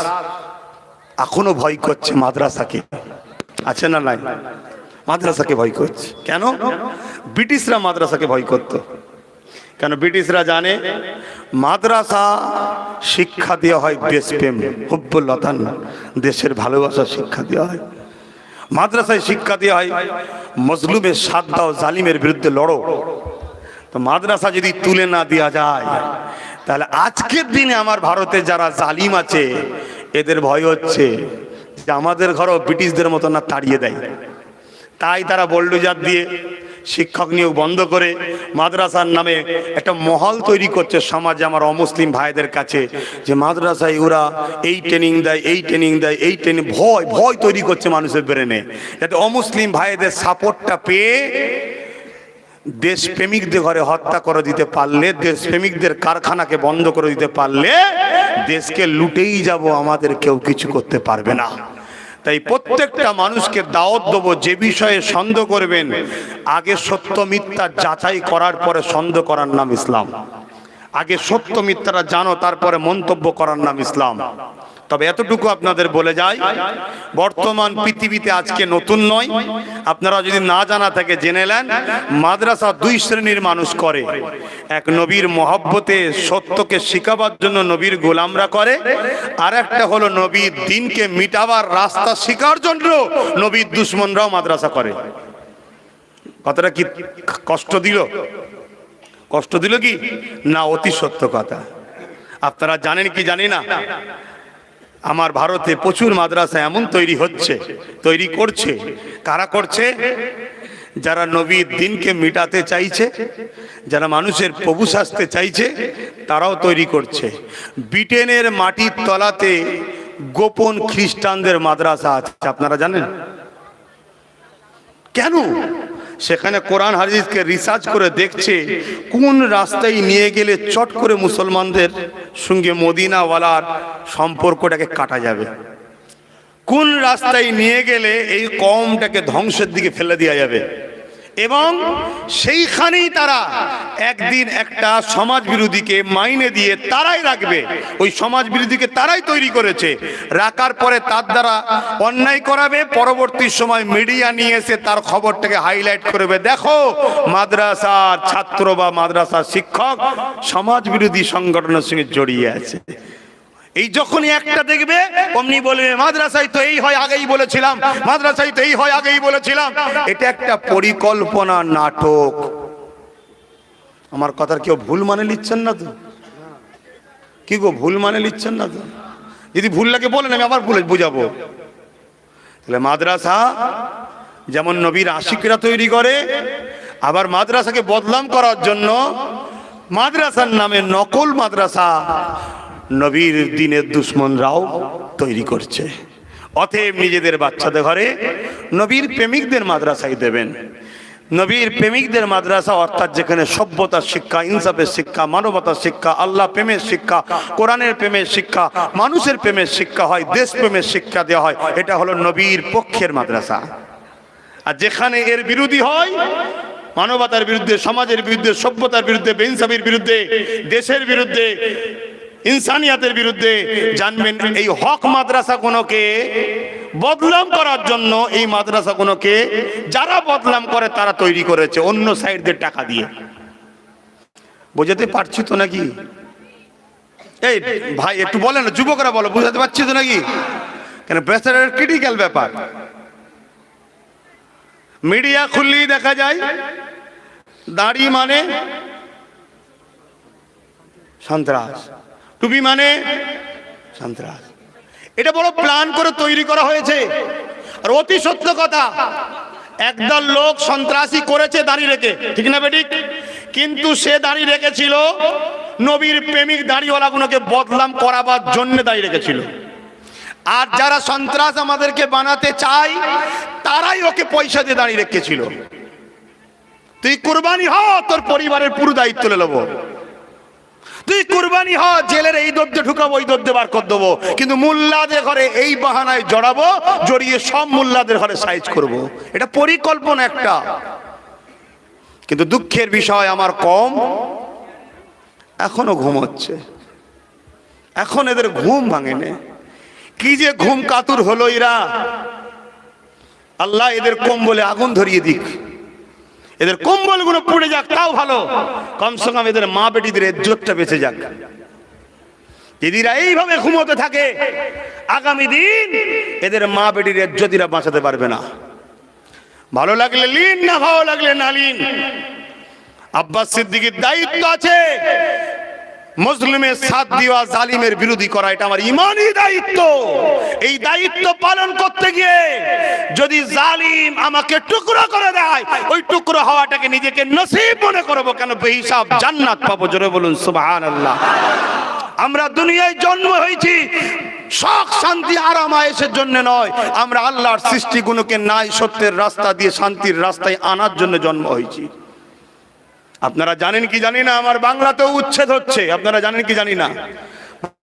এখনো ভয় করছে মাদ্রাসাকে। আছে না নাই? মাদ্রাসাকে ভয় করছে কেন? ব্রিটিশরা মাদ্রাসাকে ভয় করত কেন? ব্রিটিশরা জানে মাদ্রাসা শিক্ষা দেওয়া হয় দেশপ্রেম, হুব্বুল ওয়াতান, দেশের ভালোবাসা শিক্ষা দেওয়া হয়। মাদ্রাসায় শিক্ষা দেওয়া হয় মজলুমের সাথ দাও, জালিমের বিরুদ্ধে লড়ো। তো মাদ্রাসা যদি তুলে না দেওয়া যায় তাহলে আজকের দিনে আমার ভারতে যারা জালিম আছে এদের ভয় হচ্ছে যে আমাদের ঘরও ব্রিটিশদের মতো না তাড়িয়ে দেয়। তাই তারা বোল্ডোজার দিয়ে শিক্ষক নিয়োগ বন্ধ করে মাদ্রাসার নামে একটা মহল তৈরি করছে সমাজে আমার অমুসলিম ভাইদের কাছে, যে মাদ্রাসায় ওরা এই ট্রেনিং দেয়, এই ট্রেনিং দেয়, এই ট্রেনিং। ভয় ভয় তৈরি করছে মানুষের ব্রেনে, যাতে অমুসলিম ভাইদের সাপোর্টটা পেয়ে দেশপ্রেমিকদের ঘরে হত্যা করে দিতে পারলে, দেশপ্রেমিকদের কারখানাকে বন্ধ করে দিতে পারলে দেশকে লুটেই যাব, আমাদের কেউ কিছু করতে পারবে না। তাই প্রত্যেকটা মানুষকে দাওয়াত দেবো, যে বিষয়ে সন্দেহ করবেন আগে সত্য মিথ্যা যাচাই করার পরে সন্দেহ করার নাম ইসলাম। আগে সত্য মিথ্যাটা জানো, তারপরে মন্তব্য করার নাম ইসলাম। তবে এতটুকু আপনাদের বলে যাই, বর্তমান পৃথিবীতে আজকে নতুন নয়, আপনারা যদি না জানা থাকে জেনে নেন। মাদ্রাসা দুই শ্রেণীর মানুষ করে, এক নবীর মহব্বতে সত্যকে শিখাবার জন্য নবীর গোলামরা করে, আর একটা হলো নবীর দ্বীনকে মিটাবার রাস্তা শেখার জন্য নবীর দুশমনরাও মাদ্রাসা করে। কথাটা কি কষ্ট দিল? কষ্ট দিল কি না? অতি সত্য কথা। আপনারা জানেন কি জানি না, আমার ভারতে প্রচুর মাদ্রাসা এমন তৈরি হচ্ছে, তৈরি করছে। কারা করছে? যারা নবীর দ্বীনকে মিটাতে চাইছে, যারা মানুষের প্রভু সাজতে চাইছে, তারাও তৈরি করছে। ব্রিটেনের মাটির তলাতে গোপন খ্রিস্টানদের মাদ্রাসা আছে, আপনারা জানেন? কেন? সেখানে কোরআন হাদিসকে রিসার্চ করে দেখছে কোন রাস্তায় নিয়ে গেলে চট করে মুসলমানদের সঙ্গে মদিনাওয়ালার সম্পর্কটাকে কাটা যাবে, কোন রাস্তায় নিয়ে গেলে এই কওমটাকে ধ্বংসের দিকে ফেলে দেওয়া যাবে। এবং সেইখানেই তারা একদিন একটা সমাজ বিরোধীকে মাইনে দিয়ে তারাই রাখবে। ওই সমাজ বিরোধীকে তারাই তৈরি করেছে, রাখার পরে তার দ্বারা অন্যায় করাবে। পরবর্তী সময় মিডিয়া নিয়ে এসে তার খবরটাকে হাইলাইট করবে, দেখো মাদ্রাসার ছাত্র বা মাদ্রাসার শিক্ষক সমাজ বিরোধী সংগঠনের সঙ্গে জড়িয়ে আছে। এই যখনই একটা দেখবে অমনি বলবে মাদ্রাসায় তো এই হয়, আগেই বলেছিলাম, মাদ্রাসায় তো এই হয়, আগেই বলেছিলাম। এটা একটা পরিকল্পনা, নাটক। আমার কথার কেউ ভুল মানে নিচ্ছেন না তো? কি গো, ভুল মানে নিচ্ছেন না তো? যদি ভুল লাগে বলেন, আমি আবার ভুলে বুঝাবো। তাহলে মাদ্রাসা যেমন নবীর আশিকরা তৈরি করে, আবার মাদ্রাসাকে বদনাম করার জন্য মাদ্রাসার নামে নকল মাদ্রাসা নবীর দিনের দুশ্মনরাও তৈরি করছে। অতএব নিজেদের বাচ্চাদের ঘরে নবীর প্রেমিকদের মাদ্রাসায় দেবেন। নবীর প্রেমিকদের মাদ্রাসা অর্থাৎ যেখানে সভ্যতার শিক্ষা, ইনসাফের শিক্ষা, মানবতার শিক্ষা, আল্লাহ প্রেমের শিক্ষা, কোরআনের প্রেমের শিক্ষা, মানুষের প্রেমের শিক্ষা হয়, দেশ প্রেমের শিক্ষা দেওয়া হয়, এটা হলো নবীর পক্ষের মাদ্রাসা। আর যেখানে এর বিরোধী হয়, মানবতার বিরুদ্ধে, সমাজের বিরুদ্ধে, সভ্যতার বিরুদ্ধে, বেইনসাফির বিরুদ্ধে, দেশের বিরুদ্ধে, ইনসানিয়াতের বিরুদ্ধে, জানবেন এই হক মাদ্রাসাগুলোকে বদনাম করার জন্য এই মাদ্রাসাগুলোকে যারা বদনাম করে তারা তৈরি করেছে অন্য সাইডদের টাকা দিয়ে। বুঝাতে পারছি তো নাকি? এই ভাই একটু বলেন, যুবকরা বলো, বুঝাতে পারছি তো নাকি? কেন বেচারার ক্রিটিক্যাল ব্যাপার। মিডিয়া খুললেই দেখা যায় দাড়ি মানে সন্ত্রাস, টুপি মানে সন্ত্রাস। এটা বড় প্ল্যান করে তৈরি করা হয়েছে। আর অতি সত্য কথা, একদল লোক সন্ত্রাসী করেছে দাড়ি রেখে, ঠিক না বেঠিক? কিন্তু সে দাড়ি রেখেছিল নবীর প্রেমিক দাড়িওয়ালাগুলোকে বদনাম করাবার জন্য দাড়ি রেখেছিল। আর যারা সন্ত্রাস আমাদেরকে বানাতে চায় তারাই ওকে পয়সা দিয়ে দাঁড়িয়ে রেখেছিল। তুই কুরবানি হ, তোর পরিবারের পুরো দায়িত্ব নেব। তুই কুরবানি হ, জেলের এই দরজা ঢুকাবো, ওই দরজা বার করে দেবো, কিন্তু মোল্লাদের ঘরে এই বাহানায় জড়াবো, জড়িয়ে সব মোল্লাদের ঘরে সাইজ করব। এটা পরিকল্পনা একটা। কিন্তু দুঃখের বিষয় আমার কম এখনো ঘুমোচ্ছে, এখন এদের ঘুম ভাঙেনি। কি যে ঘুম কাতুর হলো এরা। আল্লাহ এদের কম্বলে আগুন ধরিয়ে দিক, এদের কম্বল গুলো পুড়ে যাক, তাও ভালো। কমসে কম এদের মা বেটিদের ইজ্জতটা বেঁচে যাক। দিদিরা এইভাবে ঘুমোতে থাকে, আগামী দিন এদের মা বেটির ইজ্জতিরা বাঁচাতে পারবে না। ভালো লাগলে লিন, না ভালো লাগলে না লিন। আব্বাস সিদ্দিকীর দায়িত্ব আছে মুসলিমের সাথ দেওয়া, জালিমের বিরোধী করা, এটা আমার ইমানি দায়িত্ব। এই দায়িত্ব পালন করতে গিয়ে যদি জালিম আমাকে টুকরো করে দেয়, ওই টুকরো হওয়াটাকে নিজেকে নসিব মনে করবো। কেন? বেহিসাব জান্নাত পাবো। জোরে বলুন সুবহানাল্লাহ। আমরা দুনিয়ায় জন্ম হয়েছি শখ, শান্তি, আরাম আয়েশের জন্য নয়। আমরা আল্লাহর সৃষ্টিগুলোকে ন্যায় সত্যের রাস্তা দিয়ে শান্তির রাস্তায় আনার জন্য জন্ম হয়েছি। আপনারা জানেন কি জানি না, আমার বাংলাতেও উচ্ছেদ হচ্ছে, আপনারা জানেন কি জানি না।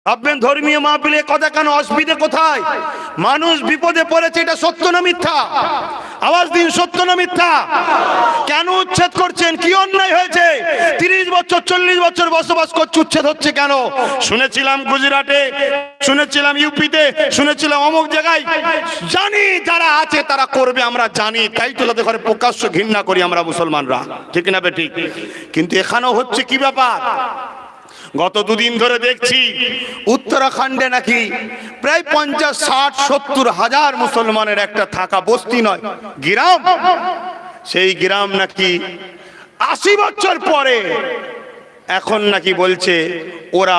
ভাববেন ধর্মীয় মাহফিলে কথা কেন, অসুবিধা কোথায়? মানুষ বিপদে পড়েছে, এটা সত্য না মিথ্যা? আওয়াজ দিন, সত্য না মিথ্যা? কেন উচ্ছেদ করছেন? কি অন্যায় হয়েছে? 30 বছর 40 বছর বসবাস করছে, উচ্ছেদ হচ্ছে কেন? শুনেছিলাম গুজরাটে, শুনেছিলাম ইউপিতে, শুনেছিলাম অমুক জায়গায়। জানি যারা আছে তারা করবে, আমরা জানি, তাই তো তাদের ঘরে প্রকাশ্য ঘৃণা করি আমরা মুসলমানরা, ঠিক না বেঠিক? কিন্তু এখানেও হচ্ছে কি ব্যাপার? গত দুদিন ধরে দেখছি উত্তরাখণ্ডে নাকি প্রায় 50, 60, 70 হাজার মুসলমানের একটা থাকা বস্তি নয়, গ্রাম। সেই গ্রাম নাকি 80 বছর পরে এখন নাকি বলছে ওরা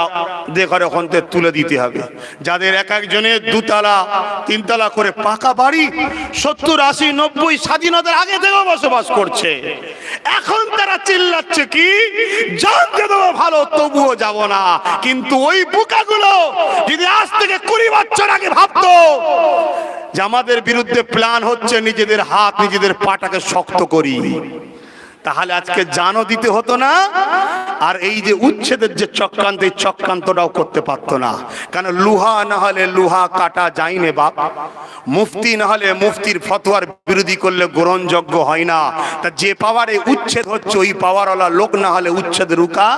দেখে ওখান থেকে তুলে দিতে হবে। যাদের এক একজনের 2 তলা 3 তলা করে পাকা বাড়ি 70, 80, 90 স্বাধীনতার আগে থেকেও বসবাস করছে। এখন তারা চিল্লাচ্ছে কি, জান দিয়ে দেবো ভালো, তবুও যাব না। কিন্তু ওই বোকাগুলো যদি আজ থেকে 20 বছর আগে ভাবতো যে আমাদের বিরুদ্ধে প্ল্যান হচ্ছে, নিজেদের হাত নিজেদের পাটাকে শক্ত করি, তাহলে আজকে জানও দিতে হতো না। আর এই যে উচ্ছেদের যে চক্রান্ত, এই চক্রান্তটাও করতে পারতো না। কারণ লোহা না হলে লোহা কাটা যায় না বাপ। মুফতি না হলে মুফতির ফতোয়ার বিরোধী করলে গ্রহণযোগ্য হয় না। তা যে পাওয়ারে উচ্ছেদ হচ্ছে, ওই পাওয়ারওয়ালা লোক না হলে উচ্ছেদ রুকা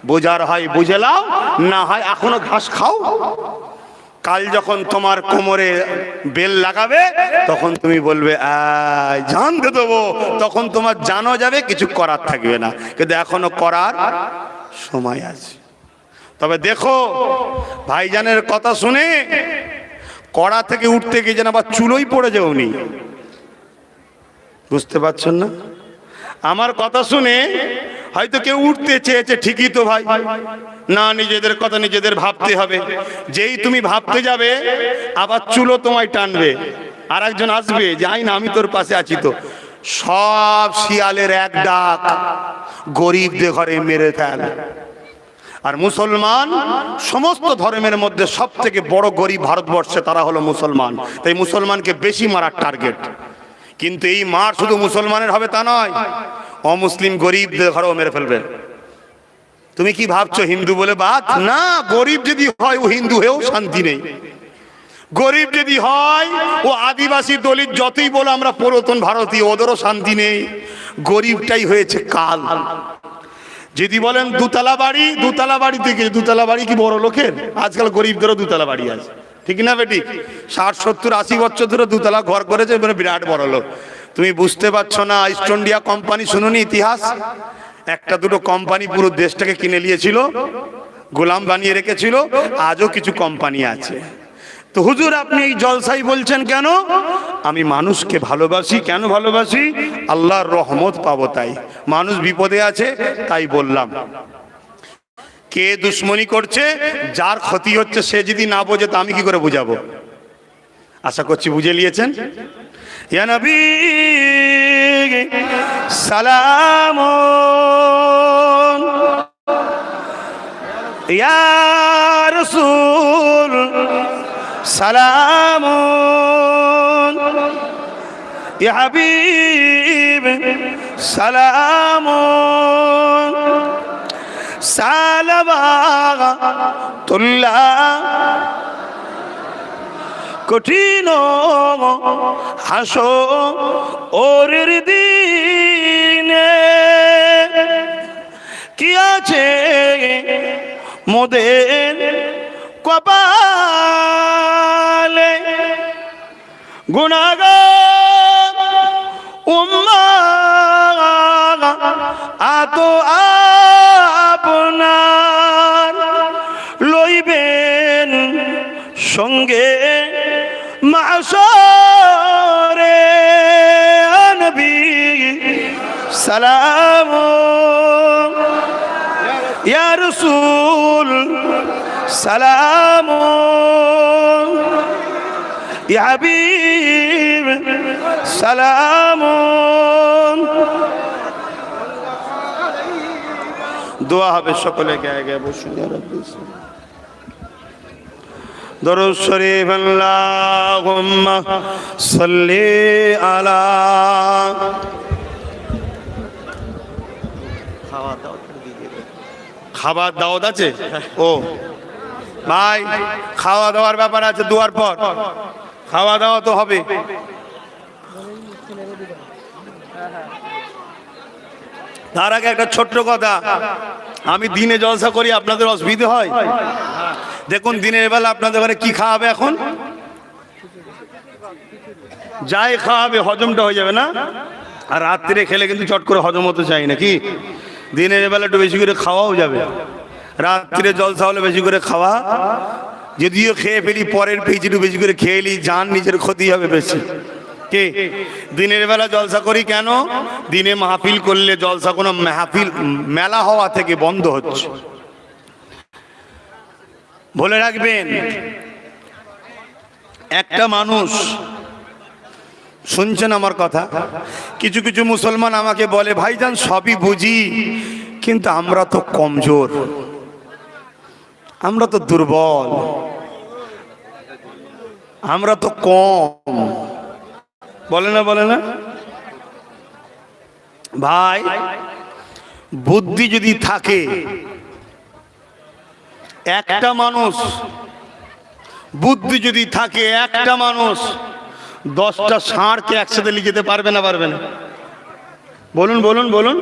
বোঝার হয় বুঝে লাও, না হয় এখনো ঘাস খাও। কাল যখন তোমার কোমরে বেল লাগাবে তখন তুমি বলবে জানতে দেবো, তখন তোমার জানো যাবে, কিছু করার থাকবে না। কিন্তু এখনো করার সময় আছে। তবে দেখো ভাইজানের কথা শুনে কড়া থেকে উঠতে গিয়ে যেন আবার চুলোই পড়ে যাওনি, বুঝতে পারছেন না? আমার কথা শুনে হয়তো কেউ উঠতে চেয়েছে, ঠিকই তো ভাই, না নিজেদের কথা নিজেদের ভাবতে হবে। যেই তুমি ভাবতে যাবে আবার চুলো তোমায় টানবে, আর একজন আসবে, যাই না আমি তোর পাশে আছি তো। সব শিয়ালের এক ডাক, গরিবদের ঘরে মেরে ফেল। আর মুসলমান সমস্ত ধর্মের মধ্যে সব থেকে বড় গরিব ভারতবর্ষে তারা হলো মুসলমান। তাই মুসলমানকে বেশি মারার টার্গেট। কিন্তু এই মার শুধু মুসলমানের হবে তা নয়, অমুসলিম গরিবদের ঘরেও মেরে ফেলবে। তুমি কি ভাবছো হিন্দু বলে বাদ? না, গরিব যদি হয় ও হিন্দু হয়েও শান্তি নেই। গরিব যদি হয় ও আদিবাসী দলিত যতই বলো আমরা পুরাতন ভারতীয়, ওদেরও শান্তি নেই। গরিবটাই হয়েছে কাল। যদি বলেন দুতলা বাড়ি, দুতলা বাড়ি থেকে দুতলা বাড়ি কি বড় লোকের? আজকাল গরিবদেরও দুতলা বাড়ি আছে, ঠিক না বেটি? 60, 70, 80 বছর ধরে দুতলা ঘর করেছে, বিরাট বড় লোক। তুমি বুঝতে পারছো না? ইস্ট ইন্ডিয়া কোম্পানি শুনুনি ইতিহাস? একটা দুটো কোম্পানি পুরো দেশটাকে কিনে নিয়েছিল, গোলাম বানিয়ে রেখেছিল। আজও কিছু কোম্পানি আছে। তো হুজুর আপনি এই জলসাই বলছেন কেন? আমি মানুষকে ভালোবাসি। কেন ভালোবাসি? আল্লাহর রহমত পাবো তাই। মানুষ বিপদে আছে তাই বললাম। কে দুশ্মনী করছে, যার ক্ষতি হচ্ছে সে যদি না বোঝে তা আমি কি করে বুঝাবো? আশা করছি বুঝে নিয়েছেন। ইয়া নবী সালাম, ইয়া রাসূল সালাম, ইয়া হাবিব সালাম, সালাওয়াতুল্লাহ। কঠিন হাসরের দিনে কি আছে মোদের কপালে, গুনাহগার উম্মাত আতো আপনার লইবেন সঙ্গে মাশরে। নবী সালাম, ইয়া রাসূল সালাম, ইয়া হাবিব সালাম। দোয়া হবে, সকলে গায়ে গায়ে বসুন। দরুদ শরীফ আল্লাহুম্মা সাল্লি আলা। খাবার দাওয়াত আছে? ও ভাই, খাওয়া দাওয়ার ব্যাপার আছে। দুয়ার পর খাওয়া দাওয়া তো হবে। তার আগে একটা ছোট্ট কথা, আমি দিনে জলসা করি, আপনাদের অসুবিধা হয়? দেখুন দিনের বেলা আপনাদের ঘরে কি খাওয়াবে? এখন যাই খাওয়াবে হজমটা হয়ে যাবে না? আর রাত্রে খেলে কিন্তু চট করে হজম হতে চাই নাকি? দিনের বেলা একটু বেশি করে খাওয়াও যাবে, রাত্রে জলসা হলে বেশি করে খাওয়া। যদিও খেয়ে ফেলি পরের পেয়েছি, একটু বেশি করে খেয়ে নি, জান নিজের ক্ষতি হবে বেশি। কে দিনের বেলা জলসা করি কেন? দিনে মাহফিল করলে জলসা কোনো মাহফিল মেলা হওয়া থেকে বন্ধ হচ্ছে। বলে রাখবেন, একটা মানুষ, শুনছেন আমার কথা? কিছু কিছু মুসলমান আমাকে বলে, ভাইজান সবই বুঝি কিন্তু আমরা তো কমজোর, আমরা তো দুর্বল, আমরা তো কম। বলে না বলে না ভাই, বুদ্ধি যদি থাকে, একটা মানুষ বুদ্ধি যদি থাকে, একটা মানুষ 10টা ষাঁড়কে একসাথে লিখে যেতে পারবে না? পারবে না? বলুন বলুন বলুন।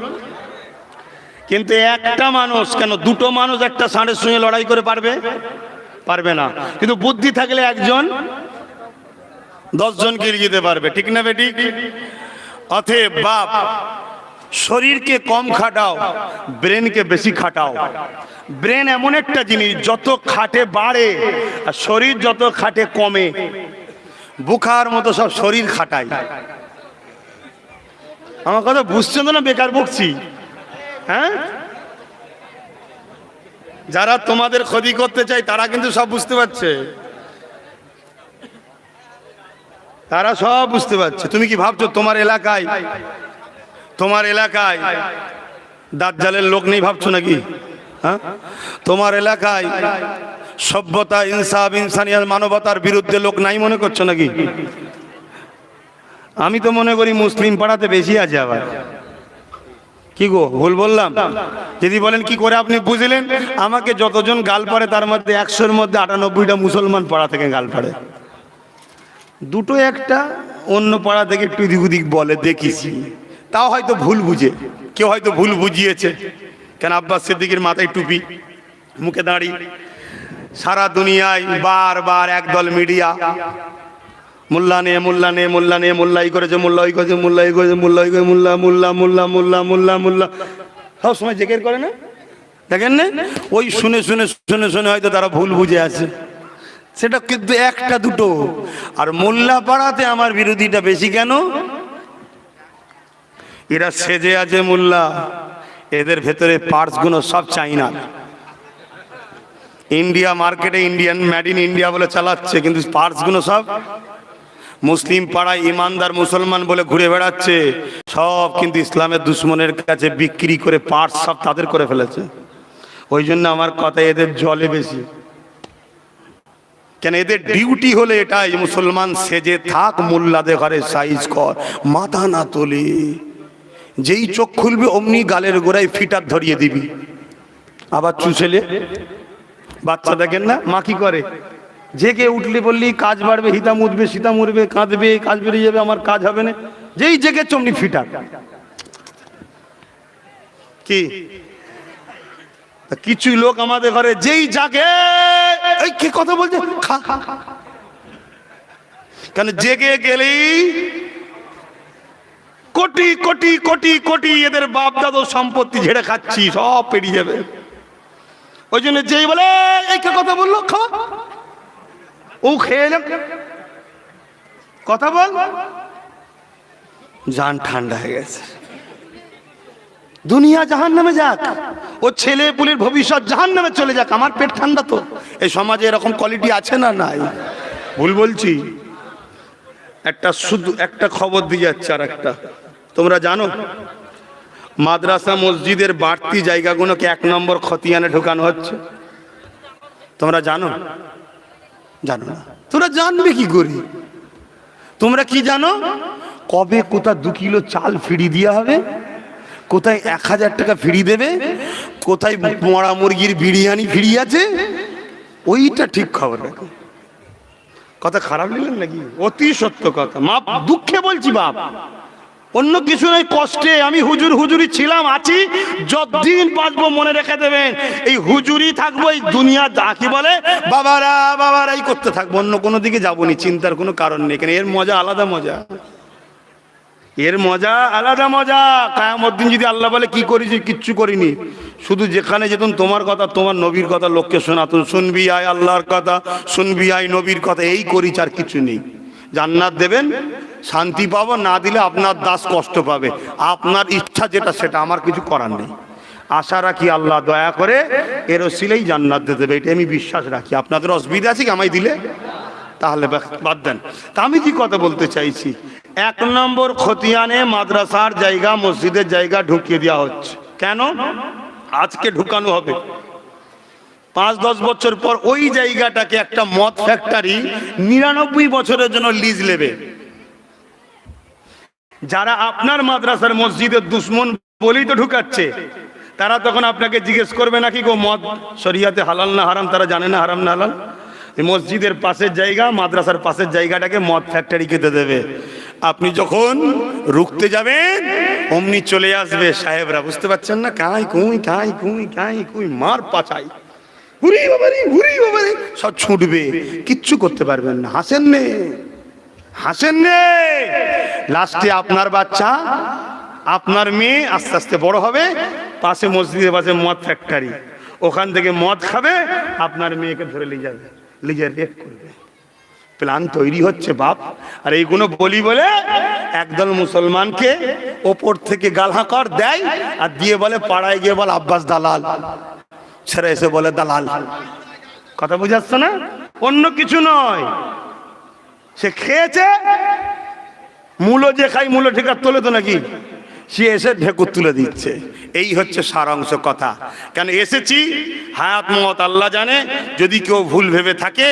কিন্তু একটা মানুষ কেন, দুটো মানুষ একটা ষাঁড়ের সঙ্গে লড়াই করে পারবে? পারবে না। কিন্তু বুদ্ধি থাকলে একজন 10 জনকে লিখে যেতে পারবে, ঠিক না বেটি? অতএব বাপ, শরীরকে কম খাটাও, ব্রেনকে বেশি খাটাও। ব্রেন এমন একটা জিনিস, যত খাটে বাড়ে আর শরীর যত খাটে কমে। বুখার মতো সব শরীর খাটায়। আমার কথা বুঝছেন তো না? বেকার বকছি? হ্যাঁ, যারা তোমাদের ক্ষতি করতে চায় তারা কিন্তু সব বুঝতে পারছে, তারা সব বুঝতে পারছে। তুমি কি ভাবছো তোমার এলাকায় দাজ্জালের লোক নেই ভাবছো নাকি? হ্যাঁ, তোমার এলাকায় সভ্যতা, ইনসাফ, ইনসানিয়াত, মানবতার বিরুদ্ধে লোক নাই মনে করছো নাকি? আমি তো মনে করি মুসলিম পাড়াতে বেশি আছে। আবার কি গো, ভুল বললাম? যদি বলেন কি করে আপনি বুঝলেন? আমাকে যতজন গাল পাড়ে তার মধ্যে 100-র মধ্যে 98টা মুসলমান পাড়া থেকে গাল পাড়ে। দুটো একটা অন্য পাড়া থেকে একটু এদিক ওদিক বলে, দেখেছি। তাও হয়তো ভুল বুঝে, কেউ হয়তো ভুল বুঝিয়েছে। কেন আব্বাস সিদ্দিকীর মাথায় টুপি, মুখে দাঁড়ি। সারা দুনিয়ায় বারবার একদল মিডিয়া মোল্লা নে মোল্লা নে মোল্লা নে, মোল্লাই করেছে, মোল্লাই করেছে, মোল্লাই করেছে, মোল্লাই করে, মোল্লা মোল্লা মোল্লা মোল্লা মোল্লা মোল্লা সব সময় জেকের করে না, দেখেন না? ওই শুনে শুনে শুনে শুনে হয়তো তারা ভুল বুঝে আছে। সেটা কিন্তু একটা দুটো। আর মোল্লা পাড়াতে আমার বিরোধীটা বেশি কেন? এরা সেজে আছে মোল্লা, এদের ভেতরে পার্টস গুলো সব চাইনা। ইন্ডিয়া মার্কেটে ইন্ডিয়ান মেড ইন ইন্ডিয়া বলে চালাচ্ছে, কিন্তু পার্টস গুলো সব মুসলিম পাড়ায় ইমানদার মুসলমান বলে ঘুরে বেড়াচ্ছে, সব কিন্তু ইসলামের দুশ্মনের কাছে বিক্রি করে পার্টস সব তাদের করে ফেলেছে। ওই জন্য আমার কথা, এদের জলে বেশি। কেন? এদের ডিউটি হলে এটাই, মুসলমান সেজে থাক, মোল্লাদের ঘরে সাইজ কর, মাথা না তোলে। যেই চোখ খুলবে অমনি গালের গোড়ায় ফিটার ধরিয়ে দিবি। আবার চুষেলে বাচ্চা দেখেন না, মা কি করে? জেগে উঠলে বললি কাজ বাড়বে, হিতা মুদবে, সীতা মরবে, কাঁদবে, কাজ বেরিয়ে যাবে, আমার কাজ হবে না। যেই জেগে চমনি ফিটার। কি কিছু লোক আমাদের ঘরে যেই জাগে, এই কি কথা বলছে, খা খা খা। কেন? জেগে গেলেই কোটি কোটি কোটি কোটি এদের বাপ দাদু সম্পত্তি ঝেড়ে খাচ্ছি, সব পেরিয়ে যাবে। ওই জন্য যেই বলে এই কথা বললো, খাওয়া, ও খেয়ে কথা বল, জান ঠান্ডা হয়ে গেছে। দুনিয়া জাহান্নামে যাক, ও ছেলে পুলের ভবিষ্যৎ জাহান্নামে চলে যাক, আমার পেট ঠান্ডা। তো এই সমাজে এরকম কোয়ালিটি আছে না নাই? ভুল বলছি? একটা শুধু একটা খবর দিয়ে যাচ্ছে। আর একটা, তোমরা জানো মাদ্রাসা মসজিদের বাড়তি জায়গাগুলোকে 1 নম্বর খতিয়ানে ঢোকানো হচ্ছে? তোমরা জানো? জানো না? তোমরা জানবে কি করি? তোমরা কি জানো? কবে কোথায় 2 কিলো চাল ফ্রি দেওয়া হবে, কোথায় 1000 টাকা ফ্রি দেবে, কোথায় মরা মুরগির বিরিয়ানি ফ্রি আছে, ওইটা ঠিক খবর রাখো। কথা খারাপ নিলেন নাকি? অতি সত্য কথা, মা দুঃখে বলছি বাপ, অন্য কিছু নয়, কষ্টে। আমি হুজুরি ছিলাম, আছি, যতদিন বাঁচবো মনে রেখে দেবেন, এই হুজুরি থাকবো, এই দুনিয়া যা কি বলে বাবারাই করতে থাকবো, অন্য কোনো দিকে যাবো নি, চিন্তার কোনো কারণ নেই। কেন? এর মজা আলাদা মজা, এর মজা আলাদা মজা। কিয়ামত দিন যদি আল্লাহ বলে কি করেছি, কিচ্ছু করিনি, শুধু যেখানে যেতুন তোমার কথা, তোমার নবীর কথা লোককে শোনাতুন, শুনবি আয় আল্লাহর কথা, শুনবি আয় নবীর কথা, এই করিস, আর কিছু নেই। জান্নাত দেবেন, শান্তি পাবো, না দিলে আপনার দাস কষ্ট পাবে। আপনার ইচ্ছা যেটা, সেটা আমার কিছু করার নেই। আশা রাখি আল্লাহ দয়া করে এর ওসিলেই জান্নাত দিয়ে দেবে, এটা আমি বিশ্বাস রাখি। আপনাদের অসুবিধা আছে কি আমায় দিলে? তাহলে বাদ দেন। তা আমি কি কথা বলতে চাইছি, 1 নম্বর খতিয়ানে মাদ্রাসার জায়গা, মসজিদের জায়গা ঢুকিয়ে দেওয়া হচ্ছে। কেন? আজকে ঢুকানো হবে, 5-10 বছর পর ওই জায়গাটাকে একটা মদ ফ্যাক্টরি 99 বছরের জন্য লিজ নেবে। যারা আপনার মাদ্রাসার মসজিদের দুশ্মন বলেই তো ঢুকাচ্ছে, তারা তখন আপনাকে জিজ্ঞেস করবে নাকি গো মদ শরিয়াতে হালাল না হারাম, তারা জানে না হারাম না হালাল। মসজিদের পাশের জায়গা, মাদ্রাসার পাশের জায়গাটাকে মদ ফ্যাক্টরি খেতে দেবে। আপনি যখন রুখতে যাবেন অমনি চলে আসবে সাহেবরা, বুঝতে পারছেন না, কাই কুই কাই কুই কাই কুই, মার পাচাই, হুরি বাবারি হুরি বাবারি, সব ছুটবে, কিচ্ছু করতে পারবেন না। হাসেন নে, হাসেন নে। লাস্টে আপনার বাচ্চা, আপনার মেয়ে আস্তে আস্তে বড় হবে, পাশে মসজিদের পাশে মদ ফ্যাক্টরি, ওখান থেকে মদ খাবে, আপনার মেয়েকে ধরে নিয়ে যাবে, লিজে রেপ করবে। প্ল্যান তৈরি হচ্ছে বাপ। আর এইগুলো বলি বলে একদল মুসলমানকে ওপর থেকে গালহাকর দেয়, আর দিয়ে বলে পাড়ায় গিয়ে বলে আব্বাস দালাল, ছেড়ে এসে বলে দালাল। কথা বুঝাচ্ছে না? অন্য কিছু নয়, সে খেয়েছে, মূলো যে খাই মূলো ঠিকার তোলে তো নাকি, সে এসে ঢেকুর তুলে দিচ্ছে। এই হচ্ছে সারাংশ কথা। কেন এসেছি, হায়াত মওত আল্লাহ জানে, যদি কেউ ভুল ভেবে থাকে